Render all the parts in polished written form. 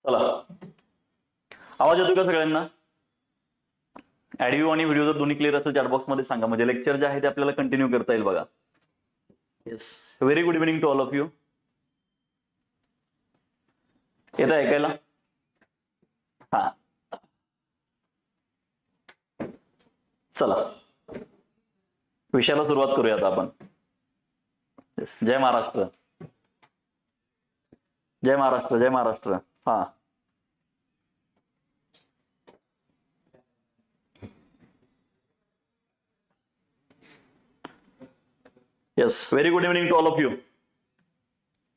चला, आवाज येतो का सगळ्यांना? ऑडिओ आणि व्हिडिओ जर दोन्ही क्लिअर असेल चॅटबॉक्स मध्ये सांगा, म्हणजे लेक्चर जे आहे ते आपल्याला कंटिन्यू करता येईल बघा. Yes, very good evening to all of you. येतं ऐकायला? हा, चला विषयाला सुरुवात करूया आता आपण. Yes. जय महाराष्ट्र, जय महाराष्ट्र, जय महाराष्ट्र. हा, yes, very good evening to all of you.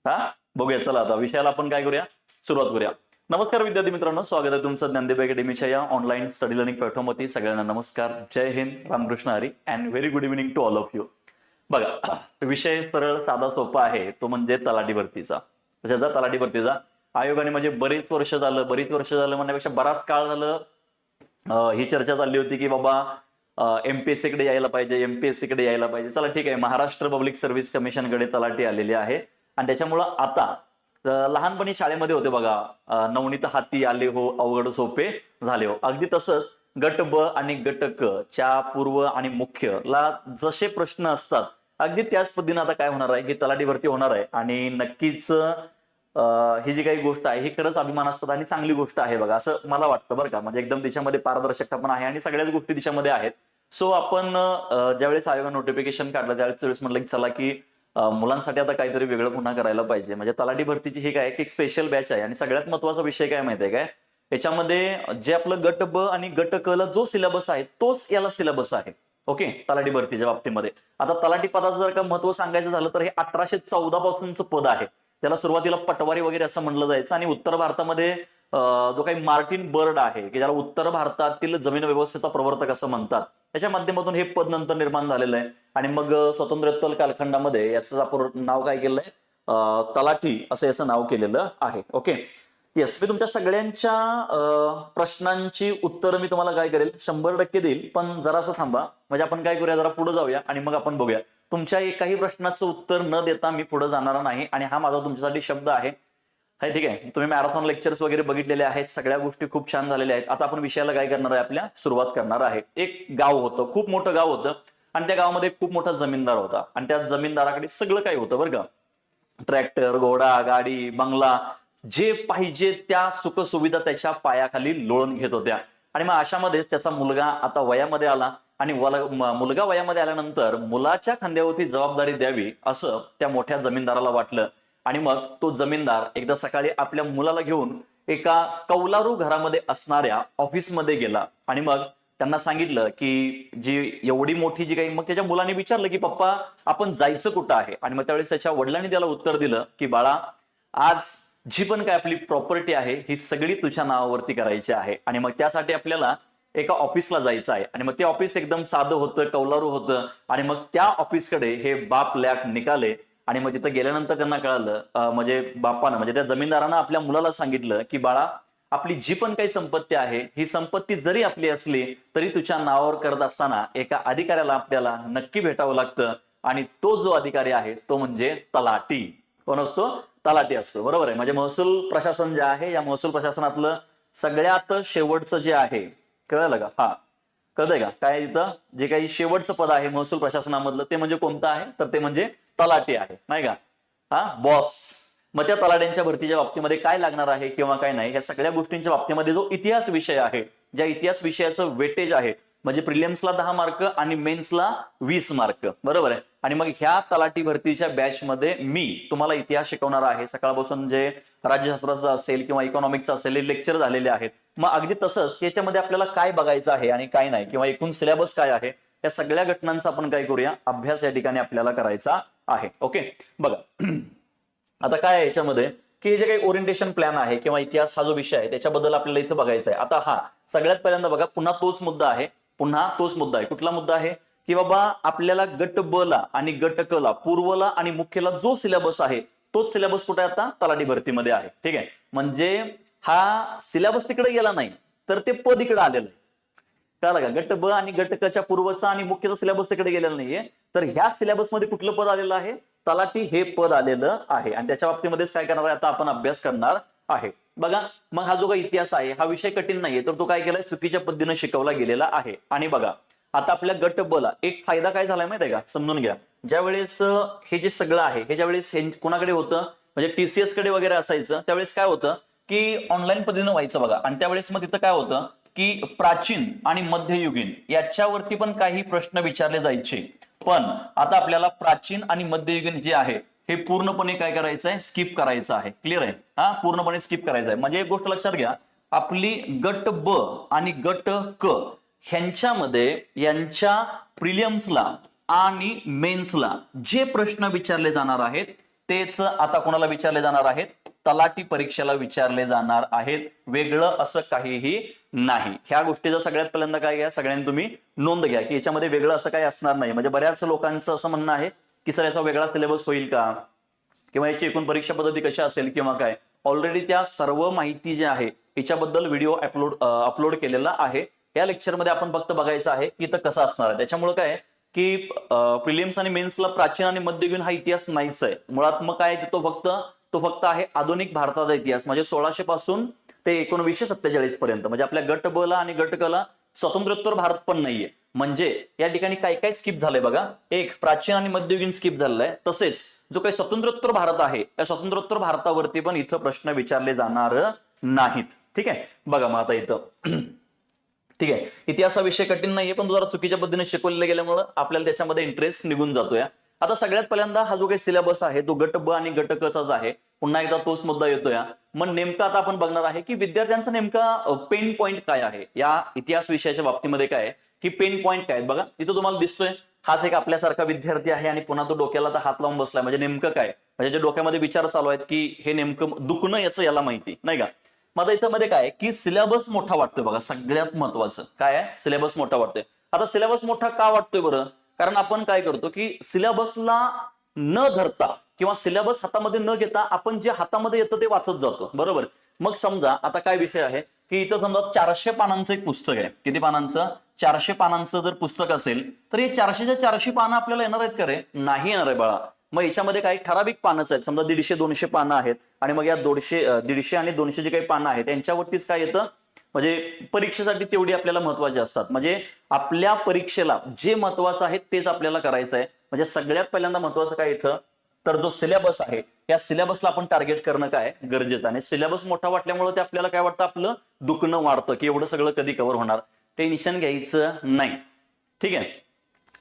हा, बघूया चला आता विषयाला आपण काय करूया, सुरुवात करूया. नमस्कार विद्यार्थी मित्रांनो, स्वागत आहे तुमचं ज्ञानदीप अकॅडमीच्या या ऑनलाईन स्टडी लर्निंग प्लॅटफॉर्मवरती. सगळ्यांना नमस्कार, जय Hind, Ramkrishna Hari and very good evening to all of you. बघा, विषय सरळ साधा सोपा आहे, तो म्हणजे तलाठी भरतीचा. कशाचा? तलाठी भरतीचा. आयोगाने म्हणजे बरीच वर्ष झालं म्हणण्यापेक्षा बराच काळ झालं ही चर्चा चालली होती की बाबा एमपीएससी कडे यायला पाहिजे, एमपीएससी कडे यायला पाहिजे. चला ठीक आहे, महाराष्ट्र पब्लिक सर्व्हिस कमिशन कडे तलाठी आलेली आहे आणि त्याच्यामुळं आता लहानपणी शाळेमध्ये होते बघा, नवनीत हाती आले हो, अवघड सोपे झाले हो. अगदी तसंच गट ब आणि गट क च्या पूर्व आणि मुख्य ला जसे प्रश्न असतात, अगदी त्याच पद्धतीने आता काय होणार आहे, ही तलाठी भरती होणार आहे. आणि नक्कीच ही जी काही गोष्ट आहे ही खरंच अभिमानास्पद आणि चांगली गोष्ट आहे बघा, असं मला वाटतं बरं का. म्हणजे एकदम तिच्यामध्ये पारदर्शकता पण आहे आणि सगळ्याच गोष्टी तिच्यामध्ये आहेत. सो आपण ज्यावेळेस आयोगानं नोटिफिकेशन काढलं त्यावेळेस म्हटलं की चला की मुलांसाठी आता काहीतरी वेगळं पुन्हा करायला पाहिजे. म्हणजे तलाठी भरतीची ही काय एक स्पेशल बॅच आहे आणि सगळ्यात महत्वाचा विषय काय माहिती आहे काय, याच्यामध्ये जे आपलं गट ब आणि गट क ला जो सिलेबस आहे तोच याला सिलेबस आहे. ओके, तलाठी भरतीच्या बाबतीमध्ये आता तलाठी पदाचं जर का महत्व सांगायचं झालं तर हे 1814 पासूनचं पद आहे. त्याला सुरुवातीला पटवारी वगैरे असं म्हणलं जायचं आणि उत्तर भारतामध्ये जो काही मार्टिन बर्ड आहे की ज्याला उत्तर भारतातील जमीन व्यवस्थेचा प्रवर्तक असं म्हणतात, त्याच्या माध्यमातून हे पद नंतर निर्माण झालेलं आहे. आणि मग स्वातंत्र्योत्तर कालखंडामध्ये याचं आपण नाव काय केलंय, तलाठी असं याचं नाव केलेलं आहे. ओके, येस, मी तुमच्या सगळ्यांच्या प्रश्नांची उत्तरं मी तुम्हाला काय करेल 100% देईल, पण जरासं थांबा. म्हणजे आपण काय करूया, जरा पुढे जाऊया आणि मग आपण बघूया. तुमच्या एकाही प्रश्नाचं उत्तर न देता मी पुढे जाणार नाही आणि हा माझा तुमच्यासाठी शब्द आहे. ठीक आहे, तुम्ही मॅरेथॉन लेक्चर्स वगैरे बघितलेले आहेत, सगळ्या गोष्टी खूप छान झालेल्या आहेत. आता आपण विषयाला काय करणार आहे, आपल्या सुरुवात करणार आहे. एक गाव होतं, खूप मोठं गाव होतं आणि त्या गावामध्ये खूप मोठा जमीनदार होता आणि त्या जमीनदाराकडे सगळं काही होतं बरं का, ट्रॅक्टर, घोडा, गाडी, बंगला, जे पाहिजे त्या सुखसुविधा त्याच्या पायाखाली लोळून घेत होत्या. आणि मग अशामध्ये त्याचा मुलगा आता वयामध्ये आला आणि मुलगा वयामध्ये आल्यानंतर मुलाच्या खांद्यावरती जबाबदारी द्यावी असं त्या मोठ्या जमीनदाराला वाटलं. आणि मग तो जमीनदार एकदा सकाळी आपल्या मुलाला घेऊन एका कौलारू घरामध्ये असणाऱ्या ऑफिसमध्ये गेला आणि मग त्यांना सांगितलं की जी एवढी मोठी जी काही, मग त्याच्या मुलाने विचारलं की पप्पा आपण जायचं कुठं आहे. आणि मग त्यावेळेस त्याच्या वडिलांनी त्याला उत्तर दिलं की बाळा, आज जी पण काय आपली प्रॉपर्टी आहे ही सगळी तुझ्या नावावरती करायची आहे आणि मग त्यासाठी आपल्याला एका ऑफिसला जायचं आहे. आणि मग ते ऑफिस एकदम साधं होतं, कौलारू होतं. आणि मग त्या ऑफिसकडे हे बाप लॅक निघाले आणि मग तिथं गेल्यानंतर त्यांना कळालं, म्हणजे बापानं म्हणजे त्या जमीनदारानं आपल्या मुलाला सांगितलं की बाळा, आपली जी पण काही संपत्ती आहे ही संपत्ती जरी आपली असली तरी तुझ्या नावावर करत असताना एका अधिकाऱ्याला आपल्याला नक्की भेटावं लागतं आणि तो जो अधिकारी आहे तो म्हणजे तलाठी. कोण असतो? तलाठी असतो, बरोबर आहे. म्हणजे महसूल प्रशासन जे आहे, या महसूल प्रशासनातलं सगळ्यात शेवटचं जे आहे, कळलं का? हा, कळतंय का काय इथं जे काही शेवटचं पद आहे महसूल प्रशासनामधलं ते म्हणजे कोणतं आहे, तर ते म्हणजे तलाठी आहे, नाही का? हा, बॉस. मग त्या तलाट्यांच्या भरतीच्या बाबतीमध्ये काय लागणार आहे किंवा काय नाही, या सगळ्या गोष्टींच्या बाबतीमध्ये जो इतिहास विषय आहे, ज्या इतिहास विषयाचं वेटेज आहे, म्हणजे प्रिलिम्सला 10 मार्क आणि मेन्सला 20 मार्क, बरोबर आहे. आणि मग ह्या तलाठी भरतीच्या बॅचमध्ये मी तुम्हाला इतिहास शिकवणार आहे. सकाळपासून जे राज्यशास्त्राचं असेल किंवा इकॉनॉमिक्सचं असेल हे लेक्चर झालेले आहेत. मग अगदी तसंच याच्यामध्ये आपल्याला काय बघायचं आहे आणि काय नाही, किंवा एकूण सिलेबस काय आहे, या सगळ्या घटनांचा आपण काय करूया, अभ्यास या ठिकाणी आपल्याला करायचा आहे. ओके, बघा आता काय आहे याच्यामध्ये की जे काही ओरिएंटेशन प्लॅन आहे किंवा इतिहास हा जो विषय आहे त्याच्याबद्दल आपल्याला इथं बघायचा आहे. आता हा सगळ्यात पहिल्यांदा बघा, पुन्हा तोच मुद्दा आहे. कुठला मुद्दा आहे की बाबा आपल्याला गट ब ला आणि गट क ला, पूर्वला आणि मुख्यला जो सिलेबस आहे तोच सिलेबस कुठे आता तलाठी भरतीमध्ये आहे. ठीक आहे, म्हणजे हा सिलेबस तिकडे गेला नाही तर ते पद इकडे आलेलं आहे. कळलं का? गट ब आणि गट क च्या पूर्वचा आणि मुख्यचा सिलेबस तिकडे गेलेला नाहीये, तर ह्या सिलेबसमध्ये कुठलं पद आलेलं आहे, तलाठी हे पद आलेलं आहे. आणि त्याच्या बाबतीमध्येच काय करणार आहे आता आपण अभ्यास करणार आहे. बघा, मग हा जो काही इतिहास आहे हा विषय कठीण नाहीये, तर तो काय केलाय, चुकीच्या पद्धतीने शिकवला गेलेला आहे. आणि बघा, आता आपल्या गट ब ला एक फायदा काय झालाय माहिती आहे का, समजून घ्या. ज्यावेळेस हे जे सगळं आहे हे ज्यावेळेस कोणाकडे होतं, म्हणजे टीसीएस कडे वगैरे असायचं, त्यावेळेस काय होतं की ऑनलाईन पद्धतीने व्हायचं बघा. आणि त्यावेळेस मग तिथं काय होतं की प्राचीन आणि मध्ययुगीन याच्यावरती पण काही प्रश्न विचारले जायचे. पण आता आपल्याला प्राचीन आणि मध्ययुगीन जे आहे हे पूर्णपणे काय करायचं आहे, स्किप करायचं आहे. क्लिअर आहे? हा, पूर्णपणे स्किप करायचं आहे. म्हणजे एक गोष्ट लक्षात घ्या, आपली गट ब आणि गट क ह्यांच्यामध्ये यांच्या प्रिलियम्सला आणि मेन्सला जे प्रश्न विचारले जाणार आहेत तेच आता कोणाला विचारले जाणार आहेत, तलाठी परीक्षेला विचारले जाणार आहेत. वेगळं असं काहीही नाही. ह्या गोष्टीचा सगळ्यात पहिल्यांदा काय घ्या, सगळ्यांनी तुम्ही नोंद घ्या की याच्यामध्ये वेगळं असं काही असणार नाही. म्हणजे बऱ्याच लोकांचं असं म्हणणं आहे की सर याचा वेगळा सिलेबस होईल का, किंवा याची एकूण परीक्षा पद्धती कशी असेल किंवा काय. ऑलरेडी त्या सर्व माहिती जी आहे याच्याबद्दल व्हिडिओ अपलोड केलेला आहे. या लेक्चरमध्ये आपण फक्त बघायचं आहे की इथं कसं असणार आहे. त्याच्यामुळे काय की प्रिलिम्स आणि मेन्सला प्राचीन आणि मध्ययुगीन हा इतिहास नाहीच आहे मुळात. मग काय तो फक्त आहे आधुनिक भारताचा इतिहास, म्हणजे 1600 पासून ते 1947 पर्यंत. म्हणजे आपल्या गट ब ला आणि गट क ला स्वातंत्र्योत्तर भारत पण नाहीये. म्हणजे या ठिकाणी काय काय स्किप झालंय बघा, एक प्राचीन आणि मध्ययुगीन स्किप झालेलं आहे. तसेच जो काही स्वतंत्रोत्तर भारत आहे या स्वतंत्रोत्तर भारतावरती पण इथं प्रश्न विचारले जाणार नाहीत. ठीक आहे, बघा मग आता इथं ठीक आहे, इतिहास हा विषय कठीण नाहीये, पण जरा चुकीच्या पद्धतीने शिकवले गेल्यामुळे आपल्याला त्याच्यामध्ये इंटरेस्ट निघून जातोय. आता सगळ्यात पहिल्यांदा हा जो काही सिलेबस आहे तो गट ब आणि गट क चाच आहे. पुन्हा एकदा तोच मुद्दा येतोय. मग नेमका आता आपण बघणार आहे की विद्यार्थ्यांचा नेमका पेन पॉईंट काय आहे या इतिहास विषयाच्या बाबतीमध्ये. काय की पेन पॉईंट काय बघा, इथं तुम्हाला दिसतोय हाच एक आपल्यासारखा विद्यार्थी आहे आणि पुन्हा तो डोक्याला तर हात लावून बसलाय. म्हणजे नेमकं काय, म्हणजे जे डोक्यामध्ये विचार चालू आहेत की हे नेमकं दुखणं याचं याला माहिती नाही का. मग इथं मध्ये काय की सिलेबस मोठा वाटतोय बघा. सगळ्यात महत्वाचं काय आहे, सिलेबस मोठा वाटतोय. आता सिलेबस मोठा का वाटतोय बरं, कारण आपण काय करतो की सिलेबसला न धरता किंवा सिलेबस हातामध्ये न घेता आपण जे हातामध्ये येतं ते वाचत जातो. बरोबर. मग समजा आता काय विषय आहे की इथं समजा 400 पानांचं एक पुस्तक आहे. किती पानांचं, 400 पानांचं जर पुस्तक असेल तर हे 400च्या 400 पानं आपल्याला येणार आहेत का रे, नाही येणार आहे बाळा. मग याच्यामध्ये काही ठराविक पानच आहेत, समजा 150-200 पानं आहेत. आणि मग या 150 आणि 200 जे काही पानं आहेत त्यांच्यावरतीच काय येतं, म्हणजे परीक्षेसाठी तेवढी आपल्याला महत्वाची असतात. म्हणजे आपल्या परीक्षेला जे महत्वाचं आहे तेच आपल्याला करायचं आहे. म्हणजे सगळ्यात पहिल्यांदा महत्वाचं काय इथं, तर जो सिलेबस आहे या सिलेबसला आपण टार्गेट करणं काय गरजेचं. आणि सिलेबस मोठा वाटल्यामुळे ते आपल्याला काय वाटतं, आपलं दुखणं वाढतं की एवढं सगळं कधी कव्हर होणार. टेन्शन घ्यायचं नाही. ठीक आहे.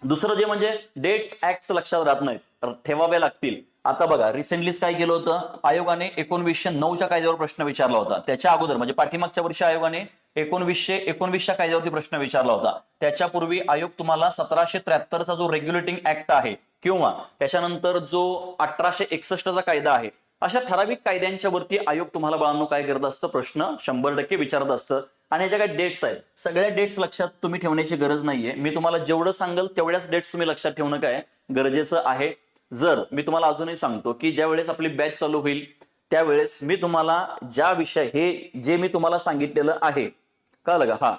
दुसरं जे म्हणजे डेट्स ऍक्ट लक्षात राहत नाहीत, ठेवावे लागतील. आता बघा, रिसेंटलीच काय केलं होतं आयोगाने, 1909च्या कायद्यावर प्रश्न विचारला होता. त्याच्या अगोदर म्हणजे पाठीमागच्या वर्षी आयोगाने 1919च्या कायद्यावरती प्रश्न विचारला होता. त्याच्यापूर्वी आयोग तुम्हाला 1773चा जो रेग्युलेटिंग ऍक्ट आहे किंवा त्याच्यानंतर जो 1861चा कायदा आहे, अशा ठराविक कायद्यांच्या वरती आयोग तुम्हाला बाळांनो काय करत असतं, प्रश्न 100% विचारत असतं. आणि याच्या काय डेट्स आहेत, सगळ्या डेट्स लक्षात तुम्ही ठेवण्याची गरज नाहीये. मी तुम्हाला जेवढं सांगेल तेवढ्याच डेट्स तुम्ही लक्षात ठेवणं काय गरजेचं आहे. जर मी तुम्हाला अजूनही सांगतो की ज्या वेळेस आपली बॅच चालू होईल त्यावेळेस मी तुम्हाला ज्या विषय हे जे मी तुम्हाला सांगितलेलं आहे, कळलं का? हा,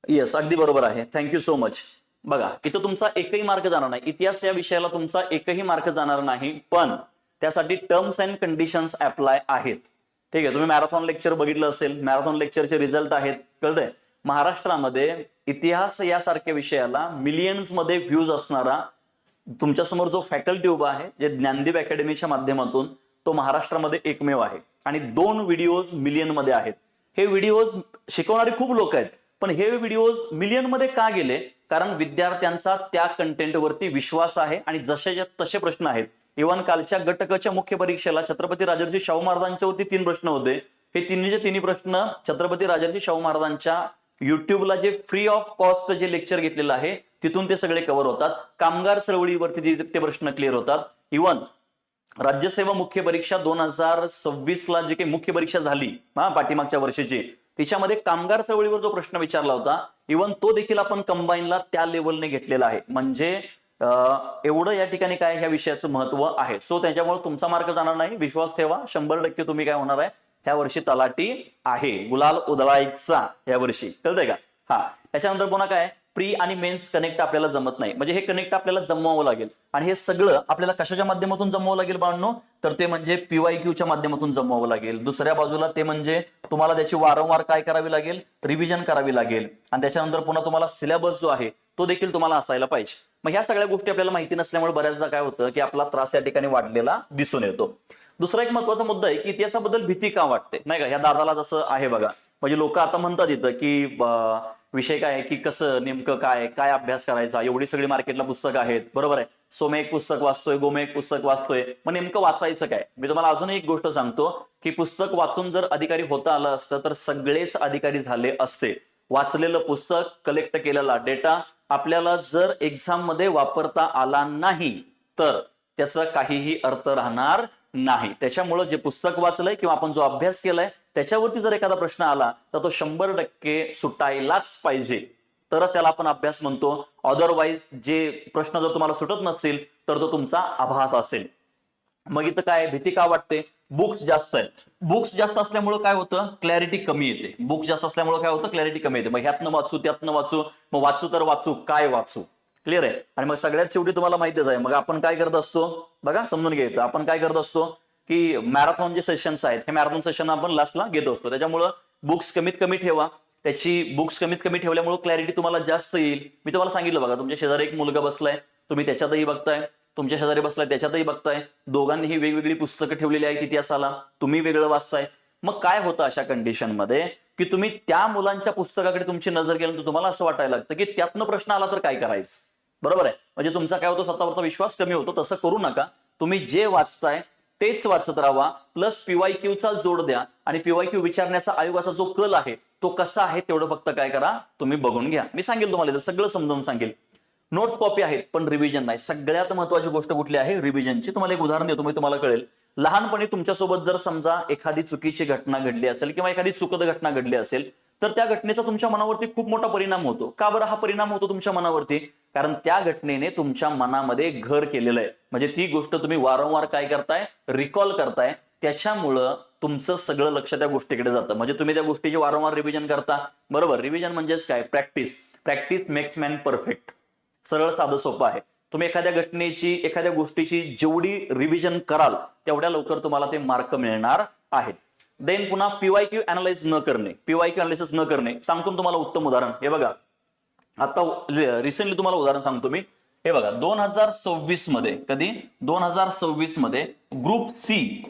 येस, अगदी बरोबर आहे. Thank you so much. बघा, इथं तुमचा एकही मार्क जाणार नाही. इतिहास या विषयाला तुमचा एकही मार्क जाणार नाही, पण त्यासाठी टर्म्स अँड कंडिशन्स अप्लाय आहेत. ठीक आहे, तुम्ही मॅरेथॉन लेक्चर बघितलं असेल, मॅरेथॉन लेक्चरचे रिझल्ट आहेत, कळतंय. महाराष्ट्रामध्ये इतिहास यासारख्या विषयाला मिलियन्स मध्ये व्ह्यूज असणारा तुमच्यासमोर जो फॅकल्टी उभा आहे, जे ज्ञानदीप अकॅडमीच्या माध्यमातून, तो महाराष्ट्रामध्ये एकमेव आहे. आणि 2 व्हिडिओज मिलियन मध्ये आहेत. हे व्हिडिओज शिकवणारे खूप लोक आहेत, पण हे व्हिडिओज मिलियन मध्ये का गेले, कारण विद्यार्थ्यांचा त्या कंटेंटवरती विश्वास आहे आणि जसे तसे प्रश्न आहेत. इव्हन कालच्या गट क च्या मुख्य परीक्षेला छत्रपती राजर्षी शाहू महाराजांच्या वरती 3 प्रश्न होते. हे तिन्ही प्रश्न छत्रपती राजर्षी शाहू महाराजांच्या युट्यूबला जे फ्री ऑफ कॉस्ट जे लेक्चर घेतलेलं आहे तिथून ते सगळे कव्हर होतात. कामगार चळवळीवरती ते प्रश्न क्लिअर होतात. इव्हन राज्यसेवा मुख्य परीक्षा 2026 ला जी काही मुख्य परीक्षा झाली पाठीमागच्या वर्षीची, तिच्यामध्ये कामगार चळवळीवर जो प्रश्न विचारला होता, इव्हन तो देखील आपण कंबाईनला त्या लेवलने घेतलेला आहे. म्हणजे एवढं या ठिकाणी काय ह्या विषयाचं महत्व आहे. सो त्याच्यामुळे तुमचा मार्क जाणार नाही, विश्वास ठेवा. 100% तुम्ही काय होणार आहे, ह्या वर्षी तलाठी आहे, गुलाल उधळायचा या वर्षी, कळतंय का? हा, त्याच्यानंतर पुन्हा काय प्री आणि मेन्स कनेक्ट आपल्याला जमत नाही, म्हणजे हे कनेक्ट आपल्याला जमवावं लागेल. आणि हे सगळं आपल्याला कशाच्या माध्यमातून जमवावं लागेल बाळांनो, तर ते म्हणजे PYQच्या माध्यमातून जमवावं लागेल. दुसऱ्या बाजूला ते म्हणजे तुम्हाला त्याची वारंवार काय करावी लागेल, रिव्हिजन करावी लागेल. आणि त्याच्यानंतर पुन्हा तुम्हाला सिलेबस जो आहे तो देखील तुम्हाला असायला पाहिजे. मग ह्या सगळ्या गोष्टी आपल्याला माहिती नसल्यामुळे बऱ्याचदा काय होतं की आपला त्रास या ठिकाणी वाढलेला दिसून येतो. दुसरा एक महत्वाचा मुद्दा आहे की इतिहासाबद्दल भीती का वाटते, नाही का. ह्या दादाला जसं आहे बघा, म्हणजे लोक आता म्हणतात इथं की विषय काय आहे की कसं नेमकं काय काय अभ्यास करायचा, एवढी सगळी मार्केटला पुस्तकं आहेत, बरोबर आहे. सोमे एक पुस्तक वाचतोय, गोमे एक पुस्तक वाचतोय, मग नेमकं वाचायचं काय. मी तुम्हाला अजून एक गोष्ट सांगतो की पुस्तक वाचून जर अधिकारी होता आलं असतं तर सगळेच अधिकारी झाले असते. वाचलेलं पुस्तक, कलेक्ट केलेला डेटा आपल्याला जर एक्झाम मध्ये वापरता आला नाही तर त्याचा काहीही अर्थ राहणार नाही. त्याच्यामुळे जे पुस्तक वाचलंय किंवा आपण जो अभ्यास केलाय त्याच्यावरती जर एखादा प्रश्न आला तर तो 100% सुटायलाच पाहिजे, तरच त्याला आपण अभ्यास म्हणतो. अदरवाईज जे प्रश्न जर तुम्हाला सुटत नसतील तर तो तुमचा आभास असेल. मग इथं काय भीती का वाटते, बुक्स जास्त आहेत. बुक्स जास्त असल्यामुळे काय होतं, क्लॅरिटी कमी येते. बुक्स जास्त असल्यामुळे काय होतं, क्लॅरिटी कमी येते. मग ह्यातनं वाचू त्यातनं वाचू, मग वाचू तर वाचू काय वाचू, क्लिअर आहे. आणि मग सगळ्यात शेवटी तुम्हाला माहितीच आहे, मग आपण काय करत असतो बघा, समजून घ्यायचं. आपण काय करत असतो की मॅरेथॉन जे सेशन्स आहेत हे मॅरेथॉन सेशन आपण लास्टला घेत असतो. त्याच्यामुळं बुक्स कमीत कमी ठेवा. बुक्स कमीत कमी ठेवल्यामुळे क्लॅरिटी तुम्हाला जास्त येईल. मी तुम्हाला सांगितलं बघा, तुमच्या शेजारी एक मुलगा बसलाय, तुम्ही त्याच्यातही बघताय, तुमच्या शेजारी बसलाय त्याच्यातही बघताय, दोघांनीही वेगवेगळी पुस्तकं ठेवलेली आहेत इतिहासाला, तुम्ही वेगळं वाचताय. मग काय होतं अशा कंडिशनमध्ये की तुम्ही त्या मुलांच्या पुस्तकाकडे तुमची नजर गेल्यानंतर तुम्हाला असं वाटायला लागतं की त्यातनं प्रश्न आला तर काय करायचं, बरोबर आहे. म्हणजे तुमचा काय होतो, स्वतःवरचा विश्वास कमी होतो. तसं करू नका. तुम्ही जे वाचताय तेच वाचत राहा, प्लस PYQचा जोड द्या. आणि PYQ विचारण्याचा आयोगाचा जो कल आहे तो कसा आहे तेवढं फक्त काय करा, तुम्ही बघून घ्या. मी सांगेल तुम्हाला सगळं समजावून सांगेल. नोट्स कॉपी आहेत पण रिव्हिजन नाही. सगळ्यात महत्वाची गोष्ट कुठली आहे, रिव्हिजनची. तुम्हाला एक उदाहरण देतो म्हणजे तुम्हाला कळेल. लहानपणी तुमच्यासोबत जर समजा एखादी चुकीची घटना घडली असेल किंवा एखादी सुखद घटना घडली असेल तर त्या घटनेचा तुमच्या मनावरती खूप मोठा परिणाम होतो. का बरं हा परिणाम होतो तुमच्या मनावरती, कारण त्या घटनेने तुमच्या मनामध्ये घर केलेलं आहे. म्हणजे ती गोष्ट तुम्ही वारंवार काय करताय, रिकॉल करताय. त्याच्यामुळं तुमचं सगळं लक्ष त्या गोष्टीकडे जातं. म्हणजे तुम्ही त्या गोष्टीचे वारंवार रिव्हिजन करता, बरोबर. रिव्हिजन म्हणजेच काय, practice. Practice makes man perfect. सरळ साधं सोपं आहे. तुम्ही एखाद्या घटनेची, एखाद्या गोष्टीची जेवढी रिव्हिजन कराल तेवढ्या लवकर तुम्हाला ते मार्क मिळणार आहेत. देन पुन्हा PYQ अनालाइज न करणे, PYQ अनालिसिस न करणे. सांगतो तुम्हाला उत्तम उदाहरण. हे बघा, आता रिसेंटली तुम्हाला उदाहरण सांगतो मी. हे बघा 2026 मध्ये, कधी 2026 मध्ये ग्रुप सी,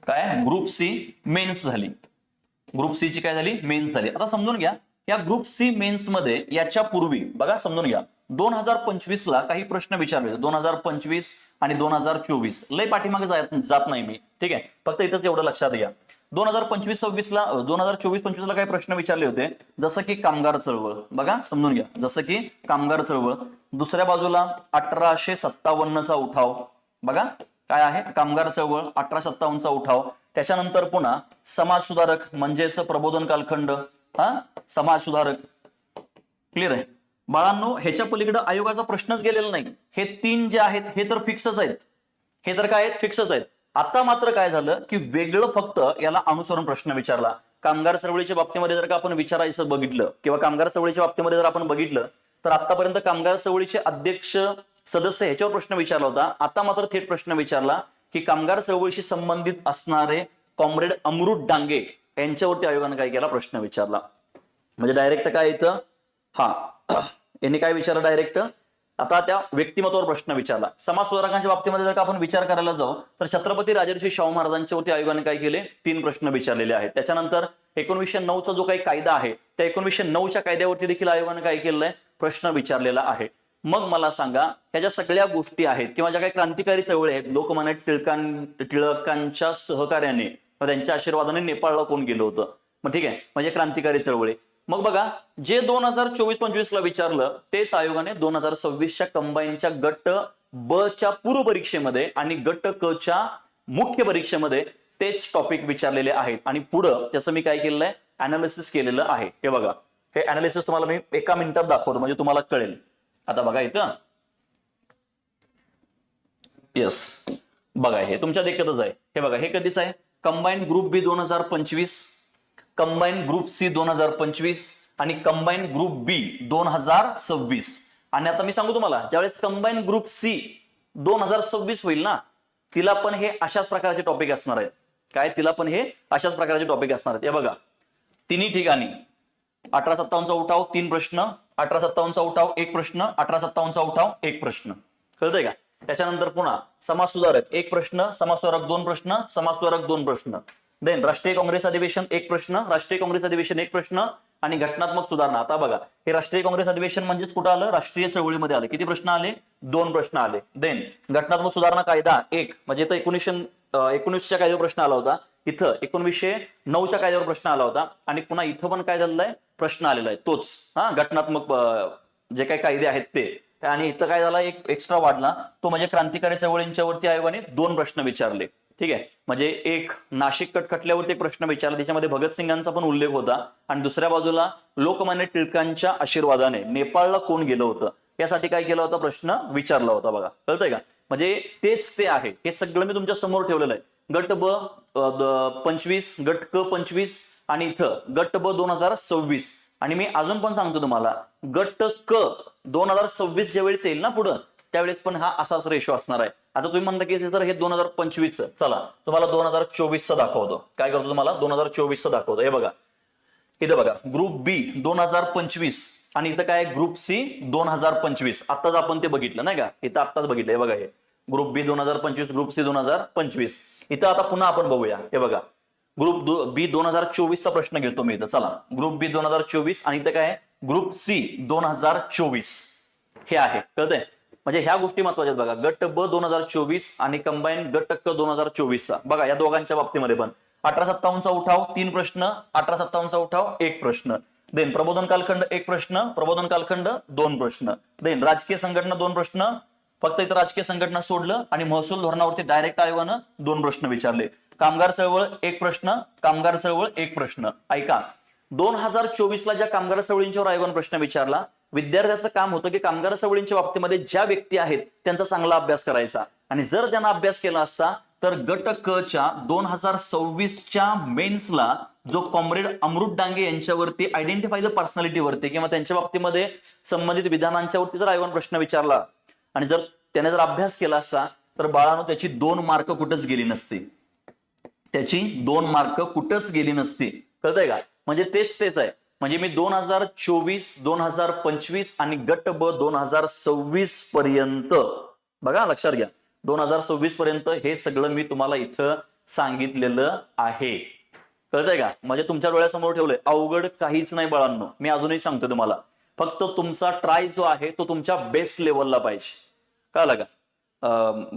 काय ग्रुप सी मेन्स झाली. ग्रुप सी ची काय झाली, मेन्स झाली. आता समजून घ्या, या ग्रुप सी मेन्स मध्ये याच्या पूर्वी बघा, समजून घ्या, 2025 ला काही प्रश्न विचारले. 2025 आणि 2024 लय पाठीमागे जात नाही मी, ठीक आहे. फक्त इथंच एवढं लक्षात घ्या. 2025-26 ला, 2024-25 ला काही प्रश्न विचारले होते, जसं की कामगार चळवळ. बघा समजून घ्या, जसं की कामगार चळवळ. दुसऱ्या बाजूला 1857 चा उठाव. बघा काय आहे, कामगार चळवळ, 1857 चा उठाव. त्याच्यानंतर पुन्हा समाज सुधारक म्हणजेच प्रबोधन कालखंड. समाज सुधारक, क्लिअर आहे बाळांनो. ह्याच्या पलीकडे आयोगाचा प्रश्नच गेलेला नाही. हे 3 जे आहेत हे तर फिक्सच आहेत, हे तर काय आहेत, फिक्सच आहेत. आता मात्र काय झालं की वेगळं फक्त याला अनुसरून प्रश्न विचारला. कामगार चळवळीच्या बाबतीमध्ये जर का आपण विचारायचं बघितलं किंवा कामगार चळवळीच्या बाबतीमध्ये जर आपण बघितलं तर आतापर्यंत कामगार चळवळीचे अध्यक्ष सदस्य ह्याच्यावर प्रश्न विचारला होता. आता मात्र थेट प्रश्न विचारला की कामगार चळवळीशी संबंधित असणारे कॉम्रेड अमृत डांगे यांच्यावरती आयोगाने काय केला, प्रश्न विचारला. म्हणजे डायरेक्ट काय येतं, यांनी काय विचारलं डायरेक्ट, आता त्या व्यक्तिमत्वावर प्रश्न विचारला. समाज सुधारकांच्या बाबतीमध्ये जर का आपण विचार करायला जाऊ तर छत्रपती राजर्षी शाहू महाराजांच्या वरती आयोगाने काय केले, 3 प्रश्न विचारलेले आहेत. त्याच्यानंतर 1909 जो काही कायदा आहे त्या 1909च्या कायद्यावरती देखील आयोगाने काय केलंय, प्रश्न विचारलेला आहे. मग मला सांगा, ह्या ज्या सगळ्या गोष्टी आहेत किंवा ज्या काही क्रांतिकारी चळवळी आहेत, लोकमान्य टिळकांच्या सहकार्याने, त्यांच्या आशीर्वादाने नेपाळला कोण गेलं होतं, मग ठीक आहे, म्हणजे क्रांतिकारी चळवळी. मग बघा, जे 2024-25 ला विचारलं तेच आयोगाने 2026च्या कंबाईनच्या गट ब च्या पूर्व परीक्षेमध्ये आणि गट क च्या मुख्य परीक्षेमध्ये तेच टॉपिक विचारलेले आहेत. आणि पुढं त्याचं मी काय केलेलं आहे, अनालिसिस केलेलं आहे. हे बघा, हे अनालिसिस तुम्हाला मी एका मिनिटात दाखवतो म्हणजे तुम्हाला कळेल. आता बघा इथं, येस बघा, हे तुमच्या देखतच आहे. हे बघा, हे कधीच आहे, कंबाईन ग्रुप बी 2025, कंबाईन ग्रुप सी 2025 आणि कंबाईन ग्रुप बी 2026. आणि आता मी सांगू तुम्हाला, ज्यावेळेस कंबाईन ग्रुप सी 2026 होईल ना, तिला पण हे अशाच प्रकारचे टॉपिक असणार आहेत. काय, तिला पण हे अशाच प्रकारचे टॉपिक असणार आहेत. हे बघा, तिन्ही ठिकाणी 1857चा उठाव 3 प्रश्न, 1857चा उठाव 1 प्रश्न, 1857चा उठाव 1 प्रश्न. कळतंय का? त्याच्यानंतर पुन्हा समाज सुधारक 1 प्रश्न, समाज सुधारक 2 प्रश्न, समाज सुधारक 2 प्रश्न. देन राष्ट्रीय काँग्रेस अधिवेशन 1 प्रश्न, राष्ट्रीय काँग्रेस अधिवेशन 1 प्रश्न आणि घटनात्मक सुधारणा. आता बघा, हे राष्ट्रीय काँग्रेस अधिवेशन म्हणजेच कुठं आलं, राष्ट्रीय चळवळीमध्ये आले. किती प्रश्न आले? 2 प्रश्न आले. देन घटनात्मक सुधारणा कायदा 1, म्हणजे इथं 1919च्या कायद्यावर प्रश्न आला होता, इथं 1909च्या कायद्यावर प्रश्न आला होता आणि पुन्हा इथं पण काय झालेलं आहे, प्रश्न आलेला आहे तोच. घटनात्मक जे काही कायदे आहेत ते. आणि इथं काय झाला, एक एक्स्ट्रा वाढला, तो म्हणजे क्रांतिकारी चळवळींच्या वरती आयोगाने 2 प्रश्न विचारले. ठीक आहे, म्हणजे एक नाशिक कट खटल्यावरती एक प्रश्न विचारला, त्याच्यामध्ये भगतसिंगांचा पण उल्लेख होता आणि दुसऱ्या बाजूला लोकमान्य टिळकांच्या आशीर्वादाने नेपाळला कोण गेलं होतं यासाठी काय केलं होतं, प्रश्न विचारला होता. बघा, कळतंय का? म्हणजे तेच ते आहे. हे सगळं मी तुमच्या समोर ठेवलेलं आहे. गट ब 25, गट क 25 आणि इथं गट ब 2026. आणि मी अजून पण सांगतो तुम्हाला, गट क 2026 ज्यावेळेस येईल ना पुढं, त्यावेळेस पण हा असाच रेशो असणार आहे. आता तुम्ही म्हणता की तर हे 2025चं, चला तुम्हाला 2024चं दाखवतो. काय करतो, तुम्हाला 2024चं दाखवतो. हे बघा, इथं बघा, ग्रुप बी 2025 आणि इथं काय, ग्रुप सी 2025. आत्ताच आपण ते बघितलं नाही का, इथं आत्ताच बघितलं. हे बघा, हे ग्रुप बी 2025, ग्रुप सी 2025. इथं आता पुन्हा आपण बघूया. हे बघा, ग्रुप बी 2024चा प्रश्न घेतो मी इथं. चला, ग्रुप बी 2024 आणि इथं काय, ग्रुप सी 2024 हे आहे. कळतंय? म्हणजे ह्या गोष्टी महत्वाच्या आहेत. बघा, गट ब 2024 आणि कंबाईन गट क 2024चा. बघा, या दोघांच्या बाबतीमध्ये पण 1857चा उठाव 3 प्रश्न, 1857चा उठाव 1 प्रश्न. देन प्रबोधन कालखंड 1 प्रश्न, प्रबोधन कालखंड 2 प्रश्न. देन राजकीय संघटना 2 प्रश्न, फक्त इथं राजकीय संघटना सोडलं आणि महसूल धोरणावरती डायरेक्ट आयोगानं 2 प्रश्न विचारले. कामगार चळवळ 1 प्रश्न, कामगार चळवळ 1 प्रश्न. ऐका, 2024ला ज्या कामगार चळवळींच्यावर आयोगानं प्रश्न विचारला, विद्यार्थ्याचं काम होतं की कामगार चळवळींच्या बाबतीमध्ये ज्या व्यक्ती आहेत त्यांचा चांगला अभ्यास करायचा. आणि जर त्यांना अभ्यास केला असता तर गट क च्या 2026च्या मेन्सला जो कॉम्रेड अमृत डांगे यांच्यावरती आयडेंटिफाय द पर्सनॅलिटीवरती किंवा त्यांच्या बाबतीमध्ये संबंधित विधानांच्यावरती जर आयोगानं प्रश्न विचारला आणि जर त्याने जर अभ्यास केला असता तर बाळांनो त्याची 2 मार्क कुठंच गेली नसती. त्याची 2 मार्क कुठंच गेली नसती. कळतंय का? म्हणजे तेच आहे. म्हणजे मी 2024, 2025 आणि गट ब 2026 पर्यंत, बघा लक्षात घ्या, 2026 पर्यंत हे सगळं मी तुम्हाला इथं सांगितलेलं आहे. कळतंय का? म्हणजे तुमच्या डोळ्यासमोर ठेवलंय. अवघड काहीच नाही बाळांनो. मी अजूनही सांगतो तुम्हाला, फक्त तुमचा ट्राय जो आहे तो तुमच्या बेस्ट लेवलला पाहिजे. कळलं का?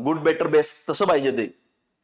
गुड बेटर बेस्ट तसं पाहिजे ते.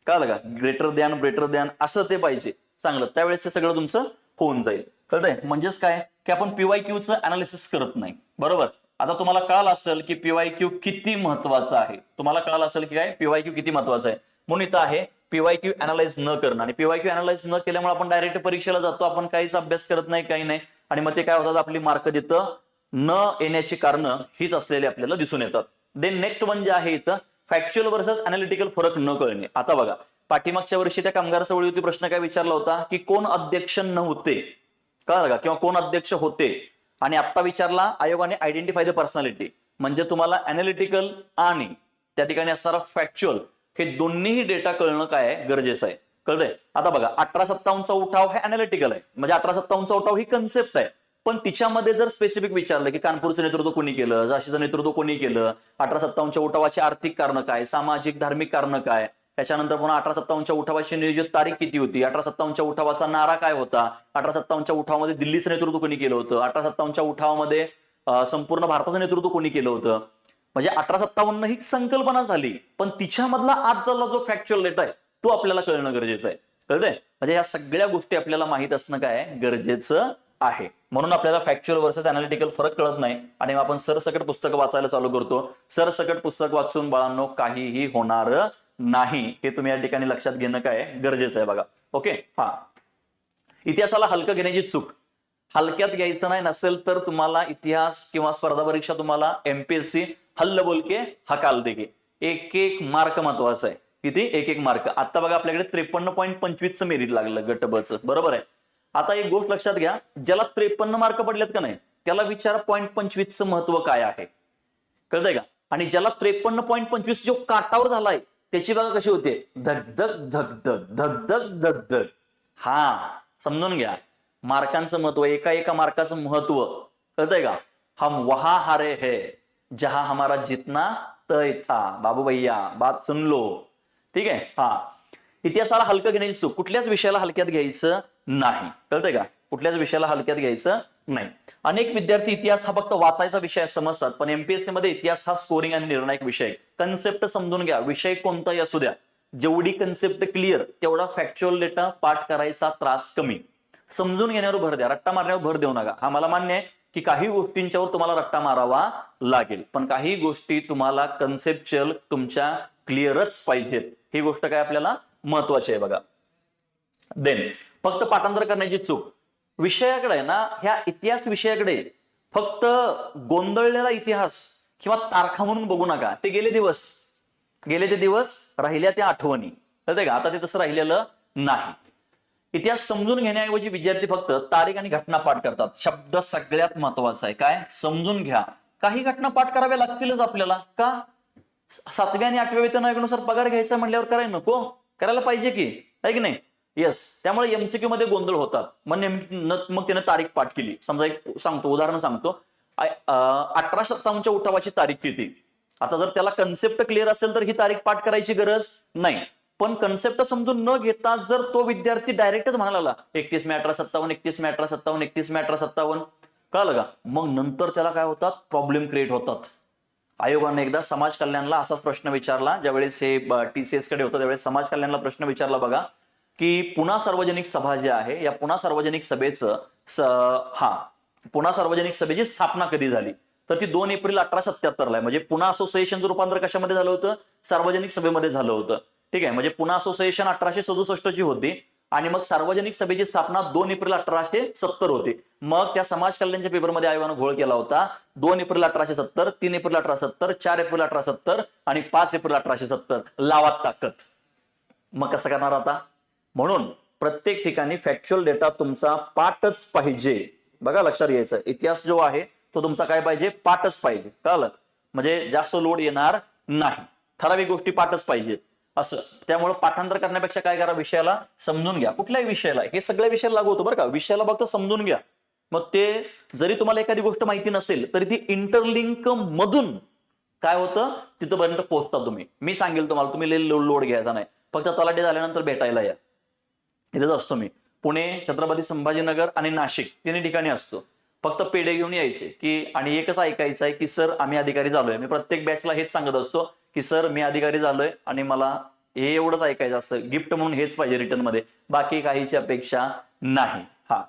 कळलं का? ग्रेटर दॅन असं ते पाहिजे चांगलं. त्यावेळेस ते सगळं तुमचं होऊन जाईल. कळतंय? म्हणजेच काय की आपण पीवायक्यूचं अनालिसिस करत नाही. बरोबर? आता तुम्हाला कळालं असेल की पीवायक्यू किती महत्वाचा आहे. तुम्हाला कळालं असेल की काय पीवायक्यू किती महत्वाचा आहे. म्हणून इथं आहे पीवायक्यू अनालाइज न करणं. आणि पीवायक्यू अनालाइज न केल्यामुळे आपण डायरेक्ट परीक्षेला जातो, आपण काहीच अभ्यास करत नाही, काही नाही. आणि मग ते काय होतात, आपली मार्क तिथं न येण्याची कारणं हीच असलेली आपल्याला दिसून येतात. देन नेक्स्ट वन जे आहे इथं फॅक्च्युअल वर्सेस अनालिटिकल फरक न कळणे. आता बघा, पाठीमागच्या वर्षी त्या कामगार चळवळीवरती प्रश्न काय विचारला होता की कोण अध्यक्ष नव्हते, कळलं का, किंवा कोण अध्यक्ष होते. आणि आता विचारला आयोगाने आयडेंटिफाय द पर्सनॅलिटी. म्हणजे तुम्हाला अनालिटिकल आणि त्या ठिकाणी असणारा फॅक्च्युअल हे दोन्हीही डेटा कळणं काय गरजेचं आहे. कळलंय? आता बघा, 1857चा उठाव हे अनालिटिकल आहे. म्हणजे 1857चा उठाव ही कन्सेप्ट आहे. पण तिच्यामध्ये जर स्पेसिफिक विचारलं की कानपूरचं नेतृत्व कोणी केलं, झाशीचं नेतृत्व कोणी केलं, 1857च्या उठावाची आर्थिक कारणं काय, सामाजिक धार्मिक कारणं काय, त्याच्यानंतर पुन्हा 1857च्या उठावाची नियोजित तारीख किती होती, 1857च्या उठावाचा नारा काय होता, 1857च्या उठावामध्ये दिल्लीचं नेतृत्व कोणी केलं होतं, 1857च्या उठावामध्ये संपूर्ण भारताचं नेतृत्व कोणी केलं होतं. म्हणजे 1857 ही संकल्पना झाली, पण तिच्यामधला आजचा जो फॅक्च्युअल डेटा आहे तो आपल्याला कळणं गरजेचं आहे. कळतंय? म्हणजे या सगळ्या गोष्टी आपल्याला माहित असणं काय गरजेचं आहे. म्हणून आपल्याला फॅक्च्युअल वर्सेस अनालिटिकल फरक कळत नाही आणि आपण सरसकट पुस्तकं वाचायला चालू करतो. सरसकट पुस्तक वाचून बाळांनो काहीही होणार नाही, हे तुम्ही या ठिकाणी लक्षात घेणं काय गरजेचं आहे. बघा, ओके. हा, इतिहासाला हलकं घेण्याची चूक. हलक्यात घ्यायचं नाही नसेल तर तुम्हाला इतिहास किंवा स्पर्धा परीक्षा तुम्हाला एमपीएससी हल्ल बोलके हकाल देगे. 1-1 मार्क महत्वाचा आहे. किती? 1-1 मार्क. आता बघा आपल्याकडे 53.25चं मेरिट लागलं गट ब चं. बरोबर आहे? आता एक गोष्ट लक्षात घ्या, ज्याला 53 मार्क पडलेत का नाही त्याला विचारा 0.25चं महत्व काय आहे, कळतंय का? आणि ज्याला 53.25 जो काटावर झालाय त्याची बघा कशी होते, धगधग धगधग धगधग धगधग. हा समजून घ्या मार्कांचं महत्व, एका एका मार्काचं महत्व, कळतंय का? हम वहां हारे है जहां हमारा जितना तय था. बाबू भैया बात सुन लो, ठीक आहे. हा इतिहासाला हलकं घेण्याची चूक, कुठल्याच विषयाला हलक्यात घ्यायचं नाही, कळतंय का? कुठल्याच विषयाला हलक्यात घ्यायचं नाही. अनेक विद्यार्थी इतिहास हा फक्त वाचायचा विषय समजतात, पण एमपीएससी मध्ये इतिहास हा स्कोरिंग आणि निर्णायक विषय. कन्सेप्ट समजून घ्या, विषय कोणताही असू द्या, जेवढी कन्सेप्ट क्लिअर तेवढा फॅक्च्युअल डेटा पाठ करायचा त्रास कमी. समजून घेण्यावर भर द्या, रट्टा मारण्यावर भर देऊ नका. हा मला मान्य आहे की काही गोष्टींच्यावर तुम्हाला रट्टा मारावा लागेल, पण काही गोष्टी तुम्हाला कन्सेप्च्युअल तुमच्या क्लिअरच पाहिजेत. ही गोष्ट काय आपल्याला महत्वाची आहे बघा. देन फक्त पाठांतर करण्याची चूक, विषयाकडे आहे ना, ह्या इतिहास विषयाकडे फक्त गोंधळलेला इतिहास किंवा तारखा म्हणून बघू नका. ते गेले ते दिवस राहिल्या त्या आठवणी, कळतंय का? आता ते तसं राहिलेलं नाही. इतिहास समजून घेण्याऐवजी विद्यार्थी फक्त तारीख आणि घटना पाठ करतात. शब्द सगळ्यात महत्वाचा आहे, काय? समजून घ्या. काही घटना पाठ कराव्या लागतीलच आपल्याला, का? 7व्या आणि 8व्या वेतन आयोगानुसार पगार घ्यायचा म्हटल्यावर करायला नको, करायला पाहिजे की, आहे की नाही? येस. त्यामुळे एमसीक्यू मध्ये गोंधळ होतात. मग त्याने तारीख पाठ केली. समजा एक सांगतो, उदाहरण सांगतो, 1857च्या उठावाची तारीख किती? आता जर त्याला कन्सेप्ट क्लिअर असेल तर ही तारीख पाठ करायची गरज नाही, पण कन्सेप्ट समजून न घेता जर तो विद्यार्थी डायरेक्टच म्हणाला 31 मे 1857, 31 मे 1857, 31 मे 1857, कळलं का? मग नंतर त्याला काय होतात, प्रॉब्लेम क्रिएट होतात. आयोगाने एकदा समाज कल्याणला असाच प्रश्न विचारला, ज्यावेळेस हे टीसीएस कडे होतं त्यावेळेस समाज कल्याणला प्रश्न विचारला बघा, की पुणा सार्वजनिक सभा जी आहे, या पुणा सार्वजनिक सभेचं पुणा सार्वजनिक सभेची स्थापना कधी झाली? तर ती 2 एप्रिल 1877 ला आहे. म्हणजे पुणा असोसिएशनचं रूपांतर कशामध्ये झालं होतं? सार्वजनिक सभेमध्ये झालं होतं, ठीक आहे. म्हणजे पुणा असोसिएशन 1867 ची होती आणि मग सार्वजनिक सभेची स्थापना 2 एप्रिल 1870 होती. मग त्या समाज कल्याणच्या पेपरमध्ये आयोगानं घोळ केला होता. 2 एप्रिल 1870, 3 एप्रिल 1870, 4 एप्रिल 1870 आणि 5 एप्रिल 1870. लावात ताकद. मग कसं करणार आता? म्हणून प्रत्येक ठिकाणी फॅक्च्युअल डेटा तुमचा पाठच पाहिजे. बघा लक्षात घ्यायचं, इतिहास जो आहे तो तुमचा काय पाहिजे? पाठच पाहिजे, कळलं? म्हणजे जास्त लोड येणार नाही, ठराविक गोष्टी पाठच पाहिजे असं. त्यामुळे पाठांतर करण्यापेक्षा काय करा, विषयाला समजून घ्या. कुठल्याही विषयाला, हे सगळ्या विषयाला लागू होतं बरं का, विषयाला फक्त समजून घ्या. मग ते जरी तुम्हाला एखादी गोष्ट माहिती नसेल तरी ती इंटरलिंक मधून काय होतं तिथपर्यंत पोहोचता तुम्ही. मी सांगेल तुम्हाला, तुम्ही लोड घ्यायचा नाही, फक्त तलाठी झाल्यानंतर भेटायला या. इथेच असतो मी, पुणे, छत्रपती संभाजीनगर आणि नाशिक तिन्ही ठिकाणी असतो. फक्त पेढे घेऊन यायचे की, आणि एकच ऐकायचं आहे की सर आम्ही अधिकारी झालोय. मी प्रत्येक बॅचला हेच सांगत असतो की सर मी अधिकारी झालोय आणि मला हे एवढंच ऐकायचं असतं, गिफ्ट म्हणून हेच पाहिजे रिटर्न मध्ये, बाकी काहीची अपेक्षा नाही. हा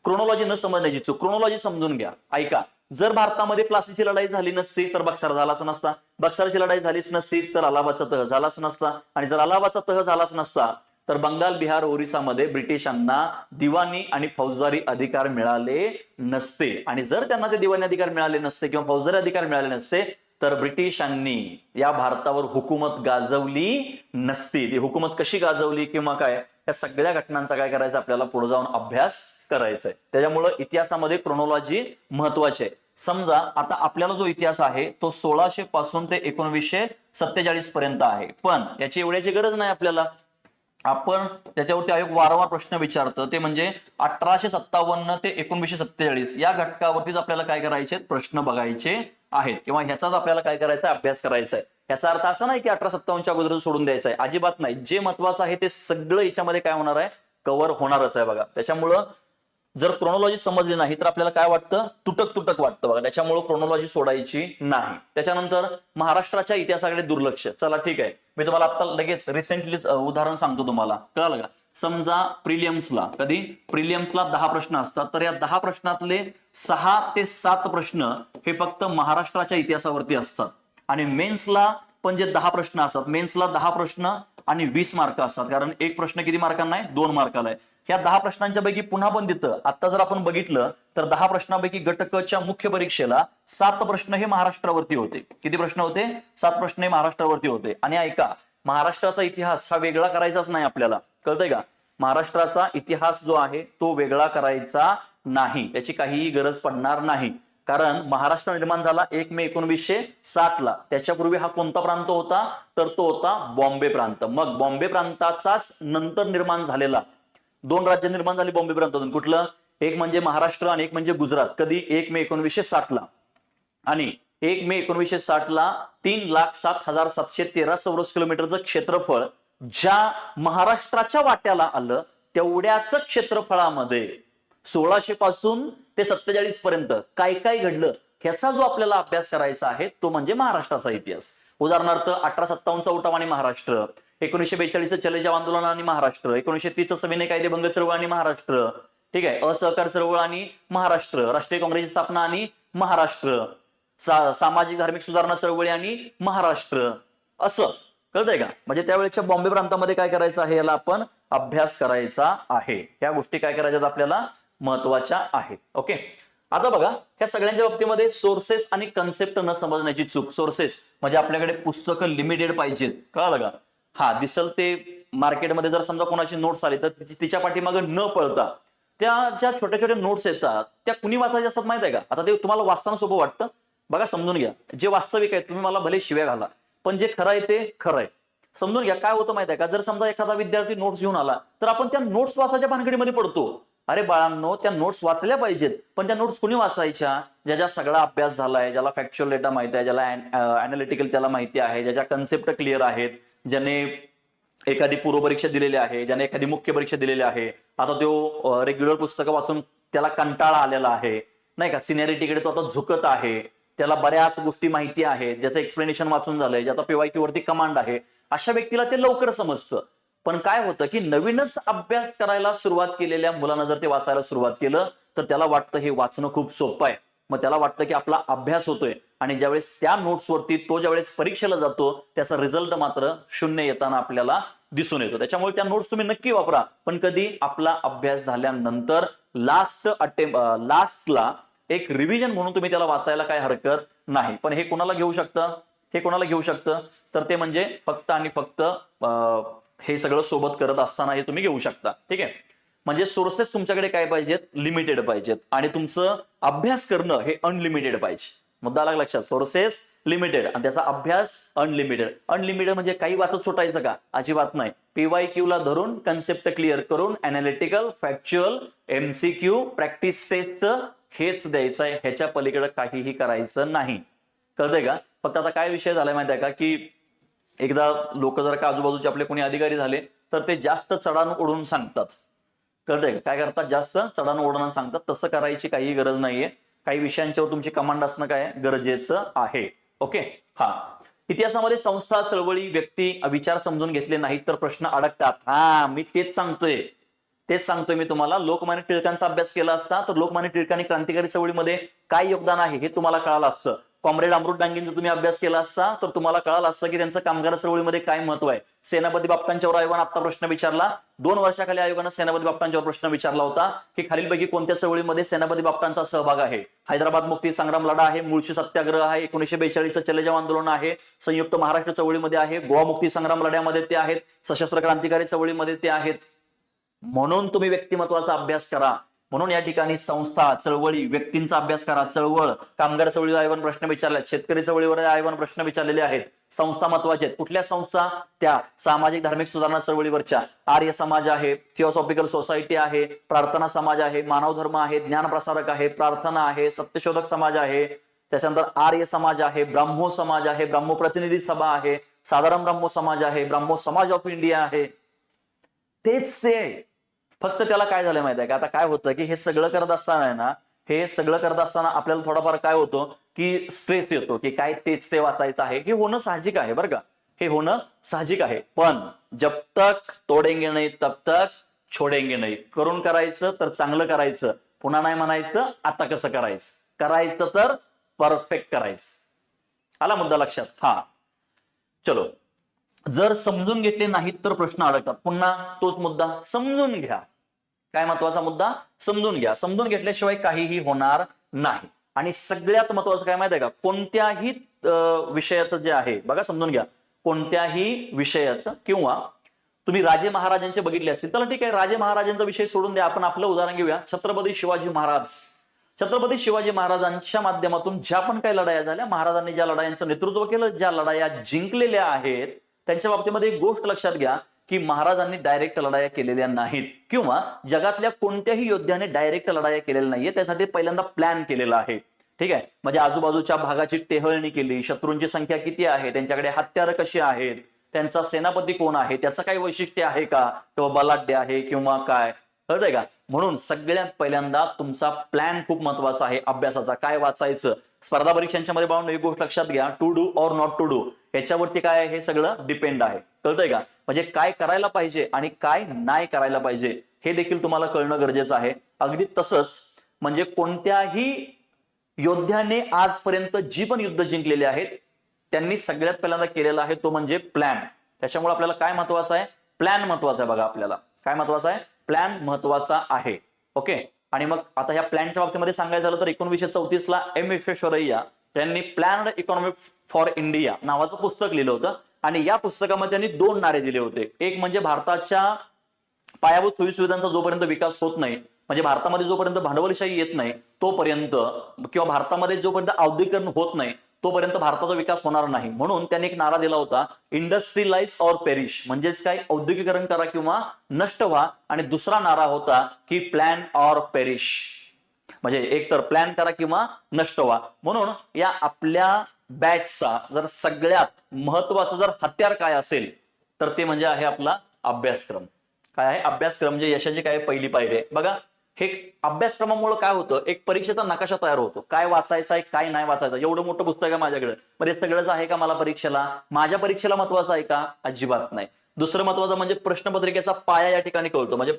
क्रोनॉलॉजी न समजण्याची चूक, क्रोनॉलॉजी समजून घ्या. ऐका, जर भारतामध्ये प्लासीची लढाई झाली नसती तर बक्सर झालाच नसता, बक्सरची लढाई झालीच नसती तर अलाहाबादचा तह झालाच नसता, आणि जर अलाहाबादचा तह झालाच नसता तर बंगाल, बिहार, ओरिसामध्ये ब्रिटिशांना दिवाणी आणि फौजदारी अधिकार मिळाले नसते. आणि जर त्यांना ते दिवाणी अधिकार मिळाले नसते किंवा फौजदारी अधिकार मिळाले नसते तर ब्रिटिशांनी या भारतावर हुकूमत गाजवली नसती. ती हुकूमत कशी गाजवली किंवा काय, या सगळ्या घटनांचा काय करायचं आपल्याला पुढे जाऊन अभ्यास करायचा आहे. त्याच्यामुळं इतिहासामध्ये क्रोनॉलॉजी महत्वाची आहे. समजा आता आपल्याला जो इतिहास आहे तो 1600 पासून ते 1947 पर्यंत आहे, पण याची एवढ्याची गरज नाही आपल्याला. आपण त्याच्यावरती आयोग वारंवार प्रश्न विचारतं, ते म्हणजे 1857 ते 1947 या घटकावरतीच आपल्याला काय करायचे, प्रश्न बघायचे आहेत, किंवा ह्याचाच आपल्याला काय करायचा, अभ्यास करायचा आहे. याचा अर्थ असा नाही की 1857च्या अगोदर सोडून द्यायचं आहे, अजिबात नाही. जे महत्वाचं आहे ते सगळं याच्यामध्ये काय होणार आहे, कव्हर होणारच आहे बघा. त्याच्यामुळं जर क्रोनॉलॉजी समजली नाही तर आपल्याला काय वाटतं, तुटक वाटतं बघा. त्याच्यामुळे क्रोनॉलॉजी सोडायची नाही. त्याच्यानंतर महाराष्ट्राच्या इतिहासाकडे दुर्लक्ष. चला ठीक आहे, मी तुम्हाला आता लगेच रिसेंटलीच उदाहरण सांगतो तुम्हाला, कळलं का? समजा प्रिलियम्सला 10 प्रश्न असतात, तर या 10 प्रश्नातले 6 ते 7 प्रश्न हे फक्त महाराष्ट्राच्या इतिहासावरती असतात. आणि मेन्सला पण जे 10 प्रश्न असतात, मेन्सला 10 प्रश्न आणि 20 मार्क असतात, कारण एक प्रश्न किती मार्कांना आहे, 2 मार्काला आहे. ह्या 10 प्रश्नांच्या पैकी पुन्हा पण तिथं आता जर आपण बघितलं तर 10 प्रश्नांपैकी गट क च्या मुख्य परीक्षेला 7 प्रश्न हे महाराष्ट्रावरती होते. किती प्रश्न होते, 7 प्रश्न हे महाराष्ट्रावरती होते. आणि ऐका, महाराष्ट्राचा इतिहास हा वेगळा करायचाच नाही आपल्याला, कळतंय का? महाराष्ट्राचा इतिहास जो आहे तो वेगळा करायचा नाही, त्याची काहीही गरज पडणार नाही. कारण महाराष्ट्र निर्माण झाला 1 मे 1960 ला. त्याच्यापूर्वी हा कोणता प्रांत होता, तर तो होता बॉम्बे प्रांत. मग बॉम्बे प्रांताचाच नंतर निर्माण झालेला 2 राज्य निर्माण झाली बॉम्बे प्रांतातून. कुठलं? एक म्हणजे महाराष्ट्र आणि एक म्हणजे गुजरात. कधी? 1 मे 1960 ला. आणि 1 मे 1960 ला 3,07,713 चौरस किलोमीटरचं क्षेत्रफळ ज्या महाराष्ट्राच्या वाट्याला आलं तेवढ्याच क्षेत्रफळामध्ये 1600 पासून ते 47 पर्यंत काय काय घडलं ह्याचा जो आपल्याला अभ्यास करायचा आहे तो म्हणजे महाराष्ट्राचा इतिहास. उदाहरणार्थ 1857चा उठाव आणि महाराष्ट्र, 1942 चलेजाव आंदोलन आणि महाराष्ट्र, 1930 सविनय कायदेभंग चळवळ आणि महाराष्ट्र, ठीक आहे, असहकार चळवळ आणि महाराष्ट्र, राष्ट्रीय काँग्रेसची स्थापना आणि महाराष्ट्र, सामाजिक धार्मिक सुधारणा चळवळी आणि महाराष्ट्र, असं कळतंय का? म्हणजे त्यावेळेच्या बॉम्बे प्रांतामध्ये काय करायचं आहे याला आपण अभ्यास करायचा आहे. ह्या गोष्टी काय करायच्यात आपल्याला महत्वाच्या आहेत. ओके, आता बघा ह्या सगळ्यांच्या बाबतीमध्ये सोर्सेस आणि कन्सेप्ट न समजण्याची चूक. सोर्सेस म्हणजे आपल्याकडे पुस्तकं लिमिटेड पाहिजेत, कळलं का? हा दिसल ते मार्केटमध्ये जर समजा कोणाची नोट्स आली तर तिच्या पाठीमागे न पळता त्या ज्या छोट्या छोट्या नोट्स येतात त्या कुणी वाचायच्या असतात माहित आहे का? आता ते तुम्हाला वाचताना सोपं वाटतं, बघा समजून घ्या. जे वास्तविक आहे तुम्ही मला भले शिव्या घाला, पण जे खरं आहे ते खरं आहे. समजून घ्या. काय होतं माहित आहे का? जर समजा एखादा विद्यार्थी नोट्स घेऊन आला तर आपण त्या नोट्स वाचायच्या भानगडीमध्ये पडतो. अरे बाळांनो, त्या नोट्स वाचल्या पाहिजेत, पण त्या नोट्स कुणी वाचायच्या? ज्याचा सगळा अभ्यास झालाय, ज्याला फॅक्च्युअल डेटा माहिती आहे, ज्याला अॅनालिटिकल त्याला माहिती आहे, ज्याच्या कन्सेप्ट क्लिअर आहेत, ज्याने एखादी पूर्व परीक्षा दिलेली आहे, ज्याने एखादी मुख्य परीक्षा दिलेली आहे. आता तो रेग्युलर पुस्तकं वाचून त्याला कंटाळा आलेला आहे, नाही का? सिनियरिटीकडे तो आता झुकत आहे, त्याला बऱ्याच गोष्टी माहिती आहेत, ज्याचं एक्सप्लेनेशन वाचून झालंय, ज्याचा PYQ वरती कमांड आहे, अशा व्यक्तीला ते लवकर समजतं. पण काय होतं की नवीनच अभ्यास करायला सुरुवात केलेल्या मुलांना जर ते वाचायला सुरुवात केलं तर त्याला वाटतं हे वाचणं खूप सोपं आहे. मग त्याला वाटतं की आपला अभ्यास होतोय, आणि ज्यावेळेस त्या नोट्सवरती तो ज्यावेळेस परीक्षेला जातो त्याचा रिझल्ट मात्र 0 येताना आपल्याला दिसून येतो. त्याच्यामुळे त्या नोट्स तुम्ही नक्की वापरा, पण कधी? आपला अभ्यास झाल्यानंतर लास्टला एक रिव्हिजन म्हणून तुम्ही त्याला वाचायला काय हरकत नाही. पण हे कोणाला घेऊ शकतं? हे कोणाला घेऊ शकतं? तर ते म्हणजे फक्त आणि फक्त हे सगळं सोबत करत असताना हे तुम्ही घेऊ शकता. ठीक आहे, म्हणजे सोर्सेस तुमच्याकडे काय पाहिजेत? लिमिटेड पाहिजेत, आणि तुमचं अभ्यास करणं हे अनलिमिटेड पाहिजे. मुद्दा आला लक्षात? सोर्सेस लिमिटेड आणि त्याचा अभ्यास अनलिमिटेड. अनलिमिटेड म्हणजे काही वाचत सुटायचं का? अजिबात नाही. PYQ ला धरून कन्सेप्ट क्लिअर करून analytical, factual, MCQ, practice test हेच द्यायचं आहे. ह्याच्या पलीकडे काहीही करायचं नाही. कळतंय का? फक्त आता काय विषय झालाय माहिती आहे का, की एकदा लोक जर का आजूबाजूचे आपले कोणी अधिकारी झाले तर ते जास्त चढान ओढून सांगतात. कळतंय? काय करतात? जास्त चढान ओढून सांगतात. तसं करायची काही गरज नाहीये. काही विषयांच्यावर तुमची कमांड असणं काय गरजेचं आहे. ओके, हा. इतिहासामध्ये संस्था, चळवळी, व्यक्ती, विचार समजून घेतले नाहीत तर प्रश्न अडकतात. हा, मी तेच सांगतोय मी तुम्हाला. लोकमान्य टिळकांचा अभ्यास केला असता तर लोकमान्य टिळकांनी क्रांतिकारी चळवळीमध्ये काय योगदान आहे हे तुम्हाला कळालं असतं. कॉम्रेड अमृत डांगेंचा तुम्ही अभ्यास केला असता तर तुम्हाला कळालं असतं की त्यांचं कामगार चळवळीमध्ये काय महत्व आहे. सेनापती बापटांच्यावर आयोगानं आता प्रश्न विचारला. 2 वर्षाखाली आयोगानं सेनापती बापटांच्यावर प्रश्न विचारला होता की खालीलपैकी कोणत्या चळवळीमध्ये सेनापती बापटांचा सहभाग आहे? हैदराबाद मुक्ती संग्राम लढा आहे, मुळशी सत्याग्रह आहे, 1942 चलेजाव आंदोलन आहे, संयुक्त महाराष्ट्र चळवळीमध्ये आहे, गोवा मुक्ती संग्राम लढ्यामध्ये ते आहेत, सशस्त्र क्रांतिकारी चळवळीमध्ये ते आहेत. म्हणून तुम्ही व्यक्तिमत्वाचा अभ्यास करा. म्हणून या ठिकाणी संस्था, चळवळी, व्यक्तींचा अभ्यास करा. चळवळ, कामगार चळवळीवर आयोगाने प्रश्न विचारले, शेतकरी चळवळीवर आयोगाने प्रश्न विचारलेले आहेत. संस्था महत्वाच्या आहेत. कुठल्या संस्था? त्या सामाजिक धार्मिक सुधारणा चळवळीवरच्या. आर्य समाज आहे, थिओसॉफिकल सोसायटी आहे, प्रार्थना समाज आहे, मानव धर्म आहे, ज्ञान प्रसारक आहे, प्रार्थना आहे, सत्यशोधक समाज आहे, त्याच्यानंतर आर्य समाज आहे, ब्राह्मो समाज आहे, ब्राह्मो प्रतिनिधी सभा आहे, साधारण ब्राह्मो समाज आहे, ब्राह्मो समाज ऑफ इंडिया आहे. तेच ते. फक्त त्याला काय झालं माहिती आहे का? आता काय होतं की हे सगळं करत असताना आपल्याला थोडाफार काय होतं की स्ट्रेस येतो की काय तेच ते वाचायचं आहे. हे होणं साहजिक आहे बरं का, हे होणं साहजिक आहे. पण जब तक तोडेंगे नाही तब तक छोडेंगे नाही. करून करायचं तर चांगलं करायचं. पुन्हा नाही म्हणायचं आता कसं करायचं तर परफेक्ट करायचं. आला मुद्दा लक्षात? हा, चलो. जर समजून घेतले नाहीत तर प्रश्न अडकतात. पुन्हा तोच मुद्दा, समजून घ्या. काय महत्वाचा मुद्दा? समजून घ्या. समजून घेतल्याशिवाय काहीही होणार नाही. आणि सगळ्यात महत्वाचं काय माहिती आहे का? कोणत्याही विषयाचं जे आहे बघा, समजून घ्या, कोणत्याही विषयाचं किंवा तुम्ही राजे महाराजांचे बघितले असतील. तर ठीक आहे, राजे महाराजांचा विषय सोडून द्या, आपण आपलं उदाहरण घेऊया. छत्रपती शिवाजी महाराज. छत्रपती शिवाजी महाराजांच्या माध्यमातून ज्या पण काही लढाया झाल्या, महाराजांनी ज्या लढायांचं नेतृत्व केलं, ज्या लढाया जिंकलेल्या आहेत, त्यांच्या बाबतीमध्ये एक गोष्ट लक्षात घ्या की महाराजांनी डायरेक्ट लढाया केलेल्या नाहीत, किंवा जगातल्या कोणत्याही योद्ध्याने डायरेक्ट लढाया केलेल्या नाहीये. त्यासाठी पहिल्यांदा प्लॅन केलेला आहे. ठीक आहे, म्हणजे आजूबाजूच्या भागाची टेहळणी केली, शत्रूंची संख्या किती आहे, त्यांच्याकडे हत्यारं कशी आहेत, त्यांचा सेनापती कोण आहे, त्याचं काही वैशिष्ट्य आहे का, किंवा बलाढ्य आहे किंवा काय, कळतंय का. म्हणून सगळ्यात पहिल्यांदा तुमचा प्लॅन खूप महत्वाचा आहे अभ्यासाचा. काय वाचायचं, स्पर्धा परीक्षांच्या मध्ये बाळून एक गोष्ट लक्षात घ्या, to do or not to do, याच्यावरती काय आहे हे सगळं डिपेंड आहे. कळतंय का, म्हणजे काय करायला पाहिजे आणि काय नाही करायला पाहिजे हे देखील तुम्हाला कळणं गरजेचं आहे. अगदी तसंच म्हणजे कोणत्याही योद्ध्याने आजपर्यंत जी पण युद्ध जिंकलेली आहेत, त्यांनी सगळ्यात पहिल्यांदा केलेला आहे तो म्हणजे प्लॅन. त्याच्यामुळे आपल्याला काय महत्वाचं आहे, प्लॅन महत्वाचा आहे. बघा, आपल्याला काय महत्वाचं आहे, प्लॅन महत्वाचा आहे. ओके, आणि मग आता ह्या प्लॅनच्या बाबतीमध्ये सांगायचं झालं तर 1934 ला एम विश्वेश्वरय्या यांनी प्लॅन्ड इकॉनॉमी फॉर इंडिया नावाचं पुस्तक लिहिलं होतं, आणि या पुस्तकामध्ये त्यांनी 2 नारे दिले होते. एक म्हणजे भारताच्या पायाभूत सोयीसुविधांचा जोपर्यंत विकास होत नाही, म्हणजे भारतामध्ये जोपर्यंत भांडवलशाही येत नाही तोपर्यंत, किंवा भारतामध्ये जोपर्यंत औद्योगिकरण होत नाही तोपर्यंत भारताचा विकास होणार नाही. म्हणून त्यांनी एक नारा दिला होता, इंडस्ट्रियलाइज और पेरिश, म्हणजेच काय, औद्योगिकरण करा किंवा नष्ट व्हा. आणि दुसरा नारा होता की प्लॅन और पेरिश, म्हणजे एक तर प्लॅन करा किंवा नष्ट व्हा. म्हणून या आपल्या बॅचचा जर सगळ्यात महत्वाचं जर हत्यार काय असेल तर ते म्हणजे आहे आपला अभ्यासक्रम. काय आहे, अभ्यासक्रम म्हणजे यशाची काय पहिली पायरी आहे. बघा, हे अभ्यासक्रमामुळे काय होतं, एक परीक्षेचा नकाशा तयार होतो, काय वाचायचं आहे काय नाही वाचायचं. एवढं मोठं पुस्तक आहे माझ्याकडे, म्हणजे सगळंच आहे का मला परीक्षेला, माझ्या परीक्षेला महत्वाचं आहे का, अजिबात नाही. दुसरं महत्वाचं म्हणजे प्रश्नपत्रिकेचा पाया या ठिकाणी कळतो, म्हणजे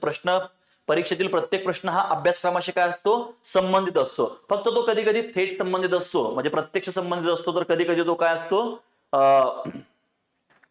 परीक्षेतील प्रत्येक प्रश्न हा अभ्यासक्रमाशी काय असतो, संबंधित असतो. फक्त तो कधी कधी थेट संबंधित असतो, म्हणजे प्रत्यक्ष संबंधित असतो, तर कधी कधी तो काय असतो,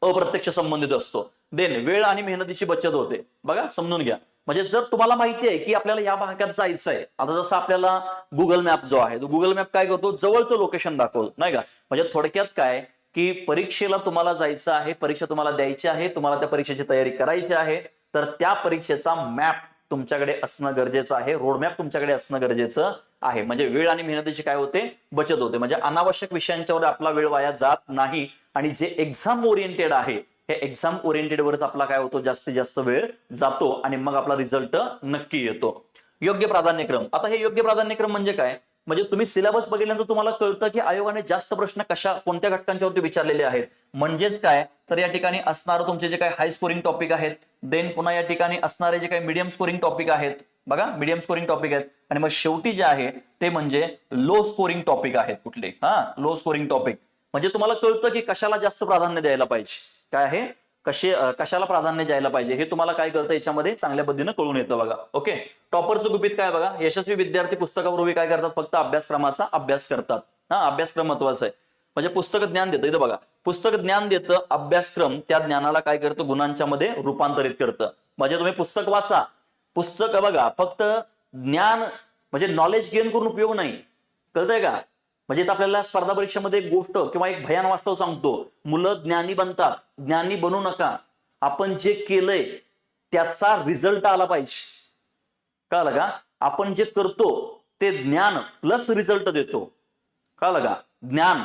अप्रत्यक्ष संबंधित असतो. देन वेळ आणि मेहनतीची बचत होते. बघा, समजून घ्या. म्हणजे जर तुम्हाला माहिती आहे की आपल्याला या भागात जायचं आहे, आता जसं आपल्याला गुगल मॅप जो आहे, तो गुगल मॅप काय करतो, जवळचं लोकेशन दाखवतो, नाही का. म्हणजे थोडक्यात काय की परीक्षेला तुम्हाला जायचं आहे, परीक्षा तुम्हाला द्यायची आहे, तुम्हाला त्या परीक्षेची तयारी करायची आहे, तर त्या परीक्षेचा मॅप तुमच्याकडे असणं गरजेचं आहे, रोडमॅप तुमच्याकडे असणं गरजेचं आहे. म्हणजे वेळ आणि मेहनतीची काय होते, बचत होते. म्हणजे अनावश्यक विषयांच्यावर आपला वेळ वाया जात नाही, आणि जे एक्झाम ओरिएंटेड आहे हे एक्झाम ओरिएंटेड वरच आपला काय होतो, जास्तीत जास्त वेळ जातो, आणि मग आपला रिझल्ट नक्की येतो. योग्य प्राधान्यक्रम. आता हे योग्य प्राधान्यक्रम म्हणजे काय, म्हणजे तुम्ही सिलेबस बघितल्यानंतर तुम्हाला कळतं की आयोगाने जास्त प्रश्न कोणत्या घटकांच्यावरती विचारलेले आहेत. म्हणजेच काय, तर या ठिकाणी असणारे तुमचे जे काही हाय स्कोरिंग टॉपिक आहेत, देन पुन्हा या ठिकाणी असणारे जे काही मीडियम स्कोरिंग टॉपिक आहेत, बघा मीडियम स्कोरिंग टॉपिक आहेत, आणि मग शेवटी जे आहे ते म्हणजे लो स्कोरिंग टॉपिक आहेत. कुठले, लो स्कोरिंग टॉपिक. म्हणजे तुम्हाला कळतं की कशाला जास्त प्राधान्य द्यायला पाहिजे, काय आहे, कशाला प्राधान्य द्यायला पाहिजे, हे तुम्हाला काय कळतं याच्यामध्ये चांगल्या पद्धतीने कळून येतं. बघा, ओके. टॉपरचं गुपित काय, बघा, यशस्वी विद्यार्थी पुस्तकापूर्वी काय करतात, फक्त अभ्यासक्रमाचा अभ्यास करतात. अभ्यासक्रम महत्वाचा आहे. म्हणजे पुस्तक ज्ञान देतं, इथं बघा, पुस्तक ज्ञान देतं, अभ्यासक्रम त्या ज्ञानाला काय करतं, गुणांच्या मध्ये रूपांतरित करतं. म्हणजे तुम्ही पुस्तक वाचा, पुस्तक बघा, फक्त ज्ञान म्हणजे नॉलेज गेन करून उपयोग नाही, कळतंय का. म्हणजे इथं आपल्याला स्पर्धा परीक्षेमध्ये एक गोष्ट किंवा एक भयान वास्तव सांगतो, मुलं ज्ञानी बनतात, ज्ञानी बनू नका. आपण जे केलंय त्याचा रिझल्ट आला पाहिजे, कळलं का. आपण जे करतो ते ज्ञान प्लस रिझल्ट देतो, कळलं का, ज्ञान.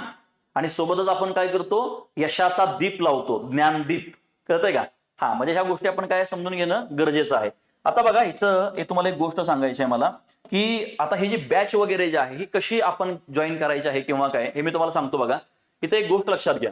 आणि सोबतच आपण काय करतो, यशाचा दीप लावतो, ज्ञानदीप, कळतंय का. म्हणजे ह्या गोष्टी आपण काय समजून घेणं गरजेचं आहे. आता बघा, हे तुम्हाला एक गोष्ट सांगायची आहे मला, की आता ही जी बॅच वगैरे जी आहे ही कशी आपण जॉईन करायची आहे किंवा काय, हे मी तुम्हाला सांगतो. बघा, इथे एक गोष्ट लक्षात घ्या,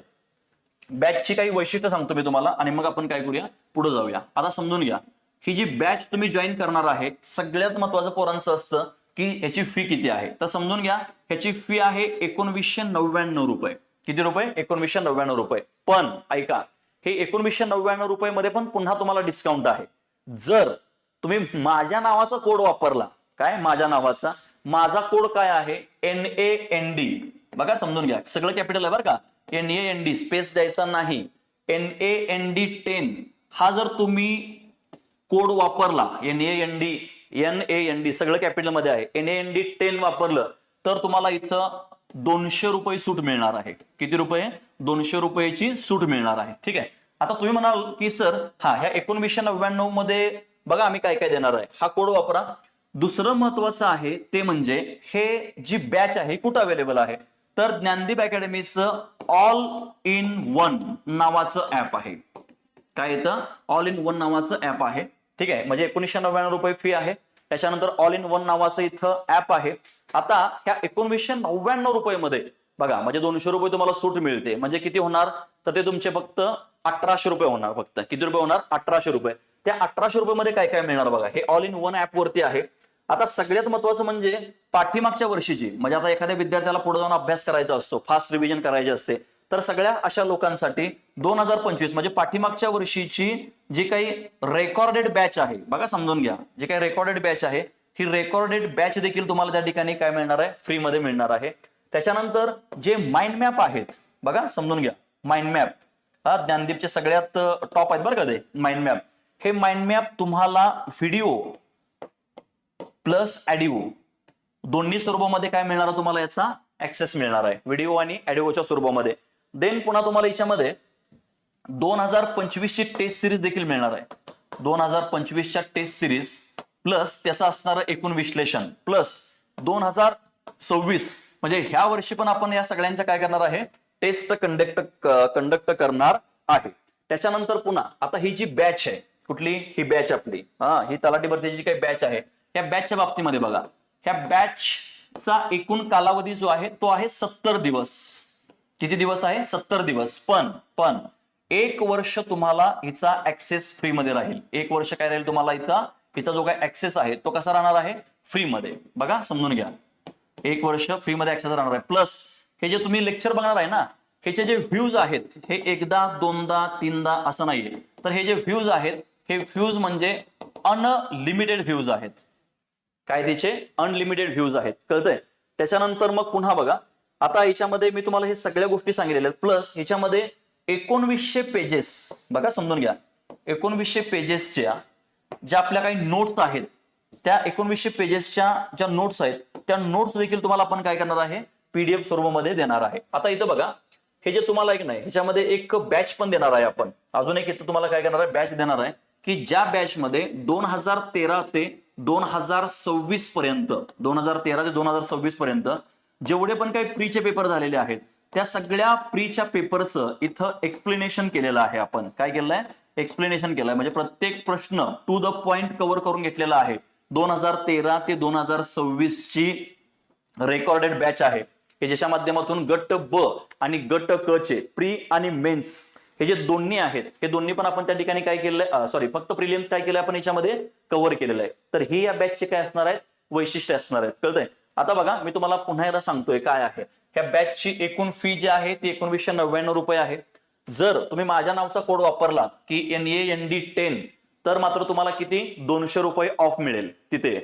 बॅचची काही वैशिष्ट्य सांगतो मी तुम्हाला, आणि मग आपण काय करूया, पुढे जाऊया. आता समजून घ्या, ही जी बॅच तुम्ही जॉईन करणार आहे, सगळ्यात महत्वाचं पोरांचं असतं की ह्याची फी किती आहे. तर समजून घ्या, ह्याची फी आहे 1999 रुपये. किती रुपये, 1999 रुपये. पण ऐका, हे 1999 रुपये मध्ये पण पुन्हा तुम्हाला डिस्काउंट आहे. जर तुम्ही माझ्या नावाचा कोड वापरला, काय माझ्या नावाचा, माझा कोड काय आहे, NAND. बघा, समजून घ्या, सगळं कॅपिटल आहे बरं का, NAND, स्पेस द्यायचा नाही, NAND 10 हा जर तुम्ही कोड वापरला, NAND सगळं कॅपिटल मध्ये आहे, NAND 10 वापरलं तर तुम्हाला इथं 200 रुपये सूट मिळणार आहे. किती रुपये, 200 रुपयाची सूट मिळणार आहे. ठीक आहे. आता तुम्ही म्हणाल की सर ह्या 1999 मध्ये बघा आम्ही काय काय देणार आहे, हा कोड वापरा. दुसरं महत्वाचं आहे ते म्हणजे हे जी बॅच आहे कुठं अवेलेबल आहे, तर ज्ञानदीप अकॅडमीचं ऑल इन वन नावाचं ऍप आहे. काय येतं, ऑल इन वन नावाचं ऍप आहे. ठीक आहे, म्हणजे 1999 रुपये फी आहे. त्याच्यानंतर ऑल इन वन नावाचं इथं ऍप आहे. आता ह्या 1999 रुपये मध्ये बघा म्हणजे 200 रुपये तुम्हाला सूट मिळते. म्हणजे किती होणार, तर ते तुमचे फक्त 1800 रुपये होणार. फक्त किती रुपये होणार, 1800 रुपये. त्या 1800 रुपये मध्ये काय काय मिळणार बघा, हे ऑल इन वन ऍप वरती आहे. आता सगळ्यात महत्वाचं म्हणजे पाठीमागच्या वर्षीची, म्हणजे आता एखाद्या विद्यार्थ्याला पुढे जाऊन अभ्यास करायचा असतो, फास्ट रिव्हिजन करायचे असते, तर सगळ्या अशा लोकांसाठी 2025 म्हणजे पाठीमागच्या वर्षीची जी काही रेकॉर्डेड बॅच आहे, बघा समजून घ्या, जी काही रेकॉर्डेड बॅच आहे ही रेकॉर्डेड बॅच देखील तुम्हाला त्या ठिकाणी काय मिळणार आहे, फ्री मध्ये मिळणार आहे. त्याच्यानंतर जे माइंड मॅप आहेत, बघा समजून घ्या, माइंड मॅप हा ज्ञानदीपचे सगळ्यात टॉप आहेत बरं का ते माइंड मॅप. हे माइंड मॅप तुम्हाला व्हिडिओ प्लस ऑडिओ दोन्ही स्वरूपामध्ये काय मिळणार, तुम्हाला याचा ऍक्सेस मिळणार आहे, व्हिडिओ आणि ऑडिओच्या स्वरूपामध्ये. देन पुन्हा तुम्हाला याच्यामध्ये 2025 ची टेस्ट सिरीज देखील मिळणार आहे. 2025च्या टेस्ट सिरीज प्लस त्याचं असणारं एकूण विश्लेषण प्लस 2026 म्हणजे ह्या वर्षी पण आपण या सगळ्यांच्या काय करणार आहे, टेस्ट कंडक्ट करणार आहे. त्याच्यानंतर पुन्हा आता ही जी बॅच आहे, कुठली ही बॅच आपली, ही तलाठी भरतीची काही बॅच आहे, या बॅचच्या बाबतीमध्ये बघा, ह्या बॅचचा एकूण कालावधी जो आहे तो आहे 70 दिवस. किती दिवस आहे, 70 दिवस. पण 1 वर्ष तुम्हाला हिचा ऍक्सेस फ्री मध्ये राहील. 1 वर्ष काय राहील तुम्हाला इथं, हिचा जो काय ऍक्सेस आहे तो कसा राहणार आहे, फ्री मध्ये. बघा समजून घ्या, 1 वर्ष फ्री मध्ये ऍक्सेस राहणार आहे. प्लस हे जे तुम्ही लेक्चर बघणार आहे ना, ह्याचे जे व्ह्यूज आहेत हे एकदा दोनदा तीनदा असं नाहीये, तर हे जे व्ह्यूज आहेत हे व्ह्यूज म्हणजे अनलिमिटेड व्ह्यूज आहेत. काय त्याचे, अनलिमिटेड व्ह्यूज आहेत, कळतंय. त्याच्यानंतर मग पुन्हा बघा, आता याच्यामध्ये मी तुम्हाला हे सगळ्या गोष्टी सांगितलेल्या आहेत. प्लस ह्याच्यामध्ये 1900 पेजेस, बघा समजून घ्या, 1900 पेजेसच्या ज्या आपल्या काही नोट्स आहेत, त्या 1900 पेजेसच्या ज्या नोट्स आहेत त्या नोट्स देखील तुम्हाला आपण काय करणार आहे, पीडीएफ स्वरूपामध्ये देणार आहे. आता इथं बघा, हे जे तुम्हाला एक नाही, ह्याच्यामध्ये एक बॅच पण देणार आहे आपण. अजून एक इथं तुम्हाला काय करणार आहे, बॅच देणार आहे, की ज्या बॅच मध्ये 2013 ते 2026 पर्यंत, 2013 ते 2026 पर्यंत जेवढे पण काही प्रीचे पेपर झालेले आहेत त्या सगळ्या प्रीच्या पेपरचं इथं एक्सप्लेनेशन केलेलं आहे. आपण काय केलं आहे, एक्सप्लेनेशन केलंय, म्हणजे प्रत्येक प्रश्न टू द पॉइंट कव्हर करून घेतलेला आहे. 2013 ते 2026 ची रेकॉर्डेड बॅच आहे, की ज्याच्या माध्यमातून गट ब आणि गट क चे प्री आणि मेन्स हे जे दोन्ही आहेत, हे दोन्ही पण आपण त्या ठिकाणी काय केलंय, सॉरी फक्त प्रिलिम्स काय केलंय आपण याच्यामध्ये कव्हर केलेलं आहे. तर ही या बॅचचे काय असणार आहेत, वैशिष्ट्य असणार आहेत, कळतंय. आता बघा मी तुम्हाला पुन्हा एकदा सांगतोय काय आहे, ह्या बॅचची एकूण फी जी आहे ती 1999 रुपये आहे. जर तुम्ही माझ्या नावचा कोड वापरला की NAND10 तर मात्र तुम्हाला किती, 200 रुपये ऑफ मिळेल, तिथे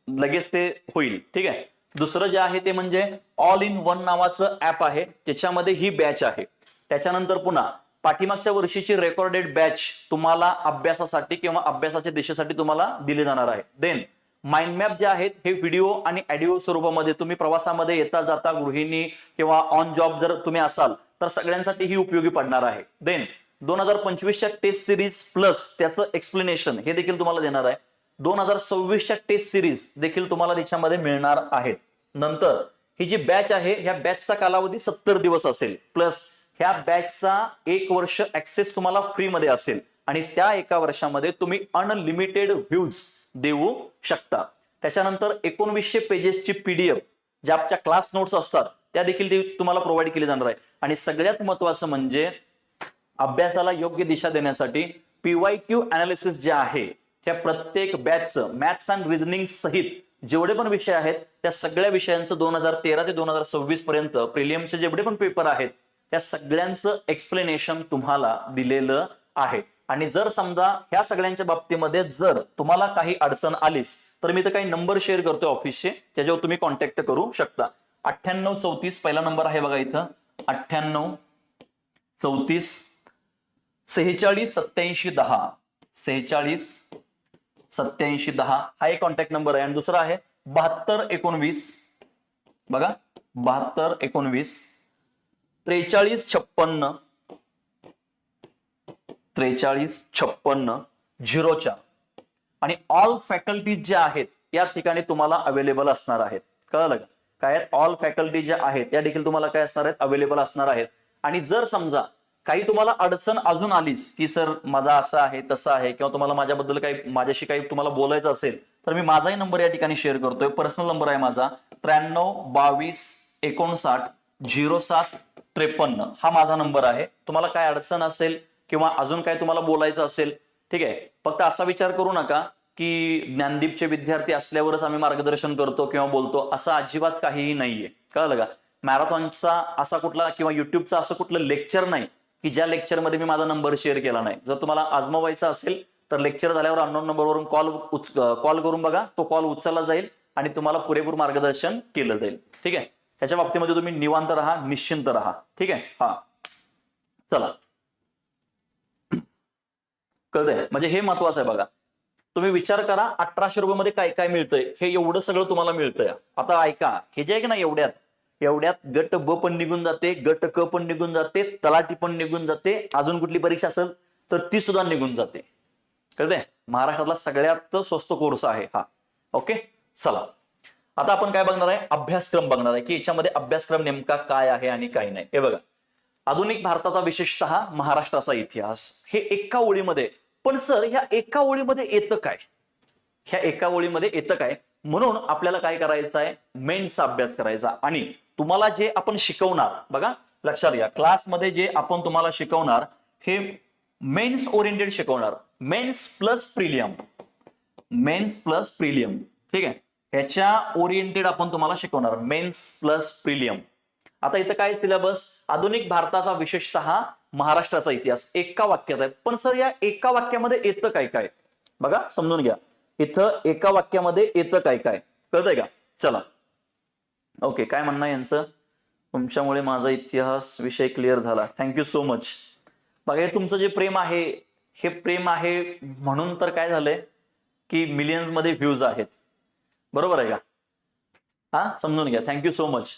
लगेच ते होईल. ठीक आहे. दुसरं जे आहे ते म्हणजे ऑल इन वन नावाचं ऍप आहे, त्याच्यामध्ये ही बॅच आहे. त्याच्यानंतर पुन्हा पाठीमागच्या वर्षीची रेकॉर्डेड बॅच तुम्हाला अभ्यासासाठी किंवा अभ्यासाच्या दिशेसाठी तुम्हाला दिली जाणार आहे. देन माइंड मॅप जे आहेत हे व्हिडिओ आणि ऑडिओ स्वरूपामध्ये, तुम्ही प्रवासामध्ये येता जाता, गृहिणी किंवा ऑन जॉब जर तुम्ही असाल तर सगळ्यांसाठी ही उपयोगी पडणार आहे. देन 2025च्या टेस्ट सिरीज प्लस त्याचं एक्सप्लेनेशन हे देखील तुम्हाला देणार आहे. 2026च्या टेस्ट सिरीज देखील तुम्हाला त्याच्यामध्ये मिळणार आहेत. नंतर ही जी बॅच आहे ह्या बॅचचा कालावधी 70 दिवस असेल, प्लस ह्या बॅचचा 1 वर्ष ऍक्सेस तुम्हाला फ्री मध्ये असेल आणि त्या 1 वर्षामध्ये तुम्ही अनलिमिटेड व्ह्यूज देऊ शकता. त्याच्यानंतर 1900 पेजेसची पीडीएफ ज्या आपल्या क्लास नोट्स असतात त्या देखील तुम्हाला प्रोव्हाइड केली जाणार आहे. आणि सगळ्यात महत्वाचं म्हणजे अभ्यासाला योग्य दिशा देण्यासाठी PYQ अनालिसिस जे आहे त्या प्रत्येक बॅचचं मॅथ्स अँड रिझनिंग सहित जेवढे पण विषय आहेत त्या सगळ्या विषयांचं 2013 ते 2026 पर्यंत प्रिलियमचे जेवढे पण पेपर आहेत त्या सगळ्यांचं एक्सप्लेनेशन तुम्हाला दिलेलं आहे. आणि जर समजा ह्या सगळ्यांच्या बाबतीमध्ये जर तुम्हाला काही अडचण आलीच तर मी तर काही नंबर शेअर करतोय ऑफिसचे, त्याच्यावर तुम्ही कॉन्टॅक्ट करू शकता. 9834 पहिला नंबर आहे बघा इथं, 9834 46 87 10 46 87 10 हा एक कॉन्टॅक्ट नंबर आहे. आणि दुसरा आहे 72 19 बघा 72 19 43 56 435604 आणि ऑल फॅकल्टीज ज्या आहेत या ठिकाणी तुम्हाला अवेलेबल असणार आहेत. कळलं का? काय ऑल फॅकल्टी ज्या आहेत या देखील तुम्हाला काय असणार आहेत, अवेलेबल असणार आहेत. आणि जर समजा काही तुम्हाला अडचण अजून आलीच की सर माझा असं आहे तसं आहे किंवा तुम्हाला माझ्याबद्दल काही माझ्याशी काही तुम्हाला बोलायचं असेल तर मी माझाही नंबर या ठिकाणी शेअर करतोय. पर्सनल नंबर आहे माझा 9322590753 हा माझा नंबर आहे. तुम्हाला काय अडचण असेल किंवा अजून काय तुम्हाला बोलायचं असेल, ठीक आहे, फक्त असा विचार करू नका की ज्ञानदीपचे विद्यार्थी असल्यावरच आम्ही मार्गदर्शन करतो किंवा बोलतो, असं अजिबात काहीही नाहीये. कळलं का? मॅरेथॉनचा असा कुठला किंवा युट्यूबचा असं कुठलं लेक्चर नाही की ज्या लेक्चरमध्ये मी माझा नंबर शेअर केला नाही. जर तुम्हाला आजमावायचा असेल तर लेक्चर झाल्यावर अननोन नंबरवरून कॉल करून बघा, तो कॉल उचलला जाईल आणि तुम्हाला पुरेपूर मार्गदर्शन केलं जाईल. ठीक आहे, त्याच्या बाबतीमध्ये तुम्ही निवांत राहा, निश्चिंत राहा. ठीक आहे, हा चला, कळतंय? म्हणजे हे महत्वाचं आहे बघा. तुम्ही विचार करा 1800 रुपये काय काय मिळतंय, हे एवढं सगळं तुम्हाला मिळतंय. आता ऐका, हे जे आहे की ना एवढ्यात गट ब पण निघून जाते, गट क पण निघून जाते, तलाठी पण निघून जाते, अजून कुठली परीक्षा असेल तर ती सुद्धा निघून जाते. कळतंय? महाराष्ट्रातला सगळ्यात स्वस्त कोर्स आहे हा. ओके, चला आता आपण काय बघणार आहे, अभ्यासक्रम बघणार आहे की याच्यामध्ये अभ्यासक्रम नेमका काय आहे आणि काय नाही. हे बघा, आधुनिक भारताचा विशेषतः महाराष्ट्राचा इतिहास, हे एका ओळीमध्ये. पण सर ह्या एका ओळीमध्ये येतं काय, ह्या एका ओळीमध्ये येतं काय? म्हणून आपल्याला काय करायचं आहे, मेन्सचा अभ्यास करायचा. आणि तुम्हाला जे आपण शिकवणार, बघा लक्षात घ्या, क्लासमध्ये जे आपण तुम्हाला शिकवणार हे मेन्स ओरिएंटेड शिकवणार. Mains plus prelim, mains plus prelim. ठीक आहे, ह्याच्या ओरिएंटेड आपण तुम्हाला शिकवणार, मेन्स प्लस प्रिलियम. आता इथं काय सिलेबस, आधुनिक भारताचा विशेषतः महाराष्ट्राचा इतिहास एका वाक्यात आहे. पण सर या एका वाक्यामध्ये येतं काय काय, बघा समजून घ्या. इथं एका वाक्यामध्ये येतं काय काय, कळतंय का? चला, ओके, काय म्हणणं आहे यांचं, तुमच्यामुळे माझा इतिहास विषय क्लिअर झाला, थँक्यू सो मच. बघा, हे तुमचं जे प्रेम आहे, हे प्रेम आहे म्हणून तर काय झालंय की मिलियन्स मध्ये व्ह्यूज आहेत. बरोबर आहे का? हा, समजून घ्या, थँक्यू सो मच.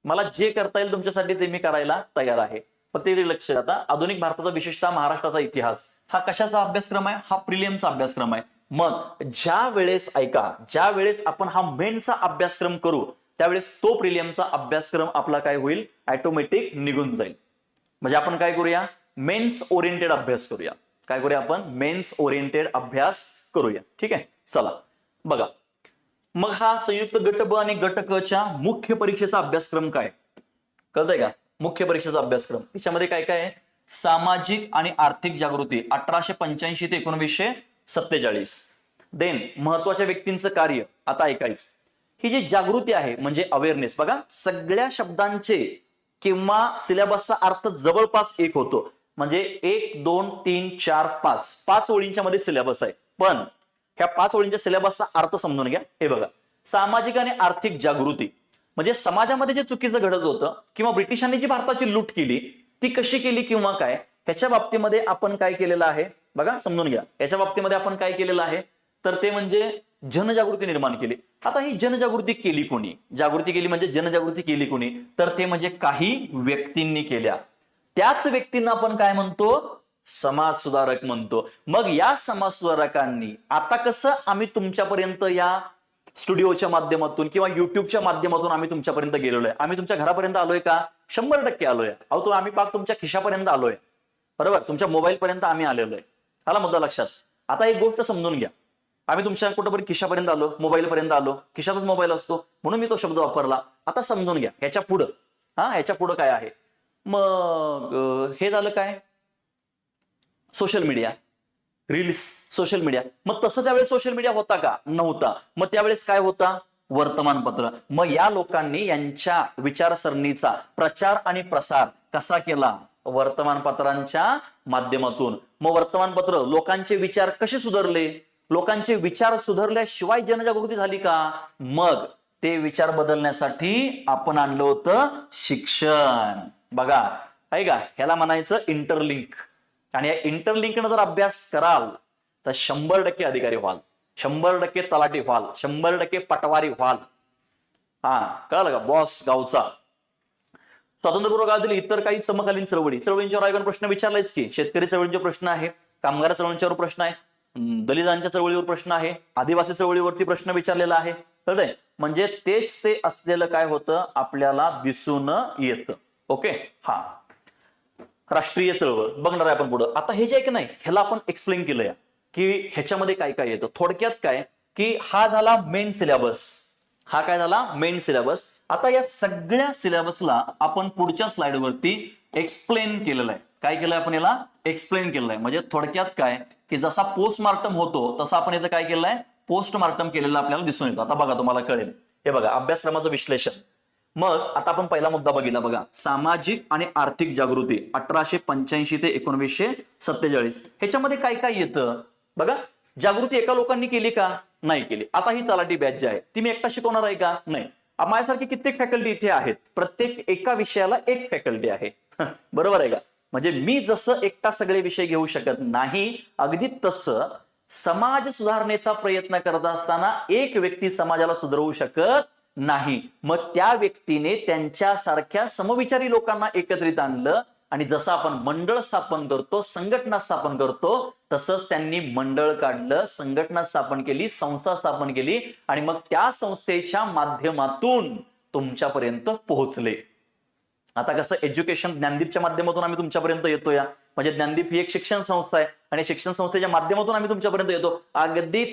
मला जे करता येईल तुमच्यासाठी ते मी करायला तयार आहे. फक्त ते लक्ष द्या. आता आधुनिक भारताचा विशेषतः महाराष्ट्राचा इतिहास हा कशाचा अभ्यासक्रम आहे, हा प्रिलियमचा अभ्यासक्रम आहे. मग ज्या वेळेस ऐका, ज्या वेळेस आपण हा मेनचा अभ्यासक्रम करू त्यावेळेस तो प्रिलियमचा अभ्यासक्रम आपला काय होईल, ऑटोमॅटिक निघून जाईल. म्हणजे आपण काय करूया, मेन्स ओरिएंटेड अभ्यास करूया. काय करूया आपण, मेन्स ओरिएंटेड अभ्यास करूया. ठीक आहे, चला बघा. मग हा संयुक्त गट ब आणि गट क च्या मुख्य परीक्षेचा अभ्यासक्रम काय, कळतंय का? मुख्य परीक्षेचा अभ्यासक्रम त्याच्यामध्ये काय काय आहे, सामाजिक आणि आर्थिक जागृती 1885 ते 1947. देन महत्वाच्या व्यक्तींचं कार्य. आता ऐकायचं, ही जी जागृती आहे म्हणजे अवेअरनेस. बघा, सगळ्या शब्दांचे किंवा सिलेबसचा अर्थ जवळपास एक होतो. म्हणजे 1 2 3 4 5 ओळींच्या मध्ये सिलेबस आहे. पण ह्या 5 ओळींच्या सिलेबसचा अर्थ समजून घ्या. हे बघा, सामाजिक आणि आर्थिक जागृती म्हणजे समाजामध्ये जे चुकीचं घडत होतं किंवा ब्रिटिशांनी जी भारताची लूट केली ती कशी केली किंवा काय, ह्याच्या बाबतीमध्ये आपण काय केलेलं आहे, बघा समजून घ्या. याच्या बाबतीमध्ये आपण काय केलेलं आहे, तर ते म्हणजे जनजागृती निर्माण केली. आता ही जनजागृती केली कोणी, जागृती केली म्हणजे जनजागृती केली कोणी, तर ते म्हणजे काही व्यक्तींनी केल्या. त्याच व्यक्तींना आपण काय म्हणतो, समाज सुधारक म्हणतो. मग या समाज सुधारकांनी आता कसं आम्ही तुमच्यापर्यंत या स्टुडिओच्या माध्यमातून किंवा युट्यूबच्या माध्यमातून आम्ही तुमच्यापर्यंत गेलेलो आहे. आम्ही तुमच्या घरापर्यंत आलोय का, 100% आलोय. अहो तो आम्ही पाक तुमच्या खिशापर्यंत आलोय. बरोबर, तुमच्या मोबाईल पर्यंत आम्ही आलेलो आहे. आला मुद्दा लक्षात. आता एक गोष्ट समजून घ्या, आम्ही तुमच्या कुठेतरी खिशापर्यंत आलो, मोबाईल पर्यंत आलो, खिशातच मोबाईल असतो म्हणून मी तो शब्द वापरला. आता समजून घ्या ह्याच्या पुढं, ह्याच्या पुढं काय आहे. मग हे झालं काय, social media, reels, social media. मग तसं त्यावेळेस सोशल मीडिया होता का, नव्हता. मग त्यावेळेस काय होता, वर्तमानपत्र. मग या लोकांनी यांच्या विचारसरणीचा प्रचार आणि प्रसार कसा केला, वर्तमानपत्रांच्या माध्यमातून. मग वर्तमानपत्र लोकांचे विचार कसे सुधारले, लोकांचे विचार सुधारल्याशिवाय जनजागृती झाली का. मग ते विचार बदलण्यासाठी आपण आणलं होतं शिक्षण. बघा ऐका, ह्याला म्हणायचं इंटरलिंक. आणि या इंटरलिंकनं जर अभ्यास कराल तर 100% अधिकारी व्हाल, 100% तलाठी व्हाल, 100% पटवारी व्हाल. कळलं का, बॉस गावचा. स्वातंत्र्यपूर्व काळातील इतर काही समकालीन चळवळींच्यावर आयोगाने प्रश्न विचारलायच की. शेतकरी चळवळींचे प्रश्न आहे, कामगार चळवळींच्यावर प्रश्न आहे, दलितांच्या चळवळीवर प्रश्न आहे, आदिवासी चळवळीवरती प्रश्न विचारलेला आहे. कळतंय? म्हणजे तेच ते असलेलं काय होतं आपल्याला दिसून येतं. ओके. हा, राष्ट्रीय चळवळ बघणार आहे आपण पुढं. आता हे जे आहे की नाही, ह्याला आपण एक्सप्लेन केलंय की ह्याच्यामध्ये काय काय येतं. थोडक्यात काय की हा झाला मेन सिलेबस. हा काय झाला मेन सिलेबस. आता या सगळ्या सिलेबसला आपण पुढच्या स्लाइडवरती एक्सप्लेन केलेलं आहे. काय केलंय आपण याला एक्सप्लेन केलेलं आहे. म्हणजे थोडक्यात काय की जसा पोस्टमार्टम होतो तसा आपण इथं काय केलंय पोस्टमार्टम केलेलं आपल्याला दिसून येतो. आता बघा तुम्हाला कळेल. हे बघा अभ्यासक्रमाचं विश्लेषण. मग आता आपण पहिला मुद्दा बघितला बघा, सामाजिक आणि आर्थिक जागृती 1885 ते 1947. ह्याच्यामध्ये काय काय येतं बघा. जागृती एका लोकांनी केली का नाही केली. आता ही तलाठी बॅच जी आहे ती मी एकटा शिकवणार आहे का नाही. माझ्यासारखी कित्येक फॅकल्टी इथे आहेत. प्रत्येक एका विषयाला एक फॅकल्टी आहे. बरोबर आहे का. म्हणजे मी जसं एकटा सगळे विषय घेऊ शकत नाही, अगदी तसं समाज सुधारणेचा प्रयत्न करत असताना एक व्यक्ती समाजाला सुधारवू शकत नाही. मग त्या व्यक्तीने त्यांच्यासारख्या समविचारी लोकांना एकत्रित आणलं आणि जसं आपण मंडळ स्थापन करतो, संघटना स्थापन करतो, तसंच त्यांनी मंडळ काढलं, संघटना स्थापन केली, संस्था स्थापन केली आणि मग त्या संस्थेच्या माध्यमातून तुमच्यापर्यंत पोहोचले. आता कसं एज्युकेशन ज्ञानदीपच्या माध्यमातून आम्ही तुमच्यापर्यंत येतो या. म्हणजे ज्ञानदीप ही एक शिक्षण संस्था आहे आणि शिक्षण संस्थेच्या माध्यमातून आम्ही तुमच्यापर्यंत येतो. अगदी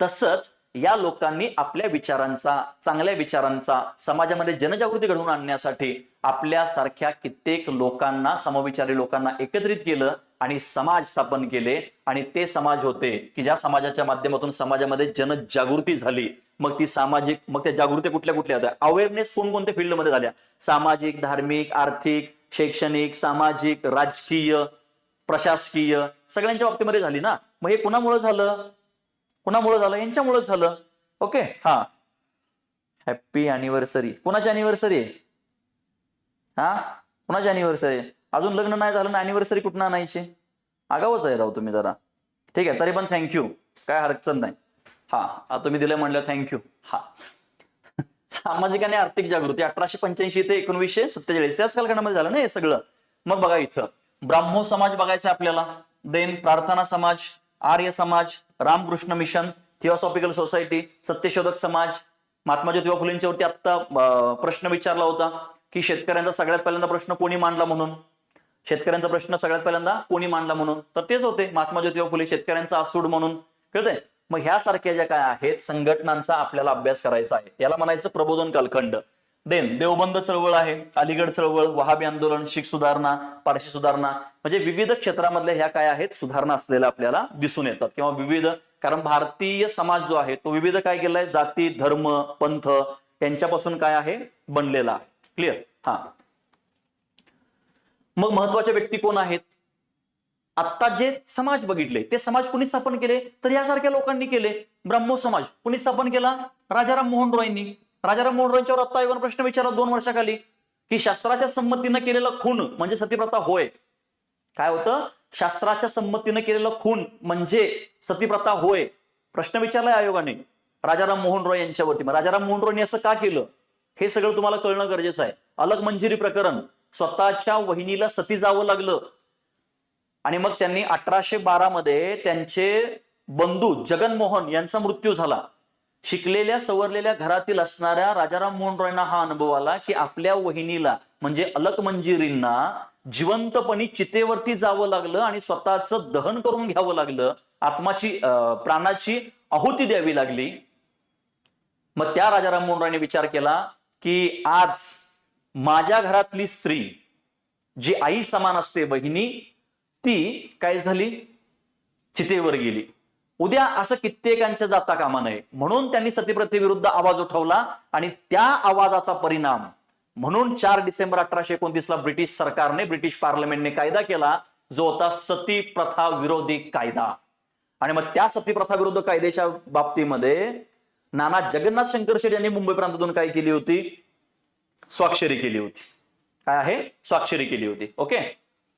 तसंच या लोकांनी आपल्या विचारांचा, चांगल्या विचारांचा समाजामध्ये जनजागृती घडवून आणण्यासाठी आपल्यासारख्या कित्येक लोकांना, समविचारी लोकांना एकत्रित केलं आणि समाज स्थापन केले. आणि ते समाज होते की ज्या समाजाच्या माध्यमातून समाजामध्ये जनजागृती झाली. मग ती सामाजिक, मग त्या जागृती कुठल्या कुठल्या होत्या, अवेअरनेस कोणकोणत्या फील्डमध्ये झाल्या, सामाजिक, धार्मिक, आर्थिक, शैक्षणिक, सामाजिक, राजकीय, प्रशासकीय सगळ्यांच्या बाबतीमध्ये झाली ना. मग हे कुणामुळे झालं, कुणामुळे झालं, यांच्यामुळे झालं. ओके. हा, हॅपी अॅनिव्हर्सरी. कुणाची अॅनिव्हर्सरी आहे. हा, कुणाची अॅनिव्हर्सरी आहे. अजून लग्न नाही झालं ना अॅनिव्हर्सरी कुठं आणायची. आगावच आहे राव तुम्ही जरा. ठीक आहे, तरी पण थँक्यू, काय हरकत नाही. हा, तुम्ही दिलं म्हणलं थँक्यू. हा, सामाजिक आणि आर्थिक जागृती 1885 ते 1947 याच कालखंडामध्ये झालं ना हे सगळं. मग बघा इथं ब्राह्मो समाज बघायचा आपल्याला, देन प्रार्थना समाज, Arya Samaj, Ramakrishna mission, theosophical society, Satyashodhak Samaj. Mahatma Jyotiba फुलेंच्यावरती आता प्रश्न विचारला होता की शेतकऱ्यांचा सगळ्यात पहिल्यांदा प्रश्न कोणी मांडला म्हणून. शेतकऱ्यांचा प्रश्न सगळ्यात पहिल्यांदा कोणी मांडला म्हणून, तर तेच होते महात्मा ज्योतिबा फुले, शेतकऱ्यांचा आसूड म्हणून. कळतंय. मग ह्यासारख्या ज्या काय आहेत संघटनांचा आपल्याला अभ्यास करायचा आहे. याला म्हणायचं प्रबोधन कालखंड. देन देवबंद चळवळ आहे, अलीगड चळवळ, वहाबी आंदोलन, शीख सुधारणा, पारशी सुधारणा. म्हणजे विविध क्षेत्रामधल्या ह्या काय आहेत सुधारणा असलेल्या आपल्याला दिसून येतात. किंवा विविध, कारण भारतीय समाज जो आहे तो विविध काय केलाय, जाती, धर्म, पंथ यांच्यापासून काय आहे बनलेला आहे. क्लिअर. हा, मग महत्वाच्या व्यक्ती कोण आहेत. आता जे समाज बघितले ते समाज कुणी स्थापन केले, तर यासारख्या लोकांनी केले. ब्रह्मो समाज कुणी स्थापन केला, राजाराम मोहन रॉयनी. राजाराम मोहन रॉयच्यावर आता आयोगाने प्रश्न विचारला 2 वर्षाखाली की शास्त्राच्या संमतीनं केलेला खून म्हणजे सतीप्रथा होय. काय होतं, शास्त्राच्या संमतीनं केलेलं खून म्हणजे सतीप्रथा होय. प्रश्न विचारलाय आयोगाने राजाराम मोहन रॉय यांच्यावरती. मग राजाराम मोहन रॉयनी असं का केलं हे सगळं तुम्हाला कळणं गरजेचं आहे. अलग मंजिरी प्रकरण, स्वतःच्या वहिनीला सती जावं लागलं आणि मग त्यांनी 1812 मध्ये त्यांचे बंधू जगनमोहन यांचा मृत्यू झाला. शिकलेल्या सवरलेल्या घरातील असणाऱ्या राजाराम मोहन रॉयना हा अनुभव आला की आपल्या वहिनीला म्हणजे अलक मंजिरींना जिवंतपणी चितेवरती जावं लागलं आणि स्वतःचं दहन करून घ्यावं लागलं, आत्माची प्राणाची आहुती द्यावी लागली. मग त्या राजाराम मोहन रॉयने विचार केला की आज माझ्या घरातली स्त्री जी आई समान असते बहिणी, ती काय झाली, चितेवर गेली. उद्या असं कित्येकांच्या जाता कामा नये म्हणून त्यांनी सतीप्रथेविरुद्ध आवाज उठवला आणि त्या आवाजाचा परिणाम म्हणून 4 डिसेंबर 1829 ला ब्रिटिश सरकारने, ब्रिटिश पार्लमेंटने कायदा केला जो होता सती प्रथा विरोधी कायदा. आणि मग त्या सती प्रथा विरोधी कायद्याच्या बाबतीमध्ये नाना जगन्नाथ शंकर शेठ यांनी मुंबई प्रांतातून काय केली होती, स्वाक्षरी केली होती. काय आहे, स्वाक्षरी केली होती. ओके.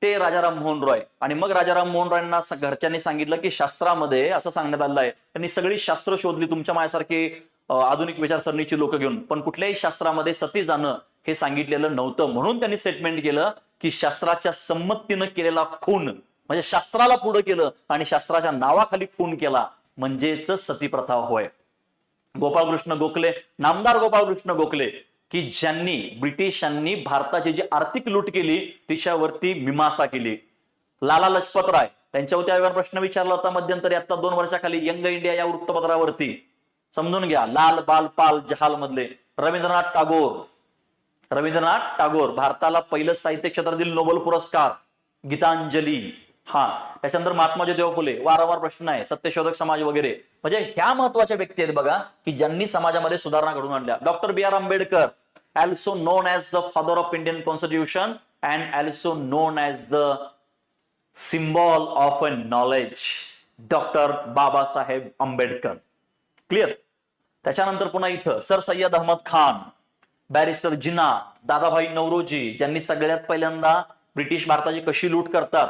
ते राजाराम मोहन रॉय. आणि मग राजाराम मोहन रॉयना घरच्यांनी सांगितलं की शास्त्रामध्ये असं सांगण्यात आलं आहे. त्यांनी सगळी शास्त्र शोधली, तुमच्या माझ्यासारखे आधुनिक विचारसरणीची लोक घेऊन, पण कुठल्याही शास्त्रामध्ये सती जाणं हे सांगितलेलं नव्हतं. म्हणून त्यांनी स्टेटमेंट केलं की शास्त्राच्या संमतीनं केलेला खून, म्हणजे शास्त्राला पुढे केलं आणि शास्त्राच्या नावाखाली खून केला म्हणजेच सतीप्रथा होय. गोपाळकृष्ण गोखले, नामदार गोपाळकृष्ण गोखले, की ज्यांनी ब्रिटिशांनी भारताची जी आर्थिक लूट केली तिच्यावरती मीमांसा केली. लाला लजपत राय, त्यांच्यावरती आयोगाने प्रश्न विचारला होता मध्यंतरी, आता 2 वर्षाखाली, यंग इंडिया या वृत्तपत्रावरती. समजून घ्या, लाल बाल पाल जहाल मधले रवींद्रनाथ टागोर भारताला पहिलं साहित्य क्षेत्रातील नोबेल पुरस्कार, गीतांजली. त्याच्यानंतर महात्मा ज्योतिबा फुले, वारंवार प्रश्न आहे, सत्यशोधक समाज वगैरे. म्हणजे ह्या महत्वाच्या व्यक्ती आहेत बघा की ज्यांनी समाजामध्ये सुधारणा घडवून आणल्या. Doctor B.R. Ambedkar, also known as the father of Indian Constitution and also known as the symbol of a knowledge, doctor Babasaheb Ambedkar. Clear. त्याच्यानंतर पुन्हा इथं सर सय्यद अहमद खान, बॅरिस्टर जिना, दादाभाई नौरोजी, ज्यांनी सगळ्यात पहिल्यांदा ब्रिटिश भारताची कशी लूट करतात,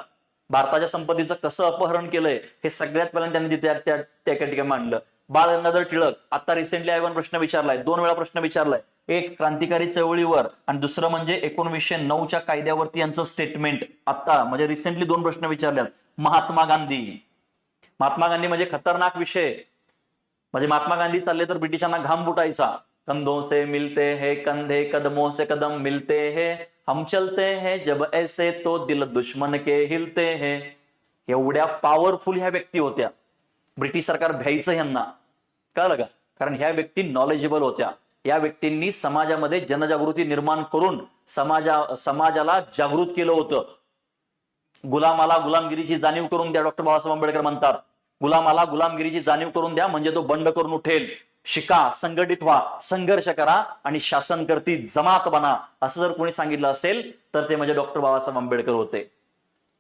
भारताच्या संपत्तीचं कसं अपहरण केलंय हे सगळ्यात पहिल्यांदा त्यांनी त्या ठिकाणी मांडलं. बाळ गंगाधर टिळक, आता रिसेंटली आयोगाने प्रश्न विचारलाय, 2 वेळा प्रश्न विचारलाय. एक क्रांतिकारी चळवळीवर आणि दुसरं म्हणजे 1909च्या कायद्यावरती यांचं स्टेटमेंट. आता म्हणजे रिसेंटली 2 प्रश्न विचारल्यात. महात्मा गांधी म्हणजे खतरनाक विषय. म्हणजे महात्मा गांधी चालले तर ब्रिटिशांना घाम फुटायचा. कंधों से मिलते हैं कंधे, कदमों से कदम मिलते हैं, हम चलते हैं जब ऐसे तो दिल दुश्मन के हिलते हैं. एवढ्या पॉवरफुल ह्या व्यक्ती होत्या. ब्रिटिश सरकार भ्यायचं यांना, कळलं का? कारण ह्या व्यक्ती नॉलेजेबल होत्या. या व्यक्तींनी समाजामध्ये जनजागृती निर्माण करून समाजाला जागृत केलं होतं. गुलामाला गुलामगिरीची जाणीव करून द्या, डॉक्टर बाबासाहेब आंबेडकर म्हणतात. गुलामाला गुलामगिरीची जाणीव करून द्या म्हणजे तो बंड करून उठेल. शिका, संघटित व्हा, संघर्ष करा आणि शासन करती जमात बना, असं जर कोणी सांगितलं असेल तर ते म्हणजे डॉक्टर बाबासाहेब आंबेडकर होते.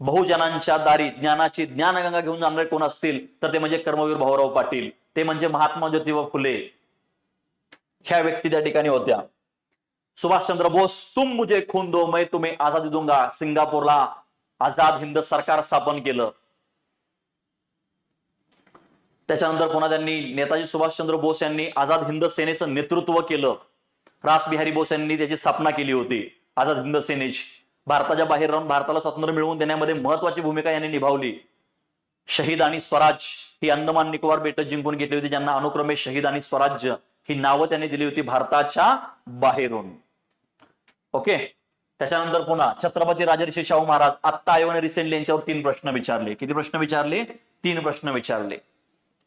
बहुजनांच्या दारी ज्ञानाची ज्ञानगंगा घेऊन जाणारे कोण असतील तर ते म्हणजे कर्मवीर भाऊराव पाटील, ते म्हणजे महात्मा ज्योतिबा फुले. ह्या व्यक्ती त्या ठिकाणी होत्या. सुभाषचंद्र बोस, तुम मुझे खून दो मैं तुम्हें आजादी दूंगा, सिंगापूरला आझाद हिंद सरकार स्थापन केलं. त्याच्यानंतर पुन्हा त्यांनी नेताजी सुभाषचंद्र बोस यांनी आझाद हिंद सेनेचं नेतृत्व केलं. रास बिहारी बोस यांनी त्याची स्थापना केली होती आझाद हिंद सेनेची. भारताच्या बाहेर राहून भारताला स्वातंत्र्य मिळवून देण्यामध्ये महत्वाची भूमिका यांनी निभावली. शहीद आणि स्वराज ही अंदमान निकोबार बेटं जिंकून घेतली होती, ज्यांना अनुक्रमे शहीद आणि स्वराज्य ही नावं त्यांनी दिली होती भारताच्या बाहेरून. ओके. त्याच्यानंतर पुन्हा छत्रपती राजर्षी शाहू महाराज, आत्ता आयोगाने रिसेंटली यांच्यावर 3 प्रश्न विचारले. किती प्रश्न विचारले? 3 प्रश्न विचारले.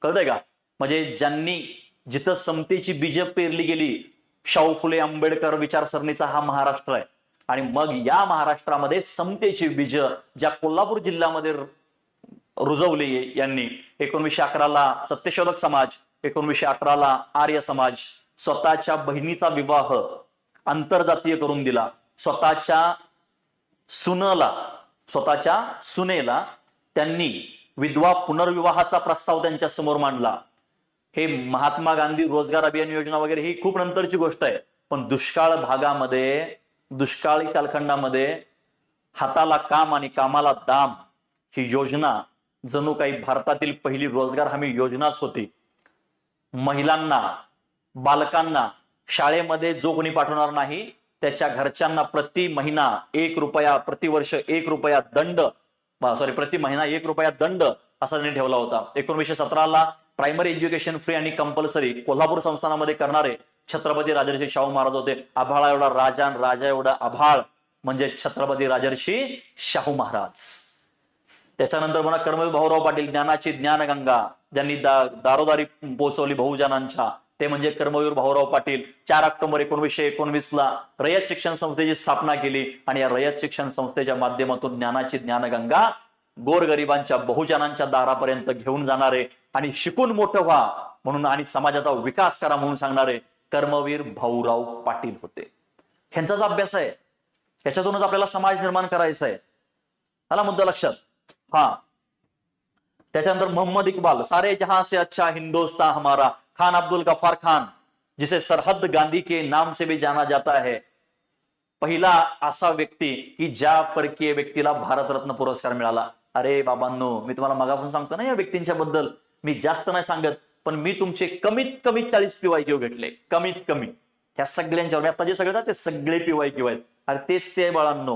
कळतंय का? म्हणजे ज्यांनी जिथं समतेची बीज पेरली गेली, शाहू फुले आंबेडकर विचारसरणीचा हा महाराष्ट्र आहे. आणि मग या महाराष्ट्रामध्ये समतेची बीज ज्या कोल्हापूर जिल्ह्यामध्ये रुजवली यांनी, 1911ला सत्यशोधक समाज, 1918ला आर्य समाज, स्वतःच्या बहिणीचा विवाह आंतरजातीय करून दिला, स्वतःच्या सुनेला त्यांनी विधवा पुनर्विवाहाचा प्रस्ताव त्यांच्या समोर मांडला. हे महात्मा गांधी रोजगार अभियान योजना वगैरे ही खूप नंतरची गोष्ट आहे. पण दुष्काळ भागामध्ये, दुष्काळी कालखंडामध्ये हाताला काम आणि कामाला दाम ही योजना जणू काही भारतातील पहिली रोजगार हमी योजनाच होती. महिलांना, बालकांना शाळेमध्ये जो कोणी पाठवणार नाही त्याच्या घरच्यांना प्रति महिना 1 रुपया, प्रतिवर्ष 1 रुपया दंड, प्रति महिना 1 रुपया दंड असा त्यांनी ठेवला होता. 1917ला प्रायमरी एज्युकेशन फ्री आणि कंपल्सरी कोल्हापूर संस्थानामध्ये करणारे छत्रपती राजर्षी शाहू महाराज होते. आभाळा एवढा राजा, राजा एवढा आभाळ म्हणजे छत्रपती राजर्षी शाहू महाराज. त्याच्यानंतर म्हणा कर्मवीर भाऊराव पाटील, ज्ञानाची ज्ञानगंगा ज्यांनी दारोदारी पोहोचवली बहुजनांच्या, ते म्हणजे कर्मवीर भाऊराव पाटील. 4 ऑक्टोबर 1919ला रयत शिक्षण संस्थेची स्थापना केली आणि या रयत शिक्षण संस्थेच्या माध्यमातून ज्ञानाची ज्ञानगंगा गोरगरिबांच्या, बहुजनांच्या दारापर्यंत घेऊन जाणारे आणि शिकून मोठं व्हा म्हणून आणि समाजाचा विकास करा म्हणून सांगणारे कर्मवीर भाऊराव पाटील होते. ह्यांचाच अभ्यास आहे, ह्याच्यातूनच आपल्याला समाज निर्माण करायचा आहे. आला मुद्दा लक्षात? त्याच्यानंतर मोहम्मद इक्बाल, सारे जहां से अच्छा हिंदुस्तान हमारा. खान अब्दुल गफ्फार खान, जिसे सरहद गांधी के नाम से भी जाना जाता है, पहिला असा व्यक्ती की ज्या परकीय व्यक्तीला भारतरत्न पुरस्कार मिळाला. अरे बाबांनो, मी तुम्हाला मगापासून सांगतो ना या व्यक्तींच्या बद्दल, मी जास्त नाही सांगत. पण मी तुमचे कमीत कमी 40 PYQ घेतले, कमीत कमी ह्या सगळ्यांच्यावर. मी आता जे सगळे ते सगळे PYQ आहेत. अरे तेच ते आहे बाळांनो,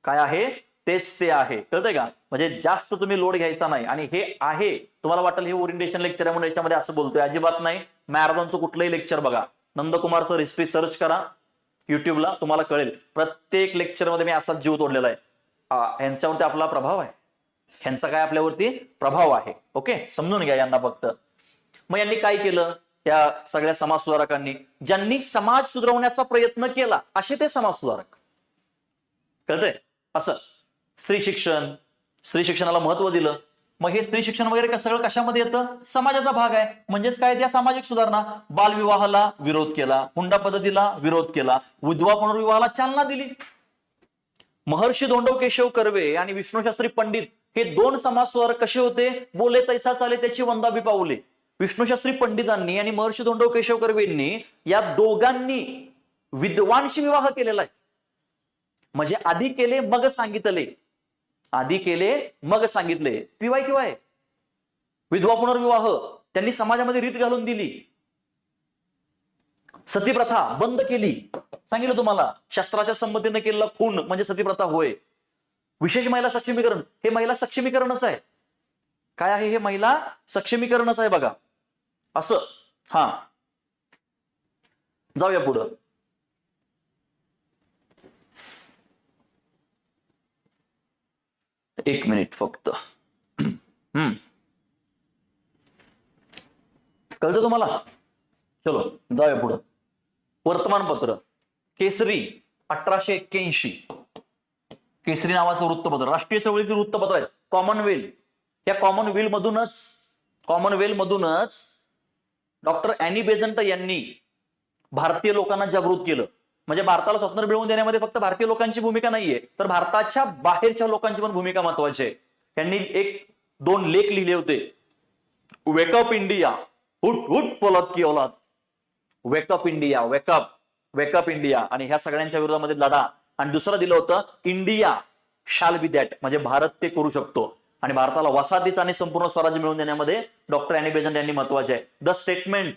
काय आहे तेच ते आहे, कळतंय का? म्हणजे जास्त तुम्ही लोड घ्यायचा नाही. आणि हे आहे, तुम्हाला वाटेल हे ओरिएंटेशन लेक्चर आहे म्हणून याच्यामध्ये असं बोलतोय, अजिबात नाही. मॅरेथॉनचं कुठलंही लेक्चर बघा, नंदकुमार सर हिस्ट्री सर्च करा युट्यूबला, तुम्हाला कळेल. प्रत्येक लेक्चरमध्ये मी असाच जीव तोडलेला आहे. ह्यांच्यावरती आपला प्रभाव आहे, ह्यांचा काय आपल्यावरती प्रभाव आहे. ओके, समजून घ्या यांना फक्त. मग यांनी काय केलं, या सगळ्या समाज सुधारकांनी, ज्यांनी समाज सुधारवण्याचा प्रयत्न केला असे ते समाज सुधारक, कळतंय? असं स्त्री शिक्षण, स्त्री शिक्षणाला महत्व दिलं. मग हे स्त्री शिक्षण वगैरे सगळं कशामध्ये येतं? समाजाचा भाग आहे. म्हणजेच काय, त्या सामाजिक सुधारणा. बालविवाहाला विरोध केला, हुंडा पद्धतीला विरोध केला, विधवा पुनर्विवाहाला चालना दिली. महर्षी धोंडो केशव कर्वे आणि विष्णुशास्त्री पंडित हे दोन समाज सुधारक कसे होते? बोले तैसा चाले त्याची वंदाभी पाऊले. विष्णुशास्त्री पंडितांनी आणि महर्षी धोंडो केशव कर्वेंनी या दोघांनी विद्वांशी विवाह केलेला आहे. म्हणजे आधी केले मग सांगितले, आधी केले मग सांगितले. PYQ आहे. विधवा पुनर्विवाह त्यांनी समाजामध्ये रीत घालून दिली. सतीप्रथा बंद केली, सांगितलं तुम्हाला. शास्त्राच्या संमतीने केलेला खून म्हणजे सतीप्रथा होय. विशेष महिला सक्षमीकरण, हे महिला सक्षमीकरणच आहे. काय आहे हे? महिला सक्षमीकरणच आहे बघा. असं. हा, जाऊया पुढं. एक मिनिट फक्त. कळतं तुम्हाला? चलो जाऊया पुढं. वर्तमानपत्र केसरी 1881, केसरी नावाचं वृत्तपत्र, राष्ट्रीय चळवळीतील वृत्तपत्र आहे. कॉमनवेल्थ, या कॉमनवेल्थ मधूनच डॉक्टर अॅनी बेझंट यांनी भारतीय लोकांना जागृत केलं. म्हणजे भारताला स्वातंत्र्य मिळवून देण्यामध्ये फक्त भारतीय लोकांची भूमिका नाहीये, तर भारताच्या बाहेरच्या लोकांची पण भूमिका महत्वाची आहे. त्यांनी 1-2 लेख लिहिले होते. वेकअप इंडिया, हुट हुट पोलाद की औलाद. वेकअप इंडिया, वेकअप इंडिया, आणि ह्या सगळ्यांच्या विरोधामध्ये लढा. आणि दुसरं दिलं होतं इंडिया शाल बी दॅट, म्हणजे भारत ते करू शकतो. आणि भारताला वसाहतीचं आणि संपूर्ण स्वराज्य मिळवून देण्यामध्ये डॉक्टर अॅनी बेझंट यांनी महत्वाचे आहे. द स्टेटमेंट,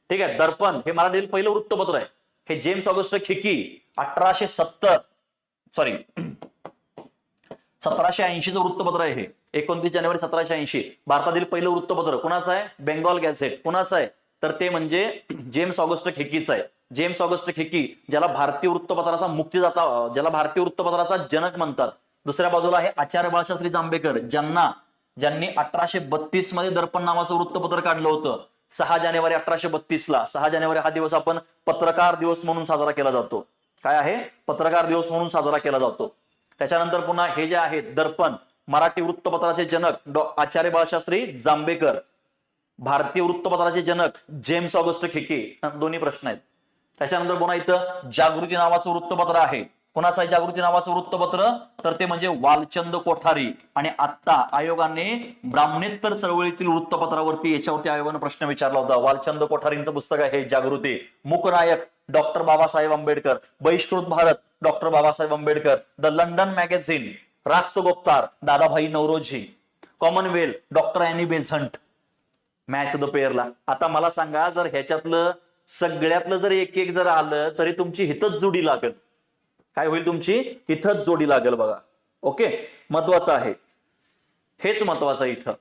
ठीक आहे. दर्पण हे मराठीतील पहिलं वृत्तपत्र आहे. हे जेम्स ऑगस्ट खिकी 1780चं वृत्तपत्र आहे. हे 29 जानेवारी 1780 भारतातील पहिलं वृत्तपत्र कोणाचं आहे? Bengal gadget. कोणाचं आहे? तर ते म्हणजे जेम्स ऑगस्ट खिकीचं आहे. जेम्स ऑगस्ट खिकी, ज्याला भारतीय वृत्तपत्राचा मुक्तिदाता, ज्याला भारतीय वृत्तपत्राचा जनक म्हणतात. दुसऱ्या बाजूला आहे आचार्य बाळशास्त्री जांभेकर, ज्यांनी 1832 मध्ये दर्पण नावाचं वृत्तपत्र काढलं होतं. 6 जानेवारी 1832ला, 6 जानेवारी हा दिवस आपण पत्रकार दिवस म्हणून साजरा केला जातो. काय आहे? पत्रकार दिवस म्हणून साजरा केला जातो. त्याच्यानंतर पुन्हा हे जे आहे दर्पण, मराठी वृत्तपत्राचे जनक आचार्य बाळशास्त्री जांभेकर, भारतीय वृत्तपत्राचे जनक जेम्स ऑगस्ट खिकी. दोन्ही प्रश्न आहेत. त्याच्यानंतर पुन्हा इथं जागृती नावाचं वृत्तपत्र आहे. कोणाचं आहे जागृती नावाचं वृत्तपत्र? तर ते म्हणजे वालचंद कोठारी. आणि आता आयोगाने ब्राह्मणेतर चळवळीतील वृत्तपत्रावरती याच्यावरती आयोगाने प्रश्न विचारला होता. वालचंद कोठारींचं पुस्तक आहे Jagruti. Mooknayak doctor Babasaheb Ambedkar, Bahishkrut Bharat doctor Babasaheb Ambedkar, the London magazine Rashtragoptar Dadabhai Naoroji, Commonwealth doctor Annie Besant. Match the पेअरला. आता मला सांगा, जर ह्याच्यातलं सगळ्यातलं जर एक जर आलं तरी तुमची हितच जोडी लागेल. काय होईल? तुमची इथंच जोडी लागेल बघा. ओके, महत्वाचं आहे, हेच महत्वाचं आहे इथं.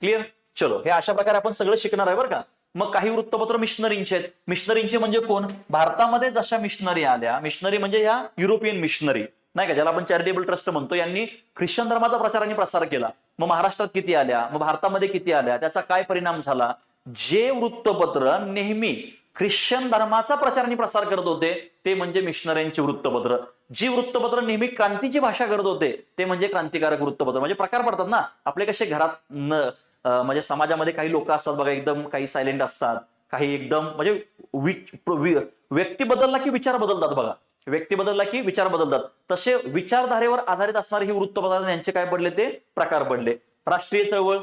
क्लिअर? चलो, हे अशा प्रकारे आपण सगळं शिकणार आहे बरं का. मग काही वृत्तपत्र मिशनरींचे आहेत. मिशनरींचे म्हणजे कोण? भारतामध्ये जशा मिशनरी आल्या, मिशनरी म्हणजे ह्या युरोपियन मिशनरी नाही का, ज्याला आपण चॅरिटेबल ट्रस्ट म्हणतो, यांनी ख्रिश्चन धर्माचा प्रचार आणि प्रसार केला. मग महाराष्ट्रात किती आल्या, मग भारतामध्ये किती आल्या, त्याचा काय परिणाम झाला? जे वृत्तपत्र नेहमी ख्रिश्चन धर्माचा प्रचार आणि प्रसार करत होते ते म्हणजे मिशनऱ्यांची वृत्तपत्र. जी वृत्तपत्र नेहमी क्रांतीची भाषा करत होते ते म्हणजे क्रांतिकारक वृत्तपत्र. म्हणजे प्रकार पडतात ना आपले कसे घरात, म्हणजे समाजामध्ये काही लोक असतात बघा, एकदम काही सायलेंट असतात, काही एकदम म्हणजे व्यक्ती बदलला की विचार बदलतात बघा, व्यक्ती बदलला की विचार बदलतात. तसे विचारधारेवर आधारित असणारे ही वृत्तपत्र, यांचे काय पडले? ते प्रकार पडले. राष्ट्रीय चळवळ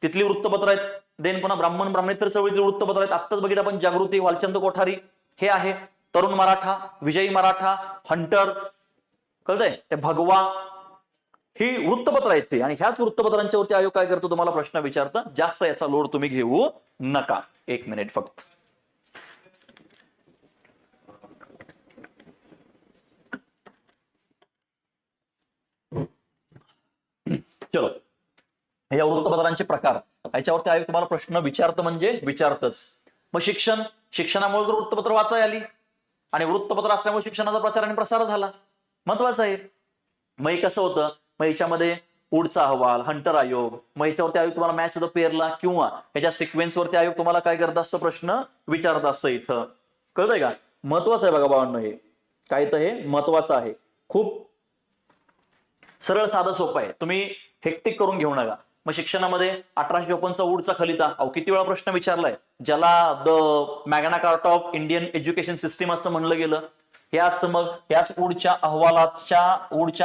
तिथली वृत्तपत्र आहेत. देन पुन्हा ब्राह्मणेतर चळवळीतील वृत्तपत्र आहेत. आत्ताच बघितलं आपण जागृती, वालचंद कोठारी हे आहे. तरुण मराठा, विजयी मराठा, हंटर, कळतंय? ते भगवा, ही वृत्तपत्र आहेत ते, आणि ह्याच वृत्तपत्रांच्या वरती आयोग काय करतो, तुम्हाला प्रश्न विचारतं. जास्त याचा लोड तुम्ही घेऊ नका. 1 मिनिट फक्त. चलो, या वृत्तपत्रांचे प्रकार, याच्यावरती आयोग तुम्हाला प्रश्न विचारतं म्हणजे विचारतच. मग शिक्षणामुळे जर वृत्तपत्र वाचायला आली आणि वृत्तपत्र असल्यामुळे शिक्षणाचा प्रचार आणि प्रसार झाला, महत्वाचं आहे. मग हे कसं होतं, मग याच्यामध्ये पुढचा अहवाल, हंटर आयोग, मग याच्यावरती आयोग तुम्हाला मॅच द पेअरला किंवा याच्या सिक्वेन्सवरती आयोग तुम्हाला काय करत असतं, प्रश्न विचारत असतं. इथं कळतंय का, महत्वाचं आहे बघा बाबांनो. हे काय तर हे महत्वाचं आहे, खूप सरळ साधं सोपं आहे, तुम्ही हेक्टिक करून घेऊ नका. मग शिक्षणामध्ये 1854चा वूडचा खलिता, किती वेळा प्रश्न विचारलाय, ज्याला the Magna carta of Indian education system असं म्हणलं गेलं. याच वूडच्या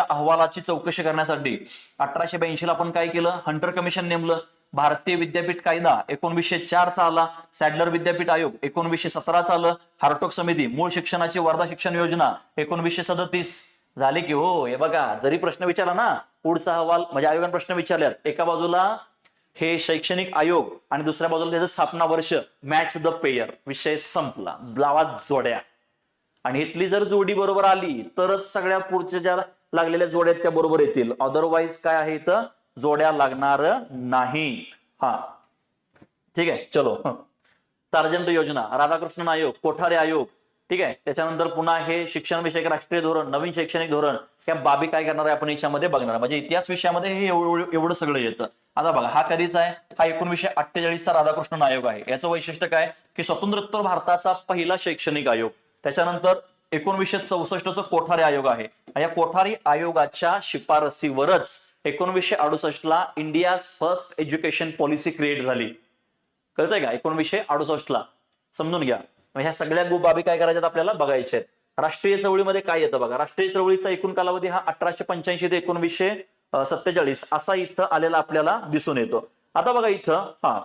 अहवालाची चौकशी करण्यासाठी 1882 आपण काय केलं, हंटर कमिशन नेमलं. भारतीय विद्यापीठ कायदा 1904 आला. सॅडलर विद्यापीठ आयोग 1917 आलं. हार्टोक समिती, मूळ शिक्षणाची वर्धा शिक्षण योजना 1937 झाले की हो. हे बघा, जरी प्रश्न विचारला ना, पुढचा अहवाल म्हणजे आयोगाने प्रश्न विचारल्यात, एका बाजूला हे शैक्षणिक आयोग आणि दुसऱ्या बाजूला त्याचं स्थापना वर्ष, मॅच द पेयर, विषय संपला. लावा जोड्या, आणि इथली जर जोडी बरोबर आली तरच सगळ्या पुढच्या ज्या लागलेल्या जोड्या त्या बरोबर येतील. अदरवाईज काय आहे, इथं जोड्या लागणार नाहीत. हा, ठीक आहे. चलो, सार्जंट योजना, राधाकृष्णन आयोग, कोठारे आयोग, ठीक आहे. त्याच्यानंतर पुन्हा हे शिक्षण विषयक राष्ट्रीय धोरण, नवीन शैक्षणिक धोरण, या बाबी काय करणार आहे आपण याच्यामध्ये बघणार. म्हणजे इतिहास विषयामध्ये हे एवढं सगळं येतं. आता बघा, हा कधीचा आहे, हा 1948चा राधाकृष्णन आयोग आहे. याचं वैशिष्ट्य काय की स्वतंत्रोत्तर भारताचा पहिला शैक्षणिक आयोग. त्याच्यानंतर 1964चा कोठारी आयोग आहे. या कोठारी आयोगाच्या शिफारसीवरच 1968ला India first education policy create झाली. कळतंय का, 1968ला समजून घ्या. ह्या सगळ्या बाबी काय करायच्यात आपल्याला बघायच्या आहेत. राष्ट्रीय चळवळीमध्ये काय येतं बघा, राष्ट्रीय चळवळीचा एकूण कालावधी हा 1885 ते 1947 असा इथं आलेला आपल्याला दिसून येतो. आता बघा इथं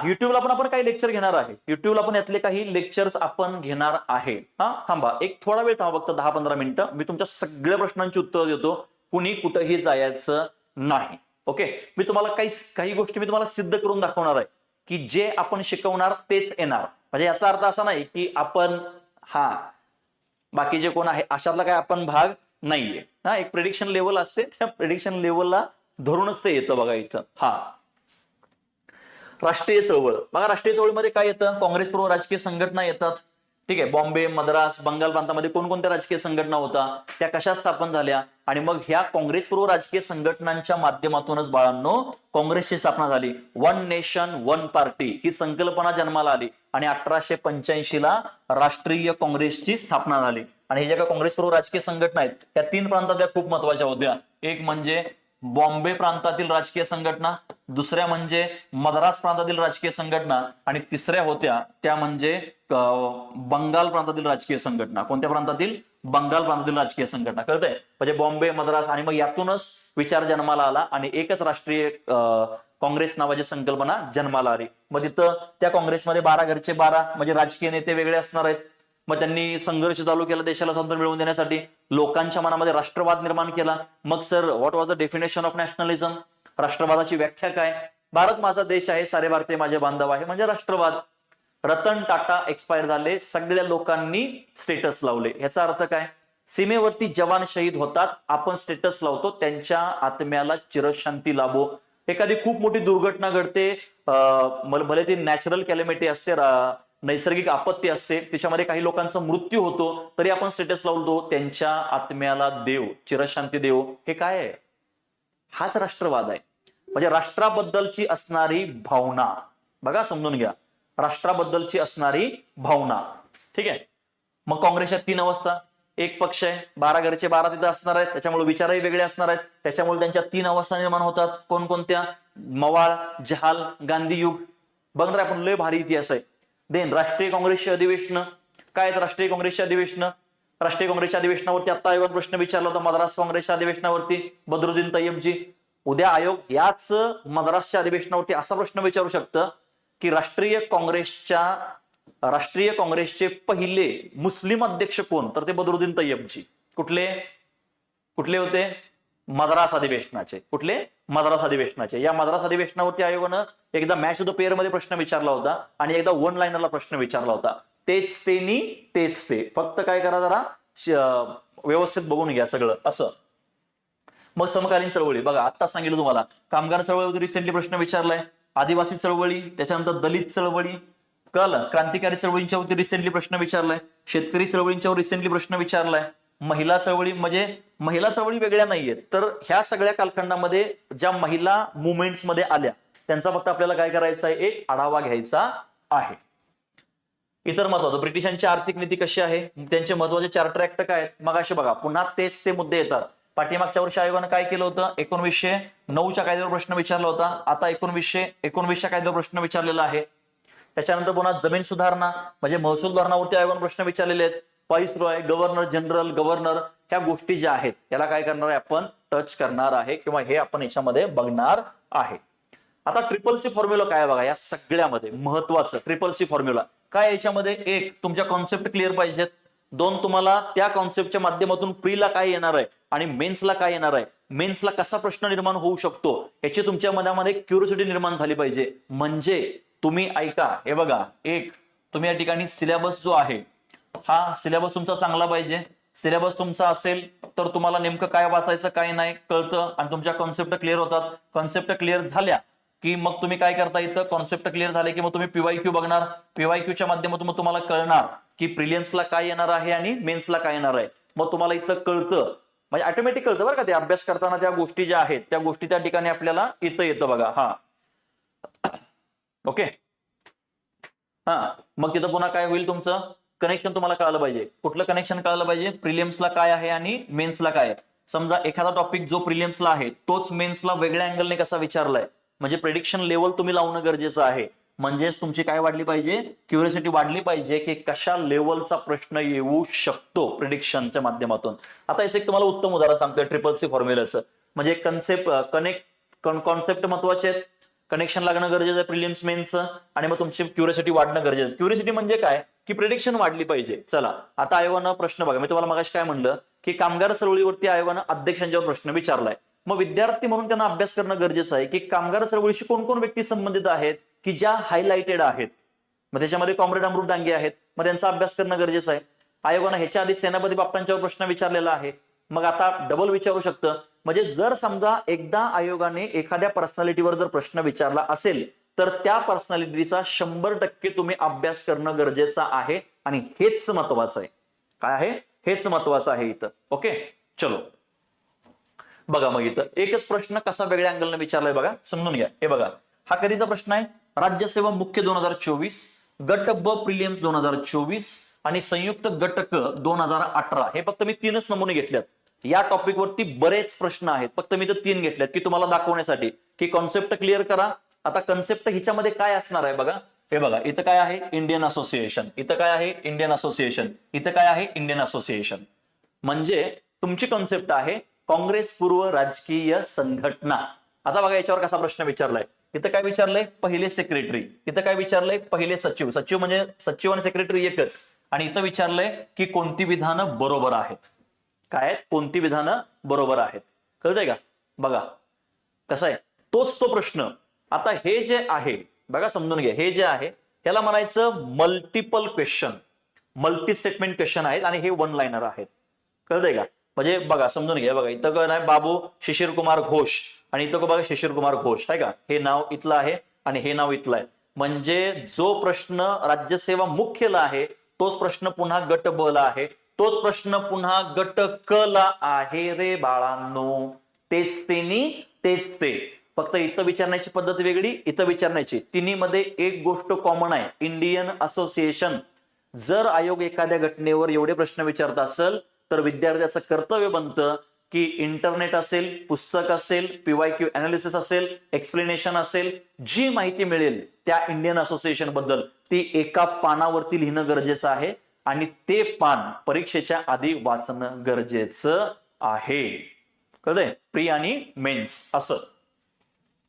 युट्यूबला पण आपण काही लेक्चर घेणार आहे. युट्यूबला पण यातले काही लेक्चर्स आपण घेणार आहे. थांबा, एक थोडा वेळ थांबा, फक्त 10-15 मिनिटं. मी तुमच्या सगळ्या प्रश्नांची उत्तर देतो, कुणी कुठेही जायचं नाही. ओके, मी तुम्हाला काही गोष्टी मी तुम्हाला सिद्ध करून दाखवणार आहे की जे आपण शिकवणार तेच येणार. म्हणजे याचा अर्थ असा नाही की आपण बाकीचे कोण आहे अशातला काय आपण भाग नाहीये. एक प्रेडिक्शन लेवल असते, त्या प्रेडिक्शन लेवलला धरूनच ते येतं बघा इथं. राष्ट्रीय चळवळ बघा, राष्ट्रीय चळवळीमध्ये काय येतं, काँग्रेस पूर्व राजकीय संघटना येतात. ठीक आहे, बॉम्बे, मद्रास, बंगाल प्रांतामध्ये कोणकोणत्या राजकीय संघटना होता, त्या कशा स्थापन झाल्या, आणि मग ह्या काँग्रेस पूर्व राजकीय संघटनांच्या माध्यमातूनच बाळांनो काँग्रेसची स्थापना झाली. वन नेशन वन पार्टी ही संकल्पना जन्माला आली आणि 1885ला राष्ट्रीय काँग्रेसची स्थापना झाली. आणि हे ज्या काही काँग्रेस पूर्व राजकीय संघटना आहेत त्या 3 प्रांतातल्या खूप महत्वाच्या होत्या. एक म्हणजे बॉम्बे प्रांतातील राजकीय संघटना, दुसऱ्या म्हणजे मद्रास प्रांतातील राजकीय संघटना, आणि तिसऱ्या होत्या त्या म्हणजे बंगाल प्रांतातील राजकीय संघटना. कोणत्या प्रांतातील, बंगाल प्रांतातील राजकीय संघटना. कळतंय, म्हणजे बॉम्बे, मद्रास, आणि मग यातूनच विचार जन्माला आला आणि एकच राष्ट्रीय काँग्रेस नावाची संकल्पना जन्माला आली. मग तिथं त्या काँग्रेसमध्ये 12 घरचे 12 म्हणजे राजकीय नेते वेगळे असणार आहेत. मग त्यांनी संघर्ष चालू केला देशाला स्वातंत्र्य मिळवून देण्यासाठी, लोकांच्या मनामध्ये राष्ट्रवाद निर्माण केला. मग sir, what was the definition of nationalism, राष्ट्रवादाची व्याख्या काय, भारत माझा देश आहे, सारे भारतीय माझे बांधव आहे, म्हणजे राष्ट्रवाद. रतन टाटा एक्सपायर झाले, सगळ्या लोकांनी स्टेटस लावले. याचा अर्थ काय, सीमेवरती जवान शहीद होतात, आपण स्टेटस लावतो, त्यांच्या आत्म्याला चिरशांती लाभो. एखादी खूप मोठी दुर्घटना घडते, भले ती नॅचरल कॅलेमिटी असते, नैसर्गिक आपत्ती असते, त्याच्यामध्ये काही लोकांचा मृत्यू होतो, तरी आपण स्टेटस लावतो, त्यांच्या आत्म्याला देव चिरशांती देव. हे काय आहे, हाच राष्ट्रवाद आहे. म्हणजे राष्ट्राबद्दलची असणारी भावना बघा, समजून घ्या, राष्ट्राबद्दलची असणारी भावना. ठीक आहे. मग काँग्रेसच्या 3 अवस्था, एक पक्ष आहे, 12 घरचे 12 तिथे असणार आहेत, त्याच्यामुळे विचारही वेगळे असणार आहेत, त्याच्यामुळे त्यांच्या 3 अवस्था निर्माण होतात. कोणकोणत्या, मवाळ, जहाल, गांधी युग. बघणार आपण, लय भारी इतिहास आहे. देन राष्ट्रीय काँग्रेसचे अधिवेशन काय आहेत, राष्ट्रीय काँग्रेसचे अधिवेशन, राष्ट्रीय काँग्रेसच्या अधिवेशनावरती आता आयोगाने प्रश्न विचारला होता, मद्रास काँग्रेसच्या अधिवेशनावरती बदरुद्दीन तय्यबजी. उद्या आयोग याच मद्रासच्या अधिवेशनावरती असा प्रश्न विचारू शकतं की राष्ट्रीय काँग्रेसचे पहिले मुस्लिम अध्यक्ष कोण, तर ते बदरुद्दीन तय्यबजी. कुठले होते, मद्रास अधिवेशनाचे. कुठले? मद्रास अधिवेशनाचे. या मद्रास अधिवेशनावरती आयोगानं एकदा मॅच ऑफ द पेअर मध्ये प्रश्न विचारला होता आणि एकदा वन लाईनरला प्रश्न विचारला होता. तेच ते नी तेच ते. फक्त काय करा, जरा व्यवस्थित बघून घ्या सगळं असं. मग समकालीन चळवळी बघा, आता सांगितलं तुम्हाला, कामगार चळवळीवरती रिसेंटली प्रश्न विचारलाय, आदिवासी चळवळी, त्याच्यानंतर दलित चळवळी, कळलं, क्रांतिकारी चळवळींच्या वरती रिसेंटली प्रश्न विचारलाय, शेतकरी चळवळींच्यावर रिसेंटली प्रश्न विचारलाय, महिला चळवळी, म्हणजे महिला चळवळी वेगळ्या नाहीयेत, तर ह्या सगळ्या कालखंडामध्ये ज्या महिला मुवमेंट्स मध्ये आल्या त्यांचा फक्त आपल्याला काय करायचा आहे, एक आढावा घ्यायचा आहे. इतर महत्वाचं, ब्रिटिशांची आर्थिक नीती कशी आहे, त्यांचे महत्वाचे चार्टर ऍक्ट काय आहेत. मग असे बघा, पुन्हा तेच ते मुद्दे येतात. पाठीमागच्या वर्षी आयोगानं काय केलं होतं, 1909च्या कायद्यावर प्रश्न विचारला होता, आता 1919च्या कायद्यावर प्रश्न विचारलेला आहे. त्याच्यानंतर पुन्हा जमीन सुधारणा म्हणजे महसूल धोरणावरती आयोगानं प्रश्न विचारलेले आहेत. व्हाईसरॉय, गव्हर्नर जनरल, गव्हर्नर, ह्या गोष्टी ज्या आहेत याला काय करणार आहे, आपण टच करणार आहे किंवा हे आपण याच्यामध्ये बघणार आहे. आता ट्रिपल सी फॉर्म्युला काय बघा, या सगळ्यामध्ये महत्वाचं ट्रिपल सी फॉर्म्युला काय, याच्यामध्ये एक, तुमच्या कॉन्सेप्ट क्लिअर पाहिजेत. दोन, तुम्हाला त्या कॉन्सेप्टच्या माध्यमातून प्रीला काय येणार आहे आणि मेन्सला काय येणार आहे, मेन्सला कसा प्रश्न निर्माण होऊ शकतो याची तुमच्या मनामध्ये क्युरिओसिटी निर्माण झाली पाहिजे. म्हणजे तुम्ही ऐका, हे बघा, एक, तुम्ही या ठिकाणी सिलेबस जो आहे हा सिलेबस तुमचा चांगला पाहिजे. सिलेबस तुमचा असेल तर तुम्हाला नेमकं काय वाचायचं काय नाही कळतं आणि तुमच्या कॉन्सेप्ट क्लिअर होतात. कॉन्सेप्ट क्लिअर झाल्या की मग तुम्ही काय करता, इथं कॉन्सेप्ट क्लिअर झाले की मग तुम्ही पीवायक्यू बघणार. पीवायक्यूच्या माध्यमातून मग तुम्हाला कळणार की प्रिलिम्सला काय येणार आहे आणि मेन्सला काय येणार आहे. मग तुम्हाला इथं कळतं, म्हणजे ऑटोमॅटिक कळतं बरं का, ते अभ्यास करताना त्या गोष्टी ज्या आहेत त्या गोष्टी त्या ठिकाणी आपल्याला इथं येतं बघा. हा, ओके. हा, मग तिथं पुन्हा काय होईल, तुमचं कनेक्शन तुम्हाला कळलं पाहिजे. कुठलं कनेक्शन कळलं पाहिजे, प्रिलिम्सला काय आहे आणि मेन्सला काय आहे. समजा एखादा टॉपिक जो प्रिलिम्सला आहे तोच मेन्सला वेगळ्या अँगलने कसा विचारलाय, म्हणजे प्रेडिक्शन लेवल तुम्ही लावणं गरजेचं आहे. म्हणजेच तुमची काय वाढली पाहिजे, क्युरिओसिटी वाढली पाहिजे की कशा लेवलचा प्रश्न येऊ शकतो प्रिडिक्शनच्या माध्यमातून. आता याचं एक तुम्हाला उत्तम उदाहरण सांगतोय ट्रिपल सी फॉर्म्युलाचं. म्हणजे कॉन्सेप्ट महत्वाचे आहेत, कनेक्शन लागणं गरजेचं आहे प्रिलिम्स मेन्सचं, आणि मग तुमची क्युरिओसिटी वाढणं गरजेचं आहे. क्युरिओसिटी म्हणजे काय की प्रिडिक्शन वाढली पाहिजे. चला, आता आयोगानं प्रश्न बघा, मी तुम्हाला मगाशी काय म्हणलं की कामगार चळवळीवरती आयोगानं अध्यक्षांच्यावर प्रश्न विचारलाय. मग विद्यार्थी म्हणून त्यांना अभ्यास करणं गरजेचं आहे की कामगार चळवळीशी कोण कोण व्यक्ती संबंधित आहेत की ज्या हायलाइटेड आहेत. मग त्याच्यामध्ये कॉम्रेड अमृत डांगे आहेत, मग त्यांचा अभ्यास करणं गरजेचं आहे. आयोगानं ह्याच्या आधी सेनापती बापटांच्यावर प्रश्न विचारलेला आहे, मग आता डबल विचारू शकतं. म्हणजे जर समजा एकदा आयोगाने एखाद्या पर्सनॅलिटीवर जर प्रश्न विचारला असेल तर त्या पर्सनॅलिटीचा 100% तुम्ही अभ्यास करणं गरजेचं आहे आणि हेच महत्वाचं आहे. काय आहे, हेच महत्वाचं आहे इथं. ओके, चलो बघा, मग इथं एकच प्रश्न कसा वेगळ्या अँगलने विचारलाय बघा, समजून घ्या. हे बघा, हा कधीचा प्रश्न आहे, राज्यसेवा मुख्य 2024, गट ब प्रिलिम्स 2024 आणि संयुक्त गट क 2018. हे फक्त मी 3च नमुने घेतलेत. या टॉपिक वरती बरेच प्रश्न आहेत, फक्त मी तर 3 घेतलेत की तुम्हाला दाखवण्यासाठी की कॉन्सेप्ट क्लिअर करा. आता कॉन्सेप्ट ह्याच्यामध्ये काय असणार आहे बघा, हे बघा, इथं काय आहे, इंडियन असोसिएशन, इथं काय आहे, इंडियन असोसिएशन, इथं काय आहे, इंडियन असोसिएशन. म्हणजे तुमची कॉन्सेप्ट आहे काँग्रेस पूर्व राजकीय संघटना. आता बघा याच्यावर कसा प्रश्न विचारलाय, इथं काय विचारलंय, पहिले सेक्रेटरी, इथं काय विचारलंय, पहिले सचिव. सचिव म्हणजे सचिव आणि सेक्रेटरी एकच. आणि इथं विचारलंय की कोणती विधानं बरोबर आहेत. काय आहेत, कोणती विधानं बरोबर आहेत. कळतंय का, बघा कसं आहे, तोच तो प्रश्न. आता हे जे आहे बघा, समजून घ्या, हे जे आहे त्याला म्हणायचं multiple question, multi statement question आहेत आणि हे वन लाईनर आहेत. कळतंय का, म्हणजे बघा समजून घ्या, बघा इथं काय नाही, बाबू शिशिर कुमार घोष, आणि इथं बघा शिशिर कुमार घोष आहे का, हे नाव इथलं आहे आणि हे नाव इथलं आहे. म्हणजे जो प्रश्न राज्यसेवा मुख्यला आहे तोच प्रश्न पुन्हा गट ब ला आहे, तोच प्रश्न पुन्हा गट क ला आहे रे बाळांनो. तेच तेच ते, फक्त इथं विचारण्याची पद्धत वेगळी, इथं विचारण्याची. तिन्हीमध्ये एक गोष्ट कॉमन आहे, इंडियन असोसिएशन. जर आयोग एखाद्या घटनेवर एवढे प्रश्न विचारत असेल तर विद्यार्थ्याचं कर्तव्य बनतं की इंटरनेट असेल, पुस्तक असेल, पीवायक्यू अनालिसिस असेल, एक्सप्लेनेशन असेल, जी माहिती मिळेल त्या इंडियन असोसिएशन बद्दल ती एका पानावरती लिहिणं गरजेचं आहे आणि ते पान परीक्षेच्या आधी वाचणं गरजेचं आहे. कळतंय, प्री आणि मेन्स असं.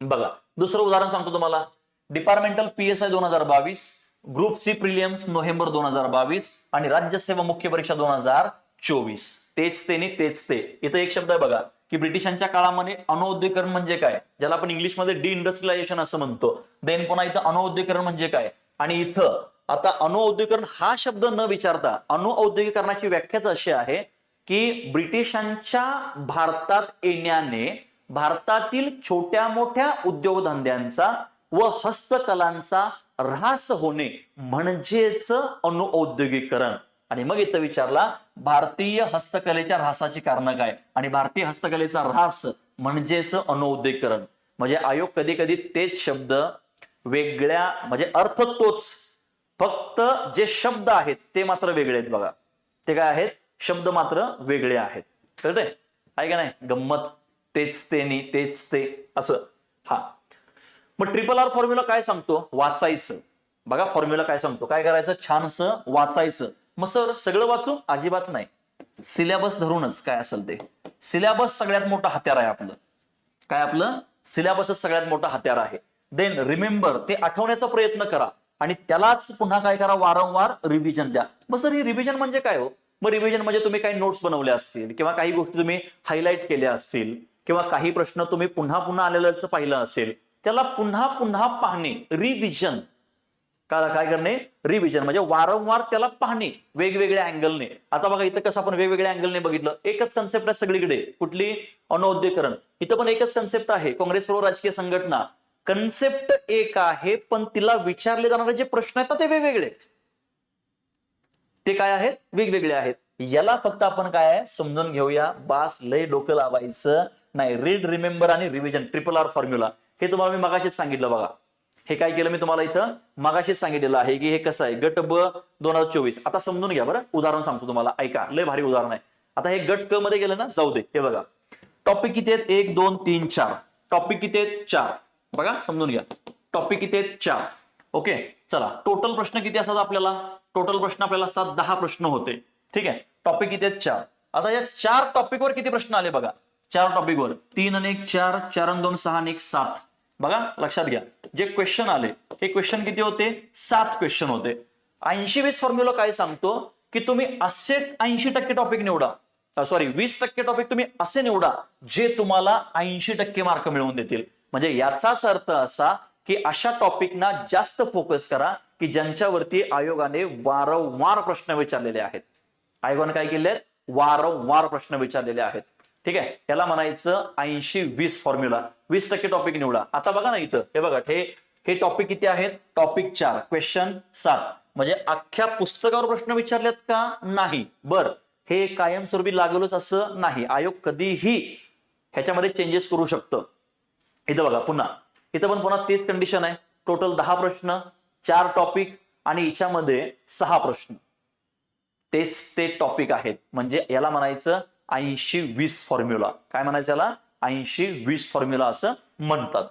बघा दुसरं उदाहरण सांगतो तुम्हाला, departmental PSI 2022, group C prelims November 2022 आणि राज्यसेवा मुख्य परीक्षा 2024. तेच ते. इथं एक शब्द आहे बघा, की ब्रिटिशांच्या काळामध्ये अणुउद्योगीकरण म्हणजे काय, ज्याला आपण इंग्लिशमध्ये डिइंडस्ट्रियलायझेशन असं म्हणतो. देन पुन्हा इथं अणुउद्योगीकरण म्हणजे काय, आणि इथं आता अणुउद्योगीकरण हा शब्द न विचारता अणुऔद्योगिकरणाची व्याख्याच अशी आहे की ब्रिटिशांच्या भारतात येण्याने भारतातील छोट्या मोठ्या उद्योगधंद्यांचा व हस्तकलांचा ऱ्हास होणे म्हणजेच अणुऔद्योगिकरण. आणि मग इथं विचारला भारतीय हस्तकलेच्या ऱ्हासाची कारणं काय, आणि भारतीय हस्तकलेचा ऱ्हास म्हणजेच अणुऔद्योगिकरण. म्हणजे आयोग कधी कधी तेच शब्द वेगळ्या, म्हणजे अर्थ तोच, फक्त जे शब्द आहेत ते मात्र वेगळे आहेत. बघा ते काय आहेत, शब्द मात्र वेगळे आहेत. कळतंय आहे का नाही गंमत, तेच ते नी तेच ते असं. हा मग ट्रिपल आर फॉर्म्युला काय सांगतो, वाचायचं. बघा फॉर्म्युला काय सांगतो, काय करायचं, छानसं वाचायचं. मग सर सगळं वाचू, अजिबात नाही, सिलेबस धरूनच काय असेल ते. सिलेबस सगळ्यात मोठं हत्यार आहे आपलं. काय आपलं सिलेबसच सगळ्यात मोठं हत्यार आहे. देन रिमेंबर, ते आठवण्याचा प्रयत्न करा आणि त्यालाच पुन्हा काय करा, वारंवार रिव्हिजन द्या. मग सर ही रिव्हिजन म्हणजे काय हो, मग रिव्हिजन म्हणजे तुम्ही काही नोट्स बनवल्या असतील किंवा काही गोष्टी तुम्ही हायलाइट केल्या असतील किंवा काही प्रश्न तुम्ही पुन्हा पुन्हा आलेलंच पाहिलं असेल, त्याला पुन्हा पुन्हा पाहणे, रिव्हिजन. काय करणे, रिव्हिजन म्हणजे वारंवार त्याला पाहणे वेगवेगळ्या अँगलने. आता बघा इथं कसं आपण वेगवेगळ्या अँगलने बघितलं, एकच कन्सेप्ट आहे सगळीकडे, कुठली, अणुउद्योगीकरण. इथं पण एकच कन्सेप्ट आहे, काँग्रेस पूर्व राजकीय संघटना. कन्सेप्ट एक आहे पण तिला विचारले जाणारे जे प्रश्न आहेत ते वेगवेगळे आहेत. ते काय आहेत, वेगवेगळे आहेत. याला फक्त आपण काय आहे समजून घेऊया, बास लय डोकं लावायचं नाही. रीड, रिमेंबर आणि रिव्हिजन, ट्रिपल आर फॉर्म्युला, हे तुम्हाला मी मगाशीच सांगितलं. बघा हे काय केलं मी तुम्हाला इथं मगाशीच सांगितलेलं आहे की हे कसं आहे, गट ब 2024. आता समजून घ्या बरं, उदाहरण सांगतो तुम्हाला, ऐका, लय भारी उदाहरण आहे. आता हे गट क मध्ये गेलं ना, जाऊ दे. हे बघा टॉपिक किती आहेत, 1 2 3 4. टॉपिक किती आहेत, 4. बघा समजून घ्या, टॉपिक किती आहेत, 4. ओके चला, टोटल प्रश्न किती असतात आपल्याला, टोटल प्रश्न आपल्याला असतात 10 प्रश्न होते. ठीक आहे, टॉपिक किती आहेत, 4. आता या 4 टॉपिकवर किती प्रश्न आले बघा, 4 टॉपिकवर 3 आणि 1 4, 4 आणि 2 6 आणि 1 7. बघा लक्षात घ्या, जे क्वेश्चन आले हे क्वेश्चन किती होते, 7 क्वेश्चन होते. 80-20 फॉर्म्युला काय सांगतो की तुम्ही असे 80% टॉपिक निवडा, सॉरी 20% टॉपिक तुम्ही असे निवडा जे तुम्हाला 80% मार्क मिळवून देतील. म्हणजे याचाच अर्थ असा की अशा टॉपिकना जास्त फोकस करा की ज्यांच्यावरती आयोगाने वारंवार प्रश्न विचारलेले आहेत. आयोगाने काय केले आहेत, वारंवार प्रश्न विचारलेले आहेत. ठीक आहे, याला म्हणायचं 80-20 फॉर्म्युला. 20% टॉपिक निवडा. आता बघा ना इथं, हे बघा हे टॉपिक किती आहेत, टॉपिक 4, क्वेश्चन 7. म्हणजे अख्ख्या पुस्तकावर प्रश्न विचारलेत का, नाही. बर, हे कायमस्वरूपी लागलच असं नाही, आयोग कधीही ह्याच्यामध्ये चेंजेस करू शकतं. इथं बघा पुन्हा, इथं पण पुन्हा तेच कंडिशन आहे, टोटल 10 प्रश्न, 4 टॉपिक आणि हिच्यामध्ये 6 प्रश्न. तेच ते टॉपिक आहेत. म्हणजे याला म्हणायचं 80-20 फॉर्म्युला. काय म्हणायचं याला, 80-20 फॉर्म्युला असं म्हणतात.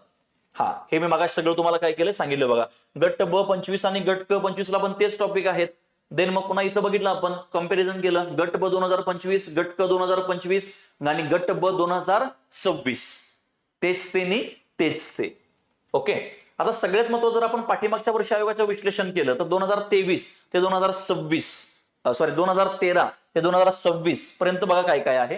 हा, हे मी मगाशी सगळं तुम्हाला काय केलं सांगितलं. बघा गट ब 25 आणि गट क 25 ला पण तेच टॉपिक आहेत. देन मग पुन्हा इथं बघितलं आपण, कंपॅरिझन केलं, गट ब 2025, गट क 2025 आणि गट ब 2026. तेच ते नी तेच ते. ओके, आता सगळ्यात महत्त्वाचं, जर आपण पाठीमागच्या वर्षी आयोगाचं विश्लेषण केलं तर 2023 ते 2026, सॉरी 2013 ते 2026 पर्यंत बघा काय काय आहे.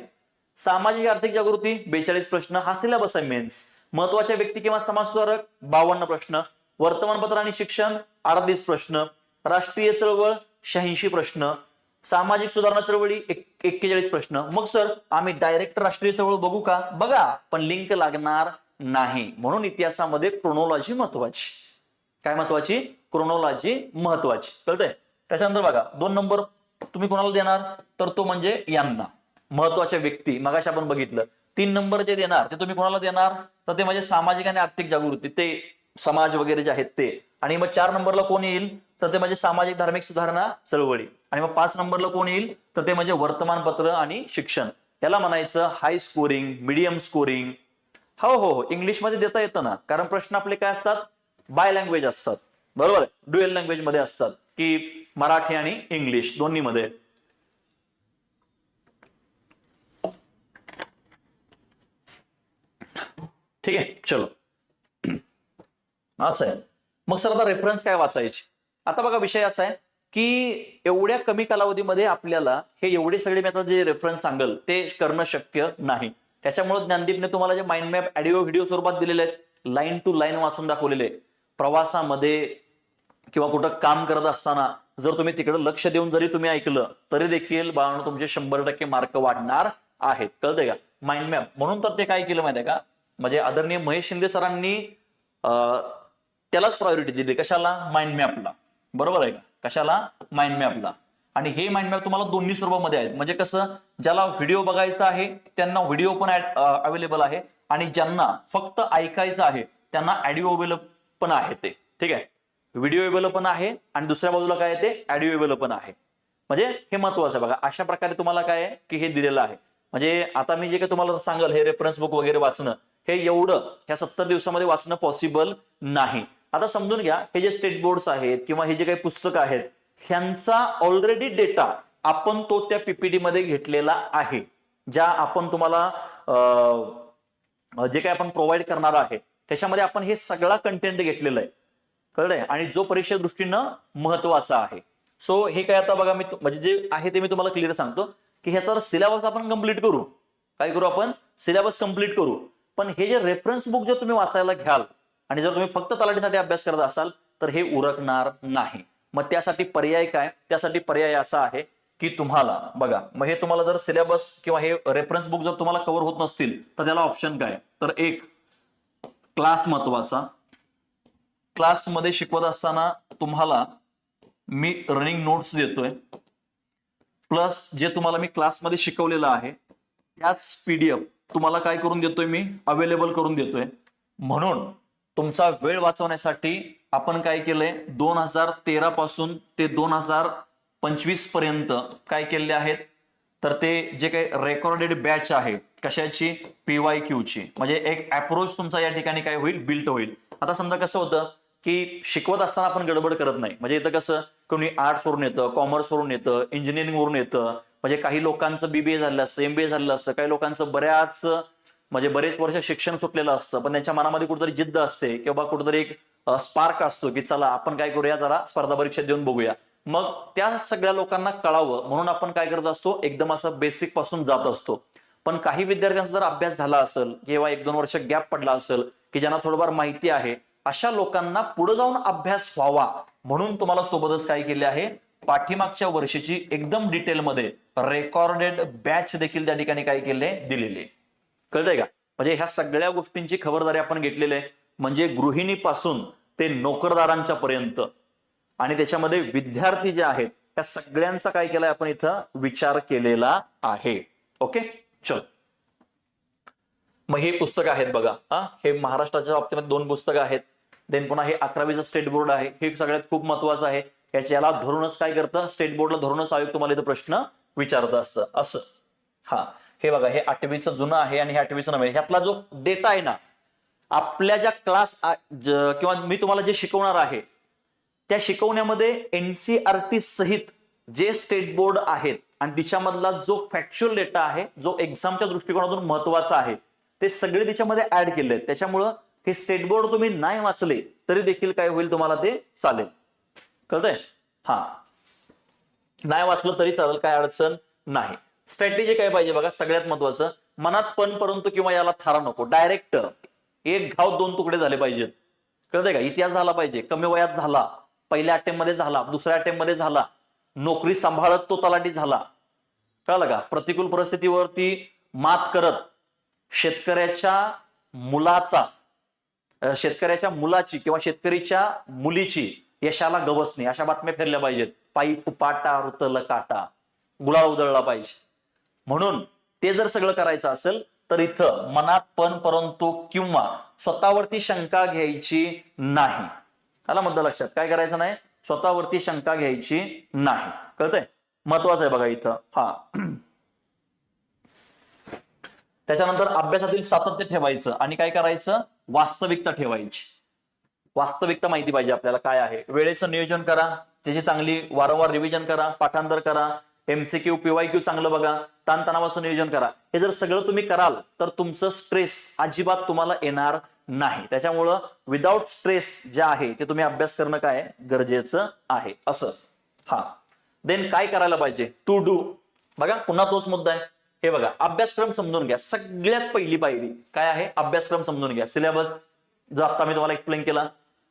सामाजिक आर्थिक जागृती 42 प्रश्न, हा सिलेबस आहे मेन्स. महत्वाच्या व्यक्ती किंवा समाजसुधारक 52 प्रश्न, वर्तमानपत्र आणि शिक्षण 38 प्रश्न, राष्ट्रीय चळवळ 86 प्रश्न, सामाजिक सुधारणा चळवळी 41 प्रश्न. मग सर आम्ही डायरेक्ट राष्ट्रीय चळवळ बघू का, बघा, पण लिंक लागणार नाही. म्हणून इतिहासामध्ये क्रोनॉलॉजी महत्वाची. काय महत्वाची, क्रोनॉलॉजी महत्वाची. कळतंय. त्याच्यानंतर बघा 2 नंबर तुम्ही कोणाला देणार, तर तो म्हणजे यांना, महत्वाच्या व्यक्ती मगाशी आपण बघितलं. 3 नंबर जे देणार ते तुम्ही कोणाला देणार, तर ते म्हणजे सामाजिक आणि आर्थिक जागृती, ते समाज वगैरे जे आहेत ते. आणि मग 4 नंबरला कोण येईल, तर ते म्हणजे सामाजिक धार्मिक सुधारणा चळवळी. आणि मग 5 नंबरला कोण येईल, तर ते म्हणजे वर्तमानपत्र आणि शिक्षण. याला म्हणायचं हाय स्कोरिंग, मीडियम स्कोरिंग. हो हो हो, इंग्लिशमध्ये देता येतं ना, कारण प्रश्न आपले काय असतात, बाय लँग्वेज असतात. बरोबर आहे, ड्युएल लँग्वेज मध्ये असतात की मराठी आणि इंग्लिश दोन्ही मध्ये. ठीक आहे, चलो असं आहे. मग सर आता रेफरन्स काय वाचायचे. आता बघा विषय असा आहे की एवढ्या कमी कालावधीमध्ये आपल्याला हे एवढे सगळे मी आता जे रेफरन्स सांगल ते करणं शक्य नाही. त्याच्यामुळे ज्ञानदीपने तुम्हाला जे माइंड मॅप ऑडिओ व्हिडिओ स्वरूपात दिलेले आहेत, लाईन टू लाईन वाचून दाखवलेले. प्रवासामध्ये किंवा कुठं काम करत असताना जर तुम्ही तिकडे लक्ष देऊन जरी तुम्ही ऐकलं तरी देखील बाळांनो तुमचे 100% मार्क वाढणार आहेत. कळतंय का? Mind map. म्हणून तर ते काय केलं माहितीये का, म्हणजे आदरणीय महेश शिंदे सरांनी त्यालाच प्रायोरिटी दिली. कशाला? माइंड मॅपला. बरोबर आहे का? कशाला? माइंड मॅपला. आणि हे माइंड मॅप तुम्हाला दोन्ही स्वरूपामध्ये आहेत. म्हणजे कसं, ज्याला व्हिडिओ बघायचा आहे त्यांना व्हिडिओ पण अवेलेबल आहे, आणि ज्यांना फक्त ऐकायचं आहे त्यांना ऑडिओ अवेलेबल पण आहे ते. ठीक आहे, व्हिडिओ अवेलेबल पण आहे आणि दुसऱ्या बाजूला काय आहे ते ऑडिओ अवेलेबल पण आहे. म्हणजे हे महत्वाचं आहे बघा. अशा प्रकारे तुम्हाला काय आहे की हे दिलेलं आहे. म्हणजे आता मी जे काही तुम्हाला सांगाल हे रेफरन्स बुक वगैरे वाचणं, हे एवढं ह्या 70 दिवसामध्ये वाचणं पॉसिबल नाही. आता समजून घ्या, हे जे स्टेट बोर्ड्स आहेत किंवा हे जे काही पुस्तकं आहेत ह्यांचा ऑलरेडी डेटा आपण तो त्या पीपीटी मध्ये घेतलेला आहे. ज्या आपण तुम्हाला जे काही आपण प्रोव्हाइड करणार आहे त्याच्यामध्ये आपण हे सगळा कंटेंट घेतलेला आहे. कळलंय? आणि जो परीक्षे दृष्टीनं महत्वाचा आहे. सो हे काय आता बघा, मी म्हणजे जे आहे ते मी तुम्हाला क्लिअर सांगतो की ह्याचा सिलेबस आपण कंप्लीट करू. काय करू आपण? सिलेबस कंप्लीट करू. पण हे जे रेफरन्स बुक जर तुम्ही वाचायला घ्याल आणि जर तुम्ही फक्त तलाठीसाठी अभ्यास करत असाल तर हे उरकणार नाही. मग त्यासाठी पर्याय काय? त्यासाठी पर्याय असा आहे की तुम्हाला बघा, मग हे तुम्हाला जर सिलेबस किंवा हे रेफरन्स बुक जर तुम्हाला कव्हर होत नसतील तर त्याला ऑप्शन काय? तर एक, क्लास महत्वाचा. क्लासमध्ये शिकवत असताना तुम्हाला मी रनिंग नोट्स देतोय, प्लस जे तुम्हाला मी क्लासमध्ये शिकवलेलं आहे त्याच पीडीएफ तुम्हाला काय करून देतोय? मी अवेलेबल करून देतोय. म्हणून तुमचा वेळ वाचवण्यासाठी आपण काय केलंय, 2013 पासून ते 2025 पर्यंत काय केले आहेत, तर ते जे काही रेकॉर्डेड बॅच आहे कशाची? PYQ ची. म्हणजे एक अप्रोच तुमचा या ठिकाणी काय होईल? बिल्ट होईल. आता समजा कसं होतं की शिकवत असताना आपण गडबड करत नाही. म्हणजे इथं कसं, कोणी आर्ट्स वरून येतं, कॉमर्स वरून येतं, इंजिनिअरिंग वरून येतं. म्हणजे काही लोकांचं BBA झालेलं असतं, MBA झालेलं असतं, काही लोकांचं बरेच वर्ष शिक्षण सुटलेलं असतं, पण त्यांच्या मनामध्ये कुठेतरी जिद्द असते किंवा कुठेतरी एक स्पार्क असतो की चला आपण काय करूया, जरा स्पर्धा परीक्षा देऊन बघूया. मग त्या सगळ्या लोकांना कळावं म्हणून आपण काय करत असतो, एकदम असं बेसिक पासून जात असतो. पण काही विद्यार्थ्यांचा जर अभ्यास झाला असेल किंवा 1-2 वर्ष गॅप पडला असेल की ज्यांना थोडंफार माहिती आहे, अशा लोकांना पुढे जाऊन अभ्यास व्हावा म्हणून तुम्हाला सोबतच काय केले आहे, पाठीमागच्या वर्षीची एकदम डिटेलमध्ये रेकॉर्डेड बॅच देखील त्या ठिकाणी काय केले, दिलेले. कळतंय का? म्हणजे ह्या सगळ्या गोष्टींची खबरदारी आपण घेतलेली आहे. म्हणजे गृहिणीपासून ते नोकरदारांच्या पर्यंत आणि त्याच्यामध्ये विद्यार्थी जे आहेत त्या सगळ्यांचा काय केलाय आपण इथं विचार केलेला आहे. ओके, चल. मग हे पुस्तक आहेत बघा, हे महाराष्ट्राच्या बाबतीमध्ये 2 पुस्तकं आहेत. देन पुन्हा हे 11वीचं स्टेट बोर्ड आहे, हे सगळ्यात खूप महत्वाचं आहे. याला धरूनच काय करतं, स्टेट बोर्डला धरूनच आयोग तुम्हाला इथं प्रश्न विचारत असतं असं. हे बघा, हे 8वीचं जुनं आहे आणि हे 8वीचं नवीन. ह्यातला जो डेटा आहे ना, आपल्या ज्या क्लास किंवा मी तुम्हाला जे शिकवणार आहे त्या शिकवण्यामध्ये NCERT सहित जे स्टेट बोर्ड आहेत आणि तिच्यामधला जो फॅक्च्युअल डेटा आहे, जो एक्झामच्या दृष्टिकोनातून महत्वाचा आहे, ते सगळे त्याच्यामध्ये ऍड केले आहेत. त्याच्यामुळं हे स्टेट बोर्ड तुम्ही नाही वाचले तरी देखील काय होईल, तुम्हाला ते चालेल. कळतंय? नाही वाचलं तरी चालेल, काय अडचण नाही. स्ट्रॅटेजी काय पाहिजे बघा, सगळ्यात महत्वाचं, मनात पण परंतु किंवा याला थारा नको. डायरेक्ट एक घाव 2 तुकडे झाले पाहिजेत. कळतंय का? इतिहास झाला पाहिजे, कमी वयात झाला, पहिल्या अटेम्प्ट मध्ये झाला, दुसऱ्या अटेम्प्ट मध्ये झाला, नोकरी सांभाळत तो तलाठी झाला. कळलं का? प्रतिकूल परिस्थितीवरती मात करत शेतकऱ्याच्या मुलाची किंवा शेतकरीच्या मुलीची यशाला गवसणी, अशा बातम्या फिरल्या पाहिजेत. पायी फुपाटा रुतल काटा, गुलाल उधळला पाहिजे. म्हणून ते जर सगळं करायचं असेल तर इथं मनात पण परंतु किंवा स्वतःवरती शंका घ्यायची नाही. आला मुद्दा लक्षात? काय करायचं नाही, स्वतःवरती शंका घ्यायची नाही. कळतंय? महत्वाचं आहे बघा इथं. त्याच्यानंतर अभ्यासातील सातत्य ठेवायचं आणि काय करायचं, वास्तविकता ठेवायची. वास्तविकता माहिती पाहिजे आपल्याला काय आहे. वेळेचं नियोजन करा, त्याची चांगली वारंवार रिव्हिजन करा, पाठांतर करा, MCQ PYQ चांगलं बघा, ताणतणावाचं नियोजन करा. हे जर सगळं तुम्ही कराल तर तुमचं स्ट्रेस अजिबात तुम्हाला येणार नाही. त्याच्यामुळं विदाउट स्ट्रेस जे आहे ते तुम्ही अभ्यास करणं काय गरजेचं आहे असं. देन काय करायला पाहिजे, टू डू. बघा पुन्हा तोच मुद्दा आहे हे बघा, अभ्यासक्रम समजून घ्या. सगळ्यात पहिली पायरी काय आहे? अभ्यासक्रम समजून घ्या. सिलेबस जो आता मी तुम्हाला एक्सप्लेन केला.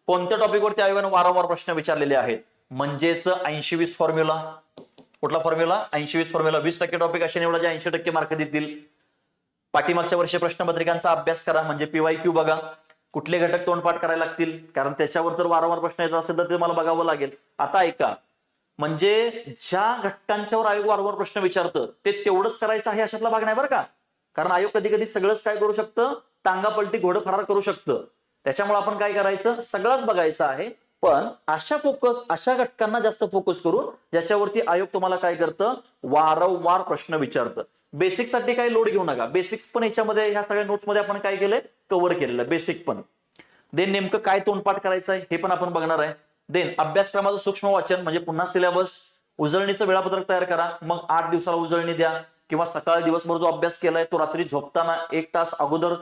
कोणत्या टॉपिकवरती आयोगाने वारंवार प्रश्न विचारलेले आहेत? म्हणजेच 80-20 फॉर्म्युला. कुठला फॉर्म्युला? 80-20 फॉर्म्युला. 20% टॉपिक असे निवडा जे 80% मार्क देतील. पाठीमागच्या वर्षी प्रश्नपत्रिकांचा अभ्यास करा, म्हणजे PYQ बघा. कुठले घटक तोंडपाठ करायला लागतील, कारण त्याच्यावर जर वारंवार प्रश्न येत असेल तर ते मला बघावं लागेल. आता ऐका, म्हणजे ज्या घटकांच्यावर आयोग वारंवार प्रश्न विचारतं ते तेवढंच करायचं आहे अशातला भाग नाही बरं का. कारण आयोग कधी कधी सगळंच काय करू शकतं? टांगा पलटी घोडं फरार करू शकतं. त्याच्यामुळे आपण काय करायचं? सगळंच बघायचं आहे, पण अशा घटकांना जास्त फोकस करून ज्याच्यावरती आयोग तुम्हाला काय करतं? वारंवार प्रश्न विचारतं. बेसिक साठी काही लोड घेऊ नका. बेसिक पण याच्यामध्ये ह्या सगळ्या नोट्स मध्ये आपण काय केलंय? कव्हर केलेलं बेसिक पण. देन नेमकं काय तोंडपाठ करायचं आहे हे पण आपण बघणार आहे. देन अभ्यासक्रमाचं सूक्ष्म वाचन, म्हणजे पुन्हा सिलेबस. उजळणीचं वेळापत्रक तयार करा. मग 8 दिवसाला उजळणी द्या, किंवा सकाळ दिवसभर जो अभ्यास केलाय तो रात्री झोपताना 1 तास अगोदर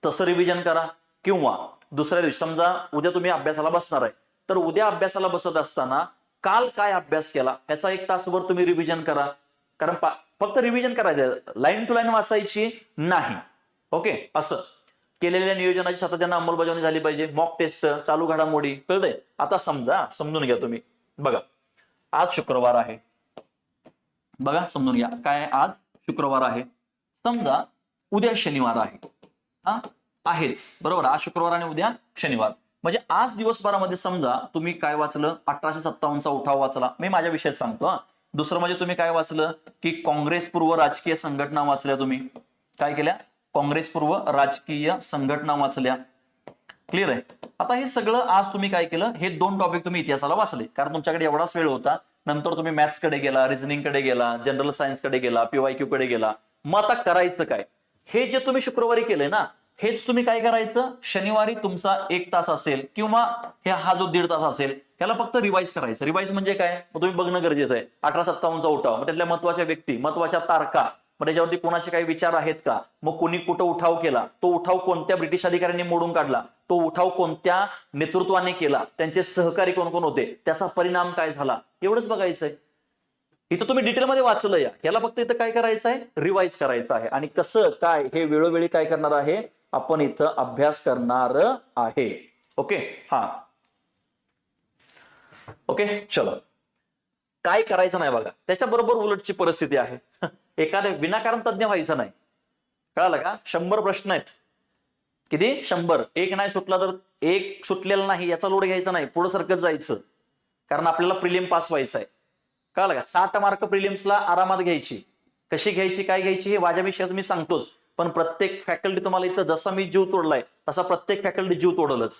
तसं रिव्हिजन करा. किंवा दुसऱ्या दिवशी, समजा उद्या तुम्ही अभ्यासाला बसणार आहे, तर उद्या अभ्यासाला बसत असताना काल काय अभ्यास केला ह्याचा 1 तासभर तुम्ही रिव्हिजन करा. कारण फक्त रिव्हिजन करायचं, लाईन टू लाईन वाचायची नाही. ओके, असं केलेल्या नियोजनाची सातत्यानं अंमलबजावणी झाली पाहिजे. मॉक टेस्ट, चालू घडामोडी, कळतंय? आता समजून घ्या तुम्ही. बघा, आज शुक्रवार आहे. बघा, समजून घ्या काय आहे? आज शुक्रवार आहे. समजा उद्या शनिवार आहे. आहेच बरोबर. आज शुक्रवार आणि उद्या शनिवार. म्हणजे आज दिवसभरामध्ये समजा तुम्ही काय वाचलं? 1857चा उठाव वाचला. मी माझ्या विषयात सांगतो. दुसरं म्हणजे तुम्ही काय वाचलं? की काँग्रेस पूर्व राजकीय संघटना वाचल्या. तुम्ही काय केल्या? काँग्रेस पूर्व राजकीय संघटना वाचल्या. क्लिअर आहे? आता हे सगळं आज तुम्ही काय केलं? हे 2 टॉपिक तुम्ही इतिहासाला वाचले, कारण तुमच्याकडे एवढाच वेळ होता. नंतर तुम्ही मॅथ्स कडे गेला, रिझनिंग कडे गेला, जनरल सायन्स कडे गेला, PYQ कडे गेला. मग आता करायचं काय? हे जे तुम्ही शुक्रवारी केलंय ना, हेच तुम्ही काय करायचं? शनिवारी तुमचा 1 तास असेल किंवा हा जो 1.5 तास असेल, त्याला फक्त रिवाइज करायचं. रिवाइज म्हणजे काय? मग तुम्ही बघणं गरजेचं आहे. 1857चा उठाव, मग त्यातल्या महत्वाच्या व्यक्ती, महत्वाच्या तारखा, मग त्याच्यावरती कोणाचे काही विचार आहेत का? मग कोणी कुठं उठाव केला? तो उठाव कोणत्या ब्रिटिश अधिकाऱ्यांनी मोडून काढला? तो उठाव कोणत्या नेतृत्वाने केला? त्यांचे सहकारी कोण कोण होते? त्याचा परिणाम काय झाला? एवढंच बघायचंय. इथं तुम्ही डिटेलमध्ये वाचलं या, याला फक्त इथं काय करायचं आहे? रिवाइज करायचं आहे. आणि कसं काय हे वेळोवेळी काय करणार आहे? आपण इथं अभ्यास करणार आहे. ओके, ओके, चलो. काय करायचं नाही बघा, त्याच्याबरोबर उलटची परिस्थिती आहे. एखाद्या विनाकारण तज्ञ व्हायचं नाही. कळालं का? 100 प्रश्न आहेत. किती? 100. एक नाही सुटला तर एक सुटलेला नाही याचा लोड घ्यायचा नाही, पुढे सरकत जायचं. कारण आपल्याला प्रिलिम पास व्हायचं आहे. कळालं का? 60 मार्क प्रिलिम्सला आरामात घ्यायची. कशी घ्यायची, काय घ्यायची हे माझ्या विषयाचं मी सांगतोच. पण प्रत्येक फॅकल्टी तुम्हाला इथं जसा मी जीव तोडलाय तसा प्रत्येक फॅकल्टी जीव तोडलच.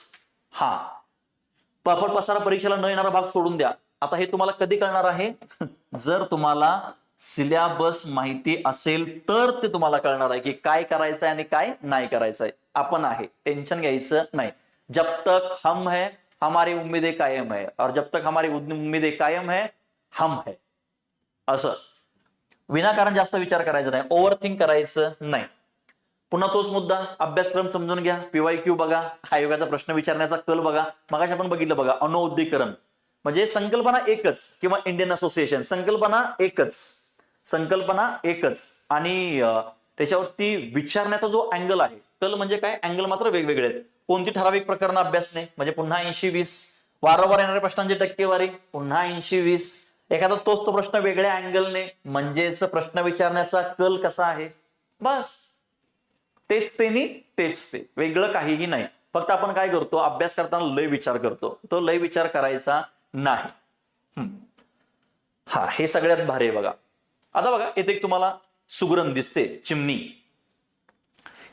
पापड पसारा परीक्षेला न येणारा भाग सोडून द्या. आता हे तुम्हाला कधी कळणार आहे? जर तुम्हाला सिलेबस माहिती असेल तर ते तुम्हाला कळणार आहे की काय करायचंय आणि काय नाही करायचंय. आपण आहे, टेन्शन घ्यायचं नाही. जब तक हम है हमारी उम्मीदें कायम है, और जब तक हमारी उम्मीदें कायम है हम है. असं विनाकारण जास्त विचार करायचा नाही, ओव्हरथिंक करायचं नाही. पुन्हा तोच मुद्दा, अभ्यासक्रम समजून घ्या, PYQ बघा, आयोगाचा प्रश्न विचारण्याचा कल बघा. मगाशी आपण बघितलं बघा, अनौद्दीकरण म्हणजे संकल्पना एकच, किंवा इंडियन असोसिएशन, संकल्पना एकच आणि त्याच्यावरती विचारण्याचा जो अँगल आहे, कल म्हणजे काय, अँगल मात्र वेगवेगळे आहेत. कोणती ठराविक प्रकरण अभ्यासणे म्हणजे पुन्हा 80-20, वारंवार येणाऱ्या प्रश्नांची टक्केवारी पुन्हा 80-20, एखादा तोच तो प्रश्न वेगळ्या अँगलने म्हणजेच प्रश्न विचारण्याचा कल कसा आहे. बस तेच ते, वेगळं काहीही नाही. फक्त आपण काय करतो, अभ्यास करताना लय विचार करतो. तो लय विचार करायचा नाही. हे सगळ्यात भारी आहे बघा. आता बघा, इथे एक तुम्हाला सुगरण दिसते, चिमणी.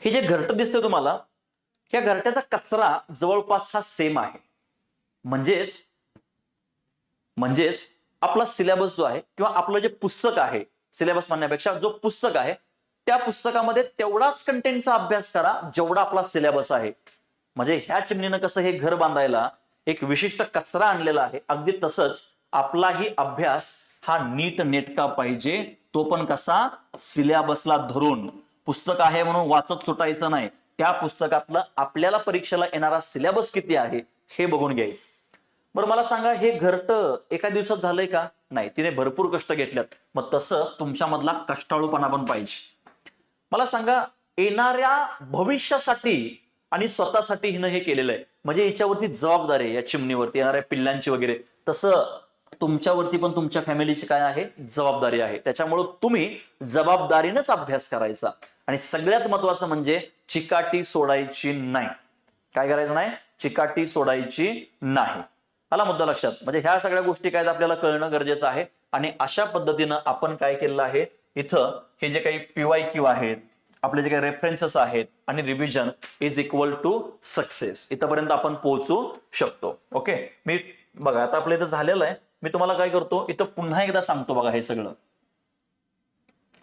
हे जे घरट दिसते तुम्हाला, या घरट्याचा कचरा जवळपास हा सेम आहे. म्हणजेच आपला सिलेबस जो आहे किंवा आपलं जे पुस्तक आहे, सिलेबस म्हणण्यापेक्षा जो पुस्तक आहे त्या पुस्तकामध्ये तेवढाच कंटेंटचा अभ्यास करा जेवढा आपला सिलेबस आहे. म्हणजे ह्या चिमणीनं कसं हे घर बांधायला एक विशिष्ट कचरा आणलेला आहे, अगदी तसंच आपलाही अभ्यास हा नीट नेटका पाहिजे. तो पण कसा, सिलेबसला धरून. पुस्तक आहे म्हणून वाचत सुटायचं नाही. त्या पुस्तकातलं आपल्याला परीक्षेला येणारा सिलेबस किती आहे हे बघून घ्यायचं. बरं मला सांगा, हे घरटं एका दिवसात झालंय का? नाही, तिने भरपूर कष्ट घेतल्यात. मग तसं तुमच्यामधला कष्टाळूपणा पण पाहिजे. मला सांगा, येणाऱ्या भविष्यासाठी आणि स्वतःसाठी हिनं हे केलेलं आहे, म्हणजे हिच्यावरती जबाबदारी आहे, या चिमणीवरती येणाऱ्या पिल्लांची वगैरे. तसं तुमच्यावरती पण तुमच्या फॅमिलीची काय आहे, जबाबदारी आहे. त्याच्यामुळे तुम्ही जबाबदारीनेच अभ्यास करायचा. आणि सगळ्यात महत्वाचं म्हणजे चिकाटी सोडायची नाही. काय करायचं नाही, चिकाटी सोडायची नाही. आला मुद्दा लक्षात? म्हणजे ह्या सगळ्या गोष्टी काय आपल्याला कळणं गरजेचं आहे. आणि अशा पद्धतीनं आपण काय केलेलं आहे, इथं हे जे काही PYQ आहेत, आपले जे काही रेफरन्सेस आहेत आणि revision is equal to success, इथपर्यंत आपण पोहोचू शकतो. ओके, मी बघा आता आपलं इथं झालेलं आहे. मी तुम्हाला काय करतो, इथं पुन्हा एकदा सांगतो. बघा हे सगळं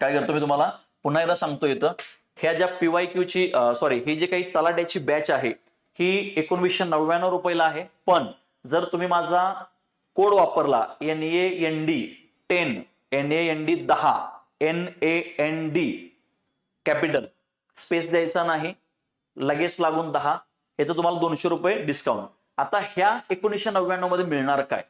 काय करतो मी तुम्हाला पुन्हा एकदा सांगतो. इथं ह्या ज्या PYQ ची सॉरी, ही जी काही तलाट्याची बॅच आहे ही 1999 रुपयाला आहे. पण जर तुम्ही माझा कोड वापरला NAND10 NAND कॅपिटल, स्पेस द्यायचा नाही, लगेच लागून 10, हे तर तुम्हाला 200 रुपये डिस्काउंट. आता ह्या 1999 मध्ये मिळणार काय,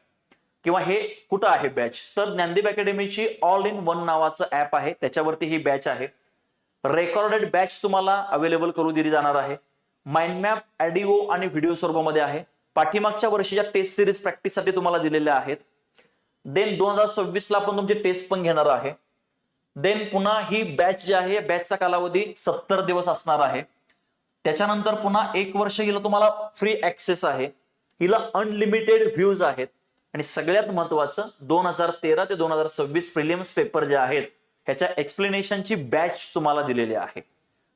किंवा हे कुठं आहे बॅच, तर ज्ञानदीप अकॅडमीची ऑल इन वन नावाचं ऍप आहे, त्याच्यावरती ही बॅच आहे. रेकॉर्डेड बॅच तुम्हाला अवेलेबल करू दिली जाणार आहे. माइंड मॅप ऑडिओ आणि व्हिडिओ स्वरूपामध्ये आहे. पाठीमागच्या वर्षीच्या टेस्ट सिरीज प्रॅक्टिससाठी तुम्हाला दिलेल्या आहेत. देन 2026 ला आपण तुमची टेस्ट पण घेणार आहे. देन पुन्हा ही बॅच जी आहे, बॅचचा कालावधी 70 दिवस असणार आहे. त्याच्यानंतर पुन्हा 1 वर्ष हिला तुम्हाला फ्री ऍक्सेस आहे. हिला अनलिमिटेड व्ह्यूज आहेत. आणि सगळ्यात महत्वाचं 2013 ते 2026 प्रिलिम्स पेपर जे आहेत ह्याच्या एक्सप्लेनेशनची बॅच तुम्हाला दिलेली आहे.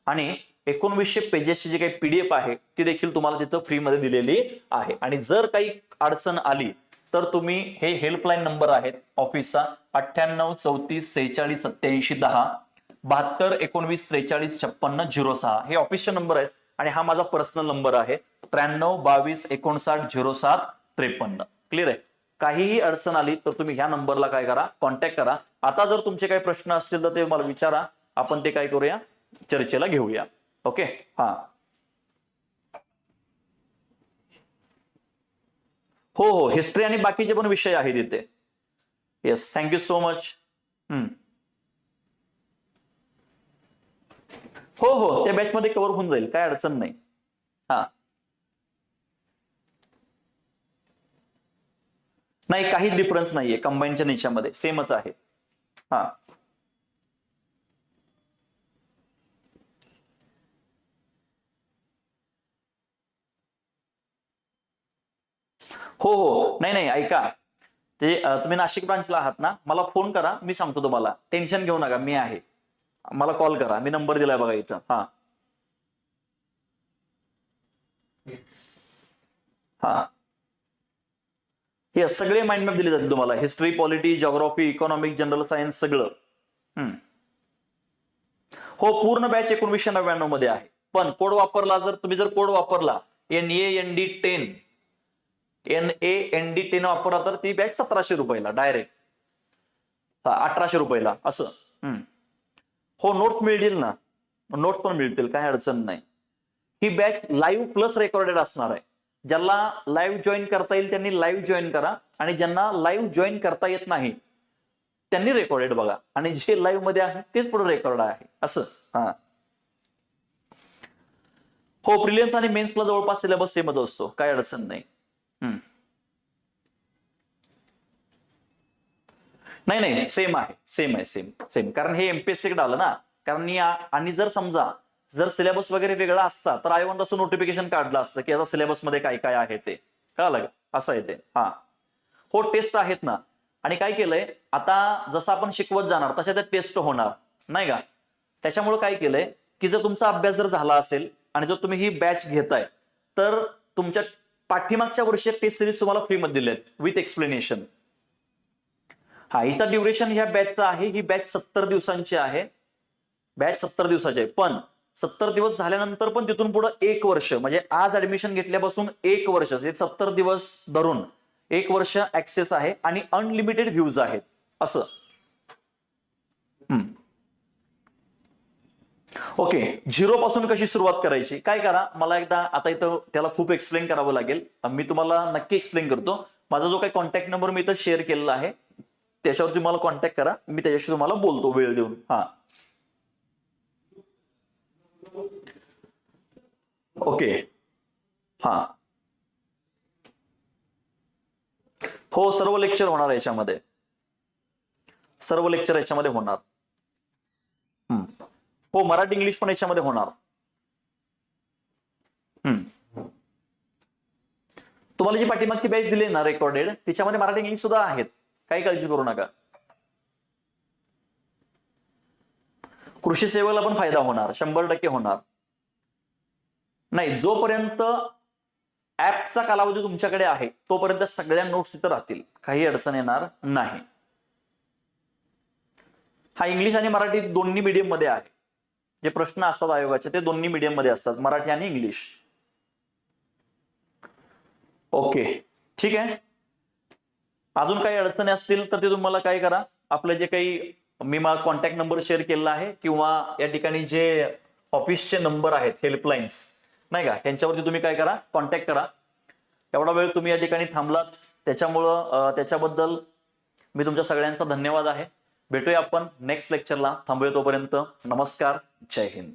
आणि 1900 पेजेसची जी काही PDF आहे ती देखील तुम्हाला तिथं फ्रीमध्ये दिलेली आहे. आणि जर काही अडचण आली तर तुम्ही हे हेल्पलाईन नंबर आहेत ऑफिसचा 98 34 46 87 10 72 19 43 56 06, हे ऑफिसचे नंबर आहेत. आणि हा माझा पर्सनल नंबर आहे 93 22 59 07 53. क्लिअर आहे? काहीही अडचण आली तर तुम्ही ह्या नंबरला काय करा, कॉन्टॅक्ट करा. आता जर तुमचे काही प्रश्न असतील तर ते मला विचारा, आपण ते काय करूया, चर्चेला घेऊया. ओके, हा हो हो, हिस्ट्री आणि बाकीचे पण विषय आहेत इथे. Yes, thank you so much. हो हो, त्या बॅच मध्ये कव्हर होऊन जाईल, काय अडचण नाही. हा नाही, काहीच डिफरन्स नाहीये, कंबाईनच्या निशामध्ये सेमच आहे. हा हो हो, नाही नाही, ऐका, ते तुम्ही नाशिक ब्रांचला आहात ना, मला फोन करा, मी सांगतो तुम्हाला, टेन्शन घेऊ नका, मी आहे. मला कॉल करा, मी नंबर दिलाय बघा इथं. हा हा, हे सगळे माइंड मॅप दिले जाते तुम्हाला, history, polity, geography, economic, general science सगळं. हो, पूर्ण बॅच 1999 मध्ये आहे. पण कोड वापरला, जर तुम्ही जर कोड वापरला NAND10 NAND10 वापरला तर ती बॅच 1700 रुपयाला डायरेक्ट, 1800 रुपयाला असं. हो, नोट्स मिळतील ना, नोट्स पण मिळतील, काही अडचण नाही. ही बॅच लाईव्ह प्लस रेकॉर्डेड असणार आहे. ज्याला लाईव्ह जॉईन करता येईल त्यांनी लाईव्ह जॉईन करा, आणि ज्यांना लाईव्ह जॉईन करता येत नाही त्यांनी रेकॉर्डेड बघा, आणि जे लाईव्ह मध्ये आहे तेच पुढे रेकॉर्ड आहे असं. हा हो, प्रिलिम्स आणि मेन्सला जवळपास सिलेबस सेमच असतो, काय अडचण नाही. नाही नाही, सेम आहे, सेम आहे, सेम सेम, कारण हे MPSC कडे आलं ना. कारण आणि जर समजा जर सिलेबस वगैरे वेगळा असता तर आयोगानं असं नोटिफिकेशन काढलं असतं की आता सिलेबस मध्ये काय काय आहे ते, कळलं का, असं आहे ते. हा हो, टेस्ट आहेत ना. आणि काय केलंय आता, जसं आपण शिकवत जाणार तशा त्या टेस्ट होणार नाही का. त्याच्यामुळे काय केलंय की जर तुमचा अभ्यास जर झाला असेल आणि जर तुम्ही ही बॅच घेताय तर तुमच्या पाठीमागच्या वर्षी टेस्ट सिरीज तुम्हाला फ्रीमध्ये दिलेत विथ एक्सप्लेनेशन. हा, हिचा ड्युरेशन ह्या बॅचचा आहे, ही बॅच 70 दिवसांची आहे. बॅच 70 दिवसाची आहे, पण 70 दिवस झाल्यानंतर पण तिथून पुढे 1 वर्ष, म्हणजे आज ऍडमिशन घेतल्यापासून 1 वर्ष, 70 दिवस धरून 1 वर्ष ऍक्सेस आहे. आणि अनलिमिटेड व्ह्यूज आहेत असं. ओके, झिरो पासून कशी सुरुवात करायची, काय करा, मला एकदा आता इथं त्याला खूप एक्सप्लेन करावं लागेल, मी तुम्हाला नक्की एक्सप्लेन करतो. माझा जो काही कॉन्टॅक्ट नंबर मी इथं शेअर केलेला आहे त्याच्यावर तुम्हाला कॉन्टॅक्ट करा, मी त्याच्याशी तुम्हाला बोलतो वेळ देऊन. हा ओके, हा हो, सर्व लेक्चर होणार याच्यामध्ये, सर्व लेक्चर याच्यामध्ये होणार. हो, मराठी इंग्लिश पण याच्यामध्ये होणार. तुम्हाला जी पाठीमागची बॅच दिली ना रेकॉर्डेड, त्याच्यामध्ये मराठी इंग्लिश सुद्धा आहेत, काही काळजी करू नका. कृषी सेवेला पण फायदा होणार, 100% होणार. नाही, जोपर्यंत ऍपचा कालावधी तुमच्याकडे आहे तोपर्यंत सगळ्या नोट्स तिथं राहतील, काही अडचण येणार नाही. हा इंग्लिश आणि मराठी दोन्ही मीडियम मध्ये आहे. जे प्रश्न असतात आयोगाचे ते दोन्ही मीडियम मध्ये असतात, मराठी आणि इंग्लिश. ओके, ठीक आहे. अजून काही अडचणी असतील तर ते तुम्हाला काय करा, आपलं जे काही मी मला कॉन्टॅक्ट नंबर शेअर केलेला आहे किंवा या ठिकाणी जे ऑफिसचे नंबर आहेत, हेल्पलाईन्स नाही का, यांच्यावरती तुम्ही काय करा, कॉन्टॅक्ट करा. एवढा वेळ तुम्ही या ठिकाणी थांबलात त्याच्याबद्दल मी तुमच्या सगळ्यांचा धन्यवाद आहे. भेटूया आपण नेक्स्ट लेक्चरला. थांबूया तोपर्यंत. नमस्कार, जय हिंद.